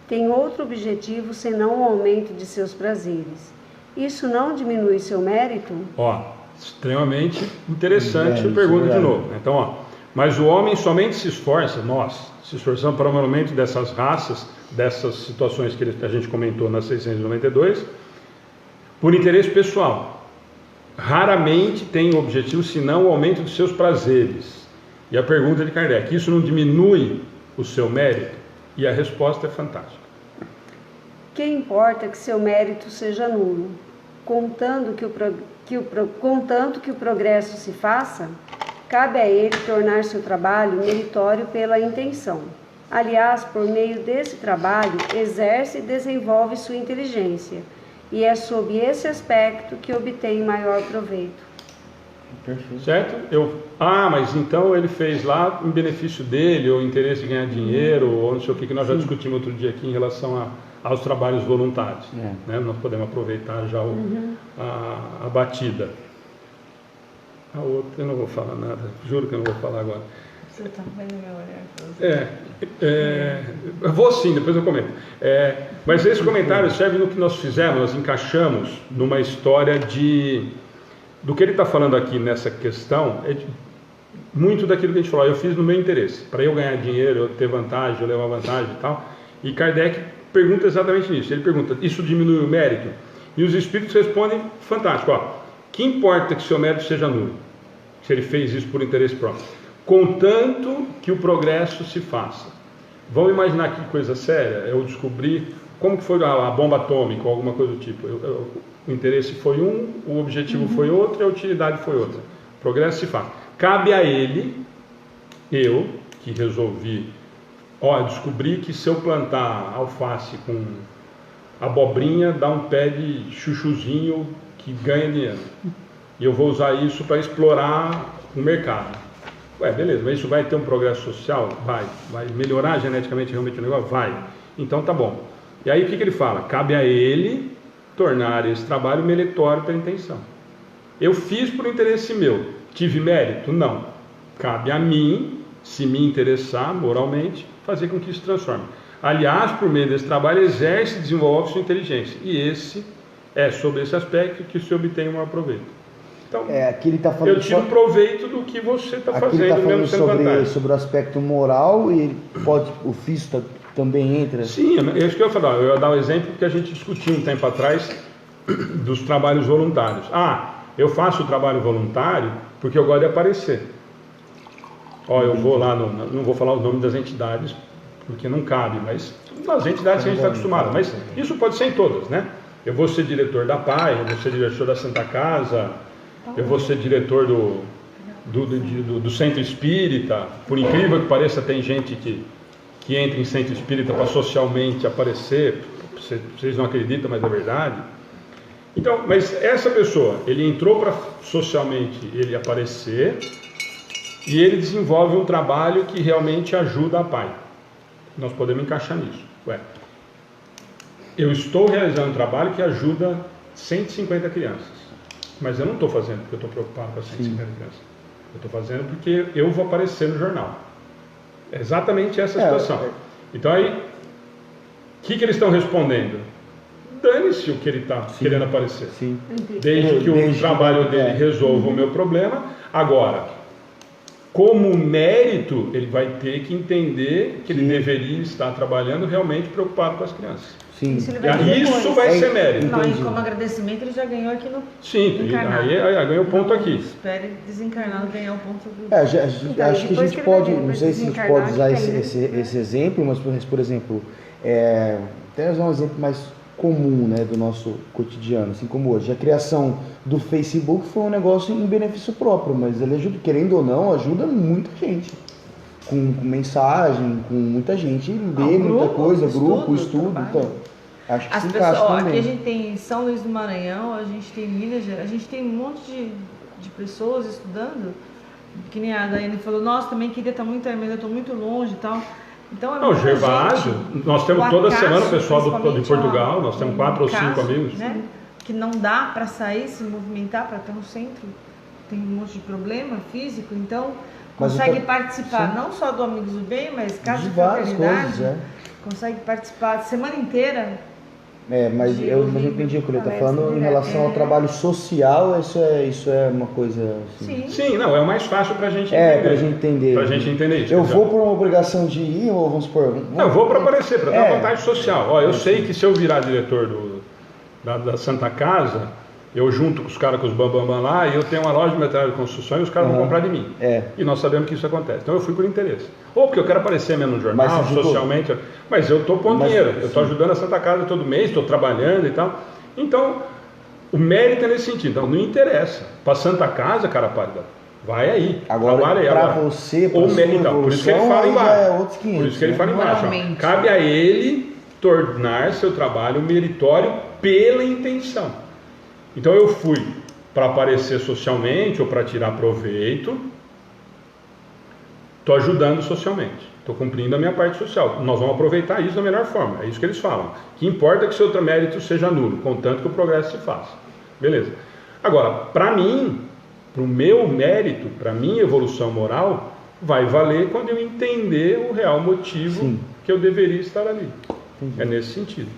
S4: tem outro objetivo senão o aumento de seus prazeres. Isso não diminui seu mérito?
S1: Extremamente interessante a pergunta de novo. Então, mas o homem somente se esforça, nós se esforçamos para o melhoramento dessas raças, dessas situações que a gente comentou na 692, por interesse pessoal. Raramente tem o objetivo senão o aumento de seus prazeres. E a pergunta de Kardec, isso não diminui o seu mérito? E a resposta é fantástica.
S4: Que importa que seu mérito seja nulo? Contanto que o progresso se faça, cabe a ele tornar seu trabalho meritório pela intenção. Aliás, por meio desse trabalho, exerce e desenvolve sua inteligência, e é sob esse aspecto que obtém maior proveito.
S2: Perfeito.
S1: Certo? Mas então ele fez lá em benefício dele, ou interesse de ganhar dinheiro, ou não sei o que nós já discutimos outro dia aqui em relação aos trabalhos voluntários. Né? Nós podemos aproveitar já a batida. A outra, eu não vou falar nada, juro que eu não vou falar agora.
S7: Você está vendo meu olhar?
S1: Eu vou sim, depois eu comento. Mas esse comentário serve no que nós fizemos, nós encaixamos numa história do que ele está falando aqui nessa questão, muito daquilo que a gente falou, eu fiz no meu interesse, para eu ganhar dinheiro, eu ter vantagem, eu levar vantagem e tal. E Kardec pergunta exatamente isso, ele pergunta, isso diminui o mérito? E os espíritos respondem, fantástico, que importa que seu mérito seja nulo, se ele fez isso por interesse próprio, contanto que o progresso se faça. Vamos imaginar que coisa séria, eu descobri como que foi a bomba atômica ou alguma coisa do tipo. O interesse foi um, o objetivo foi outro e a utilidade foi outra. O progresso se faz. Cabe a ele, eu, que resolvi, descobri que se eu plantar alface com abobrinha, dá um pé de chuchuzinho que ganha dinheiro. E eu vou usar isso para explorar o mercado. Beleza, mas isso vai ter um progresso social? Vai melhorar geneticamente realmente o negócio? Vai. Então tá bom. E aí o que ele fala? Cabe a ele tornar esse trabalho meritório pela intenção. Eu fiz por interesse meu. Tive mérito? Não. Cabe a mim, se me interessar moralmente, fazer com que isso se transforme. Aliás, por meio desse trabalho, exerce e desenvolve sua inteligência. E esse é sobre esse aspecto que se obtém o maior proveito. Então,
S2: aqui ele tá falando
S1: eu tiro proveito do que você está fazendo,
S2: ele tá falando
S1: mesmo sendo vantagem.
S2: sobre o aspecto moral e o físico também entra.
S1: Sim, é isso que eu ia falar. Eu ia dar um exemplo que a gente discutiu um tempo atrás dos trabalhos voluntários. Eu faço o trabalho voluntário porque eu gosto de aparecer. Eu vou lá, não vou falar os nomes das entidades porque não cabe, mas nas entidades que a gente está acostumado. Mas isso pode ser em todas, né? Eu vou ser diretor da PAI, eu vou ser diretor da Santa Casa, eu vou ser diretor do Centro Espírita. Por incrível que pareça, tem gente que entra em Centro Espírita para socialmente aparecer. Vocês não acreditam, mas é verdade. Então, mas essa pessoa, ele entrou para socialmente ele aparecer e ele desenvolve um trabalho que realmente ajuda a PAI. Nós podemos encaixar nisso. Eu estou realizando um trabalho que ajuda 150 crianças. Mas eu não estou fazendo porque eu estou preocupado com as 150 crianças. Eu estou fazendo porque eu vou aparecer no jornal. É exatamente essa situação. Então aí, o que eles estão respondendo? Dane-se o que ele está querendo aparecer.
S2: Sim.
S1: Desde que o trabalho dele resolva o meu problema. Agora, como mérito, ele vai ter que entender que ele deveria estar trabalhando realmente preocupado com as crianças.
S2: Sim.
S1: Isso vai ser mérito.
S7: Não, e como agradecimento ele já ganhou aqui no
S1: encarnado. Aí ganhou o ponto aqui.
S7: Espere desencarnado ganhar o ponto do...
S2: acho que a gente pode, não sei se a gente pode usar esse exemplo, mas por exemplo, até usar um exemplo mais comum, né, do nosso cotidiano, assim como hoje. A criação do Facebook foi um negócio em benefício próprio, mas ele ajuda, querendo ou não, ajuda muita gente. Com mensagem, com muita gente lê muita coisa, estudo, então acho que
S7: as
S2: se
S7: pessoas,
S2: encaixa também.
S7: Aqui a gente tem São Luís do Maranhão, a gente tem Minas Gerais, a gente tem um monte de pessoas estudando, que nem a Daiane falou, nossa, também queria estar muito aí, mas eu estou muito longe e tal. Então,
S1: Gervásio, nós temos toda semana o pessoal de Portugal, nós temos 4 ou 5 amigos.
S7: Né, que não dá para sair, se movimentar, para ter um centro, tem um monte de problema físico, então consegue participar não só do Amigos do Bem, mas casa de fraternidade, consegue participar a semana inteira.
S2: Mas eu entendi o que ele está falando em relação ao trabalho social, isso é uma coisa assim.
S1: Sim, não, é o mais fácil para a gente entender.
S2: Para a gente entender.
S1: Para a gente entender isso.
S2: Eu vou por uma obrigação de ir, ou vamos supor...
S1: Eu vou para aparecer, para dar vantagem social. Eu sei que se eu virar diretor da Santa Casa, eu junto com os caras, com os bambambam lá, e eu tenho uma loja de material de construção e os caras vão comprar de mim. E nós sabemos que isso acontece. Então eu fui por interesse. Ou porque eu quero aparecer mesmo no jornal, socialmente. Mas eu estou pondo dinheiro, eu estou ajudando a Santa Casa todo mês, estou trabalhando e tal. Então, o mérito é nesse sentido. Então, não interessa. Para Santa Casa, cara pálida, vai aí.
S2: Agora, para você, para sua evolução,
S1: por isso que ele fala embaixo.
S2: É outros 500,
S1: por isso que ele fala embaixo. Cabe a ele tornar seu trabalho meritório pela intenção. Então eu fui para aparecer socialmente ou para tirar proveito, estou ajudando socialmente, estou cumprindo a minha parte social. Nós vamos aproveitar isso da melhor forma, é isso que eles falam. O que importa é que seu mérito seja nulo, contanto que o progresso se faça. Beleza. Agora, para mim, para o meu mérito, para a minha evolução moral, vai valer quando eu entender o real motivo que eu deveria estar ali. É nesse sentido.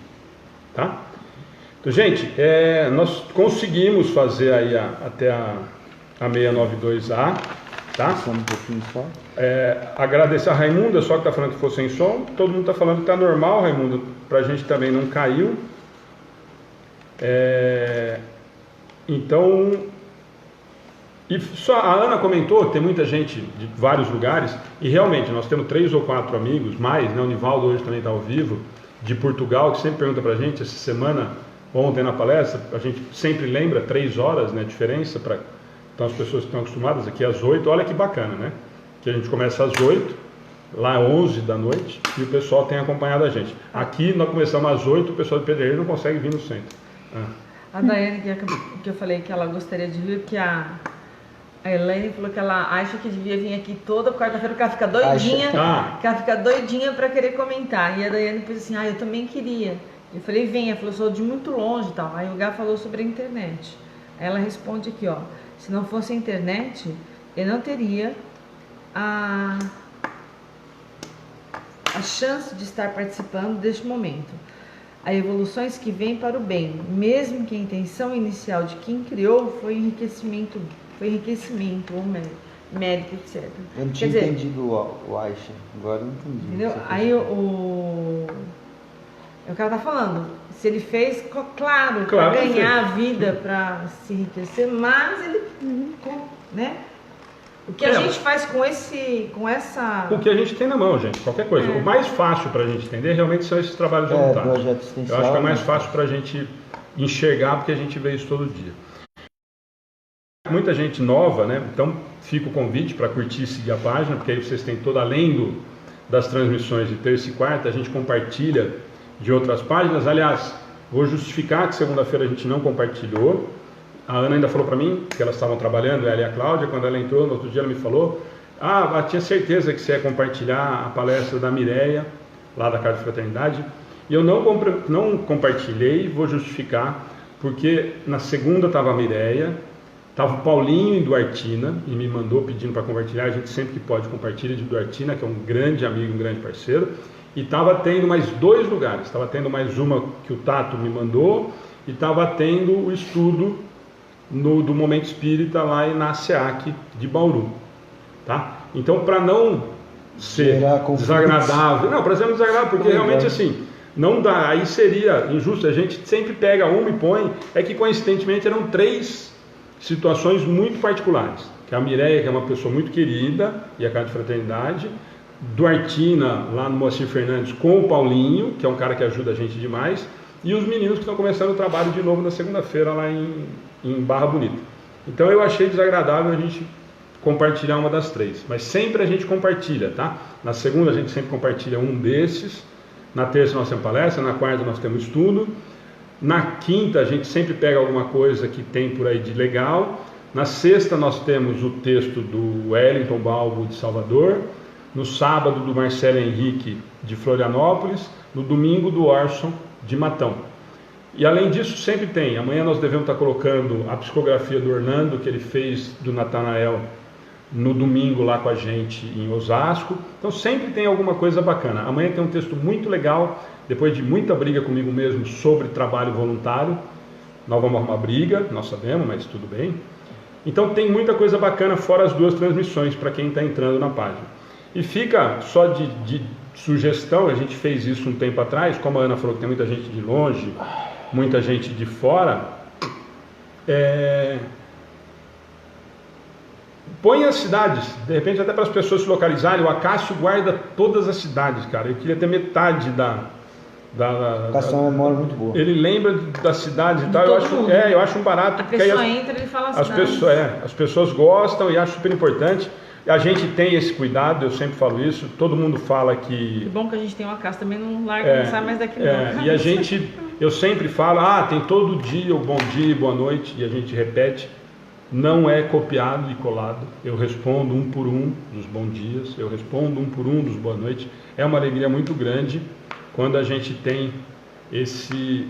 S1: Tá? Então, gente, nós conseguimos fazer aí até a 692A. Tá?
S2: Um pouquinho só.
S1: Agradecer a Raimunda, só que está falando que ficou sem som. Todo mundo está falando que está normal, Raimunda. Para a gente também não caiu. Então, e só a Ana comentou, tem muita gente de vários lugares, e realmente nós temos 3 ou 4 amigos, mais, né? O Nivaldo hoje também está ao vivo, de Portugal, que sempre pergunta para a gente, essa semana, ontem na palestra, a gente sempre lembra 3 horas, né, diferença, então as pessoas que estão acostumadas aqui às 8, olha que bacana, né? Que a gente começa às 8, lá 11 da noite, e o pessoal tem acompanhado a gente. Aqui nós começamos às 8, o pessoal de Pedreiro não consegue vir no centro.
S7: A Daiane, que eu falei que ela gostaria de vir, porque a Elaine falou que ela acha que devia vir aqui toda quarta-feira, porque ela fica doidinha, para querer comentar. E a Daiane disse assim, eu também queria. Eu falei, venha. Ela falou, sou de muito longe e tal. Aí o Gá falou sobre a internet. Aí ela responde aqui, ó, se não fosse a internet, eu não teria a chance de estar participando deste momento. Há evoluções que vêm para o bem, mesmo que a intenção inicial de quem criou foi enriquecimento ou mérito, etc.
S2: Eu não tinha entendido o Aisha, agora eu não entendi.
S7: Entendeu? Aí o cara tá falando, se ele fez, claro para ganhar a vida, para se enriquecer, mas ele, né? O que a gente faz com essa...
S1: O que a gente tem na mão, gente, qualquer coisa. O mais fácil para a gente entender realmente são esses trabalhos voluntários. Eu acho que é mais fácil para a gente enxergar, porque a gente vê isso todo dia. Muita gente nova, né? Então fica o convite para curtir e seguir a página, porque aí vocês têm além das transmissões de terça e quarta, a gente compartilha de outras páginas. Aliás, vou justificar que segunda-feira a gente não compartilhou. A Ana ainda falou para mim que elas estavam trabalhando, ela e a Cláudia. Quando ela entrou, no outro dia ela me falou, tinha certeza que você ia compartilhar a palestra da Mireia, lá da Casa de Fraternidade. E eu não compartilhei, vou justificar, porque na segunda estava a Mireia, estava o Paulinho em Duartina, e me mandou pedindo para compartilhar. A gente sempre que pode compartilha de Duartina, que é um grande amigo, um grande parceiro. E estava tendo mais 2 lugares, estava tendo mais uma que o Tato me mandou, e estava tendo o estudo do Momento Espírita lá na SEAC de Bauru, tá? Então, para não ser desagradável, para ser desagradável, porque realmente assim, não dá, aí seria injusto, a gente sempre pega uma e põe, é que coincidentemente eram 3 situações muito particulares, que a Mireia, que é uma pessoa muito querida, e a Casa de Fraternidade, Duartina, lá no Moacir Fernandes, com o Paulinho, que é um cara que ajuda a gente demais, e os meninos que estão começando o trabalho de novo na segunda-feira lá em Barra Bonita. Então eu achei desagradável a gente compartilhar uma das 3, mas sempre a gente compartilha, tá? Na segunda a gente sempre compartilha um desses, na terça nós temos palestra, na quarta nós temos estudo, na quinta a gente sempre pega alguma coisa que tem por aí de legal, na sexta nós temos o texto do Wellington Balbo de Salvador, no sábado do Marcelo Henrique de Florianópolis, no domingo do Orson de Matão. E além disso sempre tem, amanhã nós devemos estar colocando a psicografia do Orlando, que ele fez do Natanael no domingo lá com a gente em Osasco. Então sempre tem alguma coisa bacana. Amanhã tem um texto muito legal, depois de muita briga comigo mesmo sobre trabalho voluntário. Nós vamos arrumar briga, nós sabemos, mas tudo bem. Então tem muita coisa bacana fora as 2 transmissões para quem está entrando na página. E fica só de sugestão, a gente fez isso um tempo atrás, como a Ana falou que tem muita gente de longe, muita gente de fora, põe as cidades, de repente até para as pessoas se localizarem. O Acácio guarda todas as cidades, cara. Eu queria ter metade
S2: O Acácio é uma memória muito boa.
S1: Ele lembra das cidades e tal. Eu acho um barato.
S7: A pessoa entra e ele fala
S1: as pessoas gostam e acho super importante. A gente tem esse cuidado, eu sempre falo isso, todo mundo fala que...
S7: Que bom que a gente tem uma casa, também não larga, não sai mais daqui não.
S1: E a gente, eu sempre falo, tem todo dia o bom dia, boa noite, e a gente repete, não é copiado e colado. Eu respondo um por um dos bons dias, eu respondo um por um dos boa noite. É uma alegria muito grande quando a gente tem esse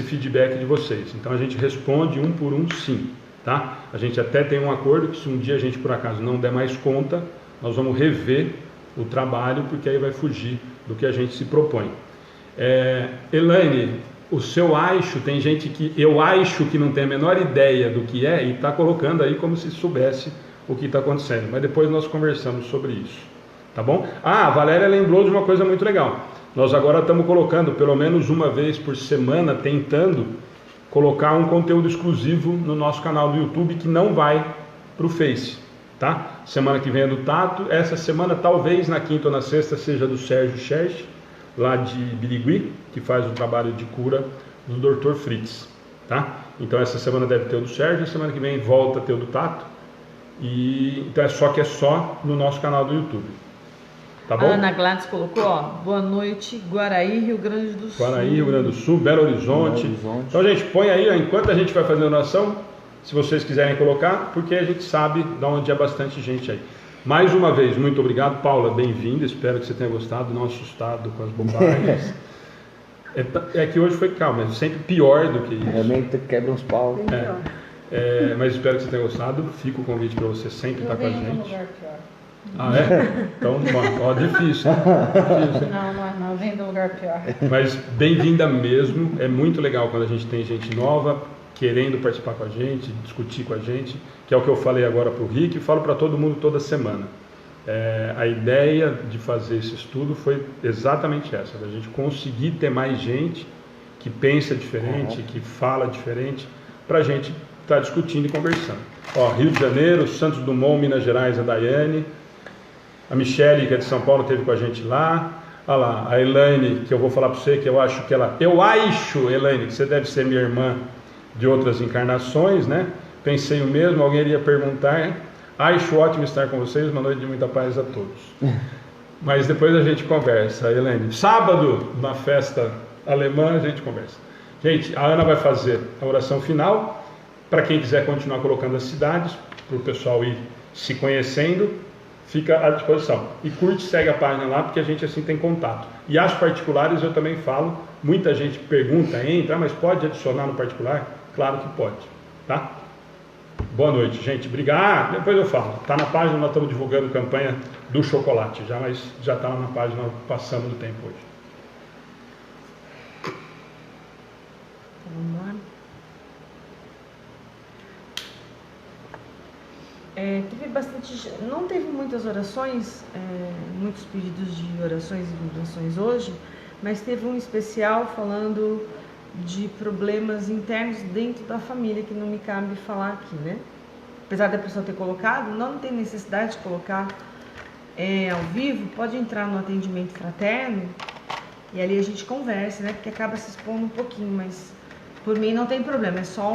S1: feedback de vocês. Então a gente responde um por um, sim, tá? A gente até tem um acordo que se um dia a gente por acaso não der mais conta, nós vamos rever o trabalho, porque aí vai fugir do que a gente se propõe. Elaine, o seu acho, tem gente que eu acho que não tem a menor ideia do que é e está colocando aí como se soubesse o que está acontecendo, mas depois nós conversamos sobre isso, tá bom? A Valéria lembrou de uma coisa muito legal. Nós agora estamos colocando pelo menos uma vez por semana, tentando colocar um conteúdo exclusivo no nosso canal do YouTube que não vai para o Face, tá? Semana que vem é do Tato, essa semana talvez na quinta ou na sexta seja do Sérgio Cherche, lá de Birigui, que faz o trabalho de cura do Dr. Fritz, tá? Então essa semana deve ter o do Sérgio, a semana que vem volta a ter o do Tato, e então é só no nosso canal do YouTube. Tá bom?
S7: A Ana Gladys colocou, ó, boa noite, Guaraí, Rio Grande do Sul.
S1: Guaraí, Rio Grande do Sul, Belo Horizonte. Então, gente, põe aí, ó, enquanto a gente vai fazendo oração, se vocês quiserem colocar, porque a gente sabe de onde é bastante gente aí. Mais uma vez, muito obrigado, Paula, bem-vinda, espero que você tenha gostado, não assustado com as bobagens. É que hoje foi calma, é sempre pior do que isso.
S2: Realmente quebra uns pau.
S1: Mas espero que você tenha gostado, fica o convite para você sempre estar com a gente. Ah, Então, ó, difícil.
S6: Não, vem do lugar pior.
S1: Mas bem-vinda mesmo, é muito legal quando a gente tem gente nova querendo participar com a gente, discutir com a gente, que é o que eu falei agora para o Rick e falo para todo mundo toda semana. A ideia de fazer esse estudo foi exatamente essa, da gente conseguir ter mais gente que pensa diferente, que fala diferente, para a gente estar discutindo e conversando. Ó, Rio de Janeiro, Santos Dumont, Minas Gerais, a Daiane. A Michele, que é de São Paulo, esteve com a gente lá. Olha lá, a Elaine, que eu vou falar para você, que eu acho, Elaine, que você deve ser minha irmã de outras encarnações, né? Pensei o mesmo, alguém iria perguntar. Acho ótimo estar com vocês, uma noite de muita paz a todos. Mas depois a gente conversa, Elaine. Sábado, na festa alemã, a gente conversa. Gente, a Ana vai fazer a oração final. Para quem quiser continuar colocando as cidades, para o pessoal ir se conhecendo, fica à disposição. E curte, segue a página lá, porque a gente assim tem contato. E as particulares eu também falo, muita gente pergunta, entra, mas pode adicionar no particular? Claro que pode, tá? Boa noite, gente. Obrigado. Depois eu falo. Tá na página, nós estamos divulgando campanha do chocolate já, mas já está na página, passamos do tempo hoje.
S7: Vamos lá. Teve bastante, não teve muitas orações, muitos pedidos de orações e vibrações hoje, mas teve um especial falando de problemas internos dentro da família, que não me cabe falar aqui, né? Apesar da pessoa ter colocado, não tem necessidade de colocar ao vivo, pode entrar no atendimento fraterno e ali a gente conversa, né? Porque acaba se expondo um pouquinho, mas por mim não tem problema, é só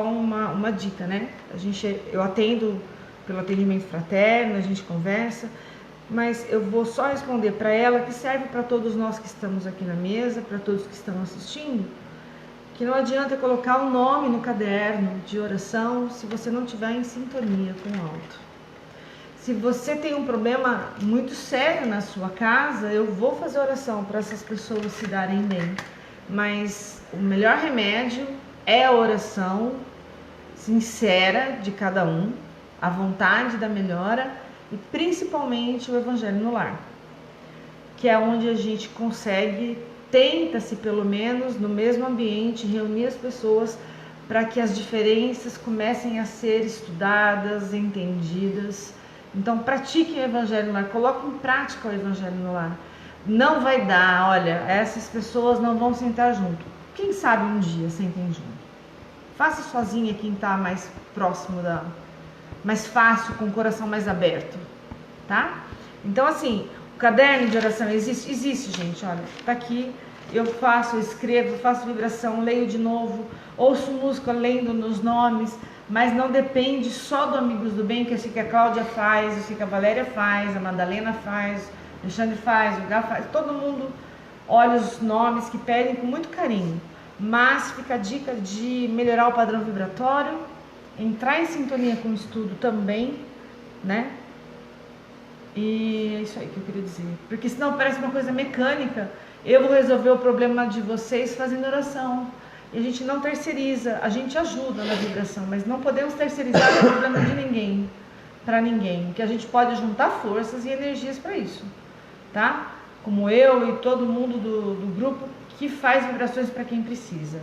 S7: uma dica, né? Eu atendo pelo atendimento fraterno, a gente conversa, mas eu vou só responder para ela, que serve para todos nós que estamos aqui na mesa, para todos que estão assistindo, que não adianta colocar um nome no caderno de oração se você não estiver em sintonia com o alto. Se você tem um problema muito sério na sua casa, eu vou fazer oração para essas pessoas se darem bem, mas o melhor remédio é a oração sincera de cada um, a vontade da melhora e principalmente o Evangelho no Lar, que é onde a gente consegue, tenta-se pelo menos no mesmo ambiente, reunir as pessoas para que as diferenças comecem a ser estudadas, entendidas. Então pratiquem o Evangelho no Lar, coloquem em prática o Evangelho no Lar. Não vai dar, olha, essas pessoas não vão sentar junto. Quem sabe um dia sentem junto. Faça sozinha quem está mais próximo mais fácil, com o coração mais aberto, tá? Então assim, o caderno de oração existe, gente, olha, tá aqui, eu escrevo, faço vibração, leio de novo, ouço música lendo nos nomes, mas não depende só do Amigos do Bem, que eu sei que a Cláudia faz, eu sei que a Valéria faz, a Madalena faz, o Alexandre faz, o Gá faz, todo mundo olha os nomes que pedem com muito carinho, mas fica a dica de melhorar o padrão vibratório, entrar em sintonia com o estudo também, né? E é isso aí que eu queria dizer, porque senão parece uma coisa mecânica. Eu vou resolver o problema de vocês fazendo oração, e a gente não terceiriza, a gente ajuda na vibração, mas não podemos terceirizar o problema de ninguém, para ninguém, que a gente pode juntar forças e energias para isso, tá? Como eu e todo mundo do grupo que faz vibrações para quem precisa,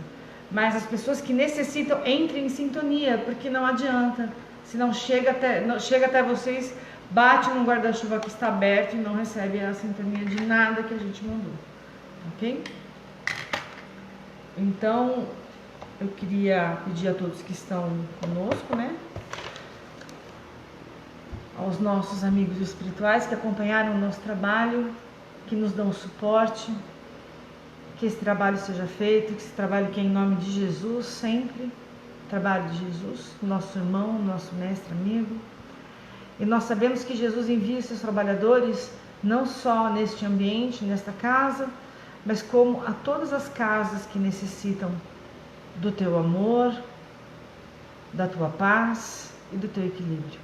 S7: mas as pessoas que necessitam, entrem em sintonia, porque não adianta, se não chega até vocês, bate num guarda-chuva que está aberto e não recebe a sintonia de nada que a gente mandou, ok? Então, eu queria pedir a todos que estão conosco, né? Aos nossos amigos espirituais que acompanharam o nosso trabalho, que nos dão suporte, que esse trabalho seja feito, que esse trabalho que é em nome de Jesus, sempre, trabalho de Jesus, nosso irmão, nosso mestre, amigo. E nós sabemos que Jesus envia seus trabalhadores não só neste ambiente, nesta casa, mas como a todas as casas que necessitam do teu amor, da tua paz e do teu equilíbrio.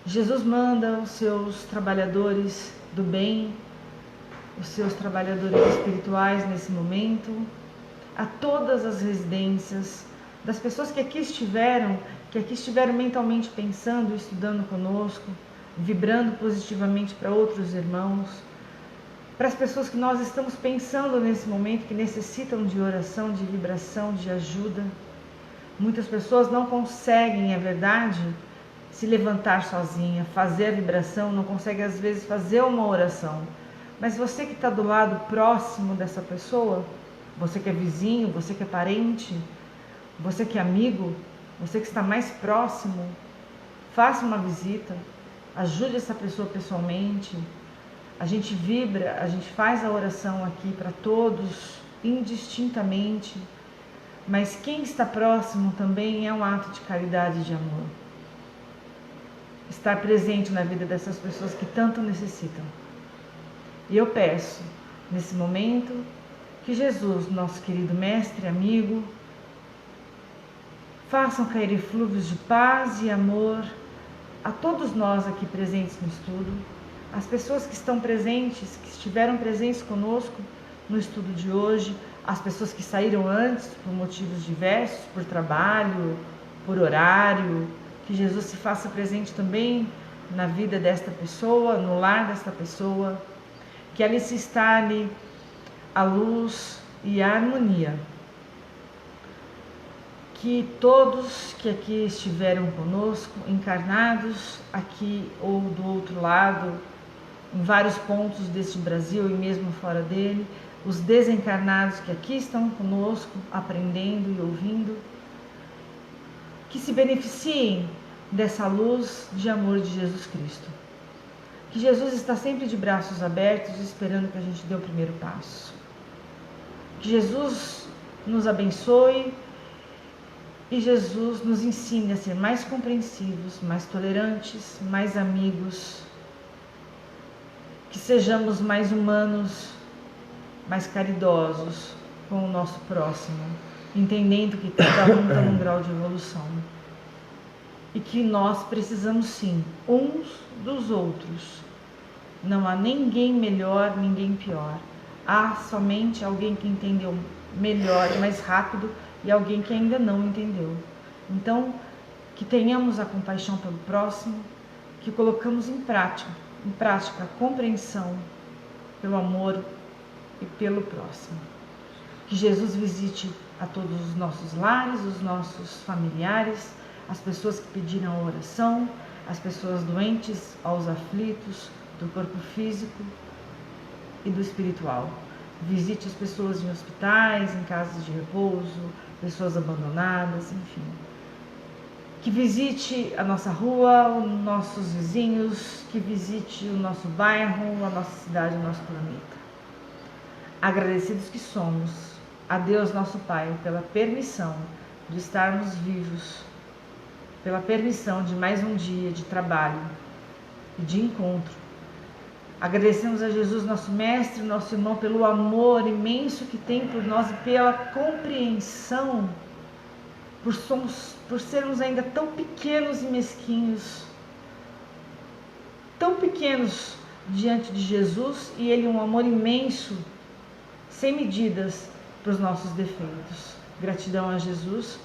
S7: Jesus manda os seus trabalhadores do bem, os seus trabalhadores espirituais nesse momento, a todas as residências, das pessoas que aqui estiveram mentalmente pensando, estudando conosco, vibrando positivamente para outros irmãos, para as pessoas que nós estamos pensando nesse momento, que necessitam de oração, de vibração, de ajuda. Muitas pessoas não conseguem, é verdade, se levantar sozinha, fazer a vibração, não conseguem às vezes fazer uma oração. Mas você que está do lado próximo dessa pessoa, você que é vizinho, você que é parente, você que é amigo, você que está mais próximo, faça uma visita, ajude essa pessoa pessoalmente. A gente vibra, a gente faz a oração aqui para todos, indistintamente, mas quem está próximo também é um ato de caridade e de amor. Estar presente na vida dessas pessoas que tanto necessitam. E eu peço, nesse momento, que Jesus, nosso querido mestre, amigo, façam cair eflúvios de paz e amor a todos nós aqui presentes no estudo, as pessoas que estão presentes, que estiveram presentes conosco no estudo de hoje, as pessoas que saíram antes por motivos diversos, por trabalho, por horário, que Jesus se faça presente também na vida desta pessoa, no lar desta pessoa, que ali se instale a luz e a harmonia. Que todos que aqui estiveram conosco, encarnados aqui ou do outro lado, em vários pontos deste Brasil e mesmo fora dele, os desencarnados que aqui estão conosco, aprendendo e ouvindo, que se beneficiem dessa luz de amor de Jesus Cristo. Que Jesus está sempre de braços abertos, esperando que a gente dê o primeiro passo. Que Jesus nos abençoe e Jesus nos ensine a ser mais compreensivos, mais tolerantes, mais amigos, que sejamos mais humanos, mais caridosos com o nosso próximo, entendendo que cada um está num grau de evolução e que nós precisamos sim uns dos outros. Não há ninguém melhor, ninguém pior. Há somente alguém que entendeu melhor e mais rápido e alguém que ainda não entendeu. Então, que tenhamos a compaixão pelo próximo, que colocamos em prática a compreensão pelo amor e pelo próximo. Que Jesus visite a todos os nossos lares, os nossos familiares, as pessoas que pediram a oração, as pessoas doentes, aos aflitos do corpo físico e do espiritual. Visite as pessoas em hospitais, em casas de repouso, pessoas abandonadas, enfim. Que visite a nossa rua, os nossos vizinhos, que visite o nosso bairro, a nossa cidade, o nosso planeta. Agradecidos que somos a Deus nosso Pai pela permissão de estarmos vivos, pela permissão de mais um dia de trabalho e de encontro Agradecemos a Jesus, nosso mestre, nosso irmão, pelo amor imenso que tem por nós e pela compreensão, por sermos ainda tão pequenos e mesquinhos, tão pequenos diante de Jesus, e Ele um amor imenso, sem medidas, para os nossos defeitos. Gratidão a Jesus,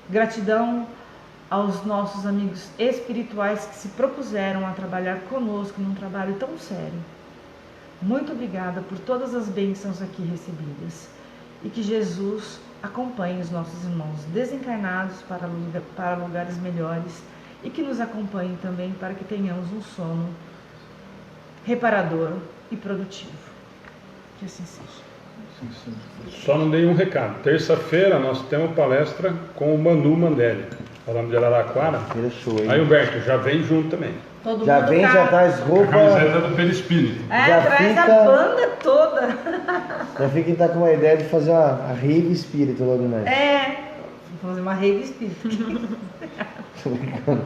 S7: gratidão aos nossos amigos espirituais que se propuseram a trabalhar conosco num trabalho tão sério. Muito obrigada por todas as bênçãos aqui recebidas e que Jesus acompanhe os nossos irmãos desencarnados para lugares melhores e que nos acompanhe também para que tenhamos um sono reparador e produtivo. Que assim seja.
S1: Só não dei um recado. Terça-feira nós temos palestra com o Manu Mandelli, falando de Araraquara.
S2: Show, hein?
S1: Aí, Humberto, já vem junto também.
S7: Todo
S2: já
S7: mundo
S2: vem, já traz roupa.
S1: A camiseta do Perispírito.
S7: Já traz a banda toda.
S2: Já fica que tá com uma ideia de fazer a rave espírita logo mais.
S7: Vamos fazer uma rave espírita.
S2: Tô brincando.